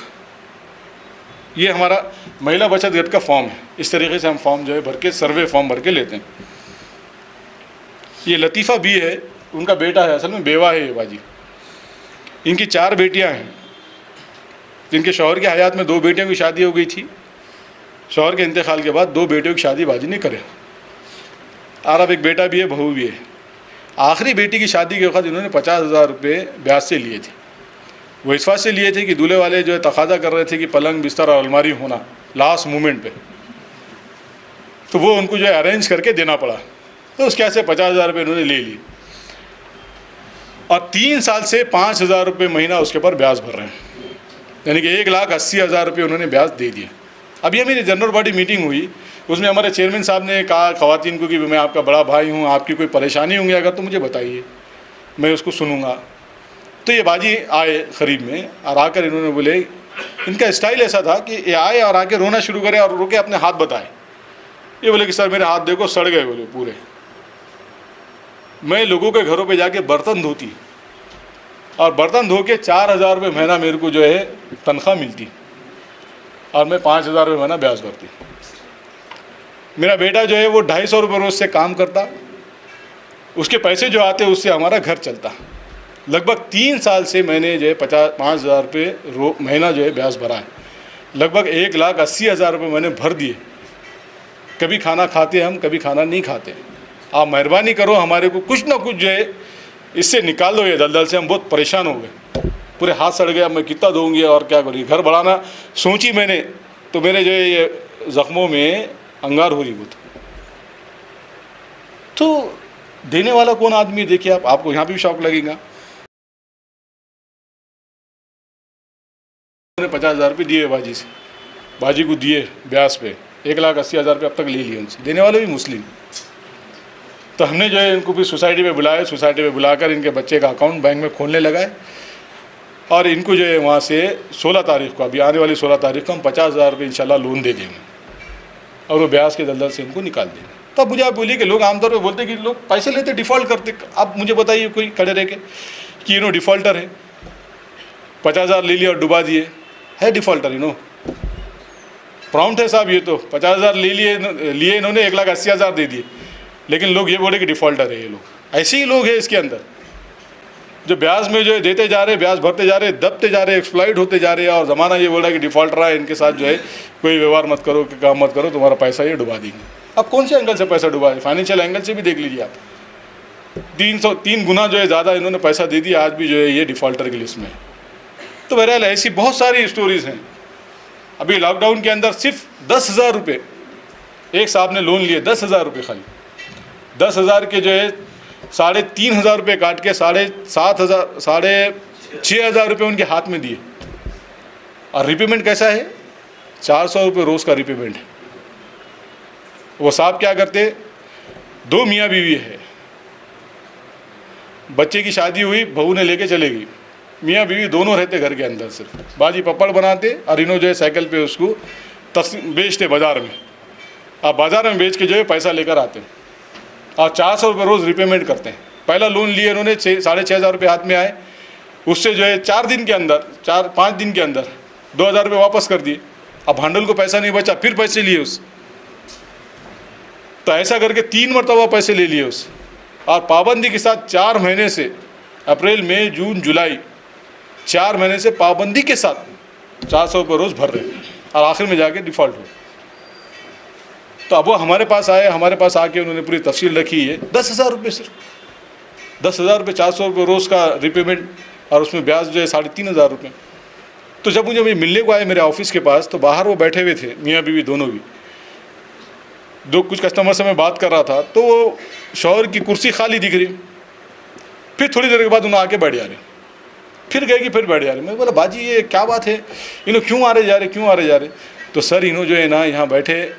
ये हमारा महिला बचत गट का फॉर्म है। इस तरीके से हम फॉर्म जो है भर के, सर्वे फॉर्म भर के लेते हैं। ये लतीफ़ा भी है, उनका बेटा है, असल में बेवा है ये बाजी। इनकी 4 बेटियां हैं, जिनके शौहर की हयात में 2 बेटियों की शादी हो गई थी। शौहर के इंतकाल के बाद 2 बेटियों की शादी बाजी नहीं करे, और अब एक बेटा भी है, बहू भी है। आखिरी बेटी की शादी के वक्त इन्होंने 50,000 रुपये ब्याज से लिए थे। वो इस बात से लिए थे कि दूल्हे वाले जो है तकाजा कर रहे थे कि पलंग, बिस्तर और अलमारी होना लास्ट मोमेंट पे, तो वो उनको जो है अरेंज करके देना पड़ा। तो उसके ऐसे 50,000 रुपये इन्होंने ले लिए और 3 साल से 5,000 रुपये महीना उसके ऊपर ब्याज भर रहे हैं, यानी कि 1,80,000 रुपये उन्होंने ब्याज दे दिए। अभी मेरी जनरल बॉडी मीटिंग हुई, उसमें हमारे चेयरमैन साहब ने कहा ख़वातीन को कि मैं आपका बड़ा भाई हूँ, आपकी कोई परेशानी होंगी अगर तो मुझे बताइए, मैं उसको सुनूंगा। तो ये बाजी आए करीब में और आकर इन्होंने बोले, इनका स्टाइल ऐसा था कि ये आए और आके रोना शुरू करे और रो के अपने हाथ बताए। ये बोले कि सर मेरे हाथ देखो सड़ गए, बोले पूरे। मैं लोगों के घरों पे जाके बर्तन धोती और बर्तन धो के 4,000 रुपये महीना मेरे को जो है तनख्वाह मिलती और मैं 5,000 रुपये महीना ब्याज भरती। मेरा बेटा जो है वो 250 रुपये रोज़ से काम करता, उसके पैसे जो आते उससे हमारा घर चलता। लगभग 3 साल से मैंने जो है 5,000 रुपये महीना जो है ब्याज भरा है। लगभग 1,80,000 रुपये मैंने भर दिए। कभी खाना खाते हम, कभी खाना नहीं खाते। आप मेहरबानी करो, हमारे को कुछ ना कुछ जो है इससे निकाल दो ये दलदल से, हम बहुत परेशान हो गए, पूरे हाथ सड़ गए। अब मैं कितना दूँगी और क्या करूँगी। घर बढ़ाना सोची मैंने तो मेरे जो है ये ज़ख्मों में अंगार हो रही वो तो देने वाला कौन आदमी, देखिए आपको यहाँ भी शौक लगेगा। 50,000 रुपये दिए बाजी से, बाजी को दिए ब्याज पे, 1,80,000 रुपये अब तक ले लिए उनसे, देने वाले भी मुस्लिम। तो हमने जो है इनको भी सोसाइटी में बुलाया, सोसाइटी में बुलाकर इनके बच्चे का अकाउंट बैंक में खोलने लगाए और इनको जो है वहाँ से 16 तारीख को, अभी आने वाली 16 तारीख को हम 50,000 रुपये इंशाल्लाह लोन दे देंगे और वो ब्याज के दलदल से इनको निकाल देंगे। तब मुझे आप बोलिए कि लोग आमतौर पर बोलते कि लोग पैसे लेते डिफ़ॉल्ट करते। आप मुझे बताइए कोई खड़े रह के कि इन्हों डिफ़ॉल्टर है, 50,000 ले लिया और डुबा दिए, है डिफ़ॉल्टर इन्हों प्रॉम्प्ट है साहब। ये तो 50,000 लिए इन्होंने 1,80,000 दे दिए, लेकिन लोग ये बोले कि डिफ़ॉल्टर है। ये लोग ऐसे ही लोग हैं इसके अंदर जो ब्याज में जो है देते जा रहे, ब्याज भरते जा रहे, दबते जा रहे, एक्सप्लॉइट होते जा रहे हैं और ज़माना ये बोल रहा है कि डिफ़ॉल्टर है, इनके साथ जो है कोई व्यवहार मत करो, काम मत करो, तुम्हारा पैसा ये डुबा देंगे। अब कौन से एंगल से पैसा डुबा है? फाइनेंशियल एंगल से भी देख लीजिए आप, 303 गुना जो है ज़्यादा इन्होंने पैसा दे दिया, आज भी जो है ये डिफ़ॉल्टर की लिस्ट में। तो बहरहाल ऐसी बहुत सारी स्टोरीज़ हैं। अभी लॉकडाउन के अंदर सिर्फ 10,000 रुपये एक साहब ने लोन लिए 10,000 रुपये, खाली 10,000 के जो है 3,500 रुपये काट के 6,500 रुपये उनके हाथ में दिए। और रिपेमेंट कैसा है? 400 रुपये रोज़ का रिपेमेंट है। वो साहब क्या करते, 2 मियाँ बीवी है, बच्चे की शादी हुई, बहू ने लेके चले गई, मियाँ बीवी दोनों रहते घर के अंदर, सिर्फ बाजी पपड़ बनाते और इन्हों जो है साइकिल पे उसको बेचते बाज़ार में। आप बाज़ार में बेच के जो है पैसा लेकर आते हैं और 400 रुपये रोज़ रिपेमेंट करते हैं। पहला लोन लिए इन्होंने 6,500 रुपये हाथ में आए, उससे जो है 4 दिन के अंदर 4-5 दिन के अंदर 2,000 रुपये वापस कर दिए। अब हैंडल को पैसा नहीं बचा, फिर पैसे लिए उस, तो ऐसा करके 3 मरतबा पैसे ले लिए उस, और पाबंदी के साथ 4 महीने से, अप्रैल मई जून जुलाई 4 महीने से पाबंदी के साथ 400 रुपये रोज़ भर रहे और आखिर में जाके डिफ़ॉल्ट हुए। तो अब वो हमारे पास आए, हमारे पास आके उन्होंने पूरी तफसील रखी है। 10,000 रुपये, सिर्फ 10,000 रुपये, 400 रुपये रोज़ का रिपेमेंट और उसमें ब्याज जो है 3,500 रुपये। तो जब मुझे मिलने को आए मेरे ऑफिस के पास, तो बाहर वो बैठे हुए थे, मियाँ बीवी दोनों भी। दो कुछ कस्टमर से मैं बात कर रहा था, तो वो शौहर की कुर्सी खाली दिख रही। फिर थोड़ी देर के बाद उन्होंने आके बैठ जा रहे, फिर गए कि फिर बैठ जा रहे। मैं बोला बाजी ये क्या बात है, इन्हों क्यों आ रहे जा रहे, क्यों आ रहे जा रहे? तो सर इन्हों जो है ना यहाँ बैठे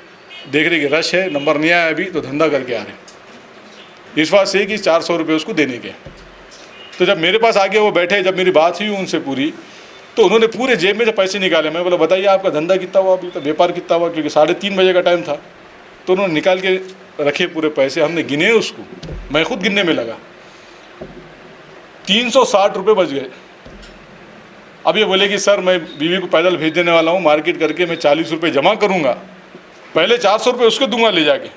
देख रहे कि रश है, नंबर नहीं आया अभी, तो धंधा करके आ रहे, इस बात से कि 400 रुपये उसको देने के। तो जब मेरे पास आके वो बैठे, जब मेरी बात हुई उनसे पूरी, तो उन्होंने पूरे जेब में से पैसे निकाले। मैं बोला बताइए आपका धंधा कितना हुआ अभी तक, व्यापार कितना हुआ, क्योंकि 3:30 बजे का टाइम था। तो उन्होंने निकाल के रखे पूरे पैसे, हमने गिने उसको, मैं खुद गिनने में लगा, 360 रुपये बच गए। अब ये बोले कि सर मैं बीवी को पैदल भेज देने वाला हूँ, मार्केट करके मैं 40 रुपये जमा करूँगा, पहले 400 रुपये उसको दूंगा ले जाके,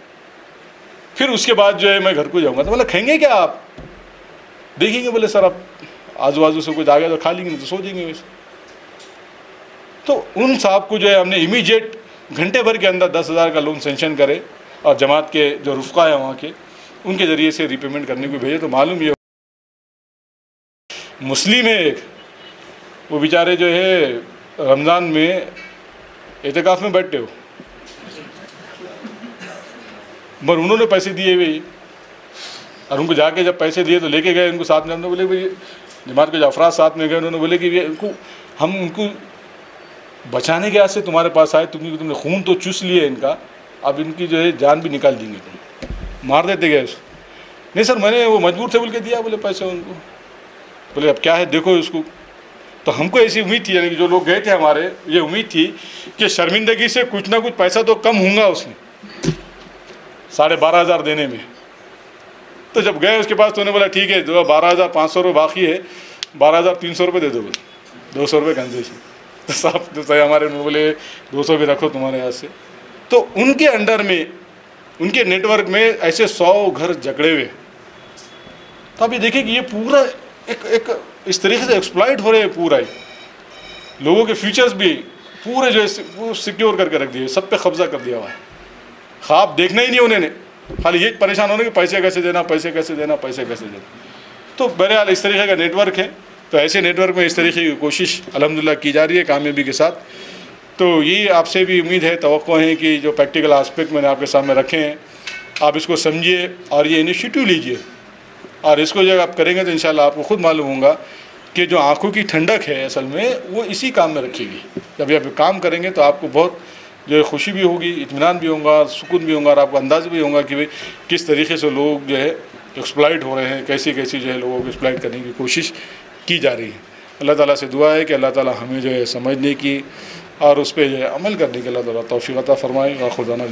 फिर उसके बाद जो है मैं घर को जाऊँगा। तो बोला खाएंगे क्या आप? देखेंगे। बोले सर आप आजू बाजू से कुछ आ गया तो खा लेंगे, तो सो जाएंगे वैसे। तो उन साहब को जो है हमने इमीडिएट घंटे भर के अंदर 10,000 का लोन सेंक्शन करे और जमात के जो रुफ़का है वहाँ के, उनके ज़रिए से रिपेमेंट करने को भेजे। तो मालूम ये मुस्लिम है एक, वो बेचारे जो है रमज़ान में एहतिकाफ़ में बैठते हो, पर उन्होंने पैसे दिए हुए, और उनको जाके जब पैसे दिए तो लेके गए उनको साथ में। हमने बोले भाई जमात के जो अफराद साथ में गए, उन्होंने बोले कि हम उनको बचाने के वास्ते तुम्हारे पास आए, तुमने खून तो चूस लिए इनका, अब इनकी जो है जान भी निकाल देंगे, तुम मार देते गए। नहीं सर मैंने वो मजबूर थे बोल के दिया, बोले पैसे उनको। बोले अब क्या है देखो इसको। तो हमको ऐसी उम्मीद थी, यानी कि जो लोग गए थे हमारे, ये उम्मीद थी कि शर्मिंदगी से कुछ ना कुछ पैसा तो कम होगा उसमें 12,500 देने में। तो जब गए उसके पास तो उन्होंने बोला ठीक है जो 12,500 रुपये बाकी है, 12,300 रुपये दे दो, बोले 200 रुपये कंसेशन। तो साहब तो सही हमारे बोले 200 भी रखो तुम्हारे यहाँ से। तो उनके अंडर में, उनके नेटवर्क में ऐसे 100 घर जकड़े हुए। तो आप ये देखिए कि ये पूरा एक इस तरीके से एक्सप्लॉइट हो रहे हैं, पूरा ही लोगों के फ्यूचर्स भी पूरे जो है सिक्योर करके रख दिए, सब पे कब्जा कर दिया हुआ है। ख्वाब देखना ही नहीं उन्होंने, खाली ये परेशान होने कि पैसे कैसे देना, पैसे कैसे देना, पैसे कैसे देना। तो बहरहाल इस तरीके का नेटवर्क है। तो ऐसे नेटवर्क में इस तरीके की कोशिश अल्हम्दुलिल्लाह की जा रही है कामयाबी के साथ। तो ये आपसे भी उम्मीद है, तवक्को है कि जो प्रैक्टिकल आस्पेक्ट मैंने आपके सामने रखे हैं आप इसको समझिए और ये इनिशिएटिव लीजिए, और इसको जब आप करेंगे तो इंशाल्लाह आपको खुद मालूम होगा कि जो आँखों की ठंडक है असल में वो इसी काम में रखेगी। जब आप काम करेंगे तो आपको बहुत जो है खुशी भी होगी, इत्मीनान भी होगा, सुकून भी होगा, और आपको अंदाज़ भी होगा कि भाई किस तरीके से लोग जो है एक्सप्लॉइट हो रहे हैं, कैसी कैसी जो है लोगों को एक्सप्लॉइट करने की कोशिश की जा रही है। अल्लाह ताला से दुआ है कि अल्लाह ताला हमें जो है समझने की और उस पर जो है अमल करने की अल्लाह ताला तौफीक अता फरमाए। व खुदा ना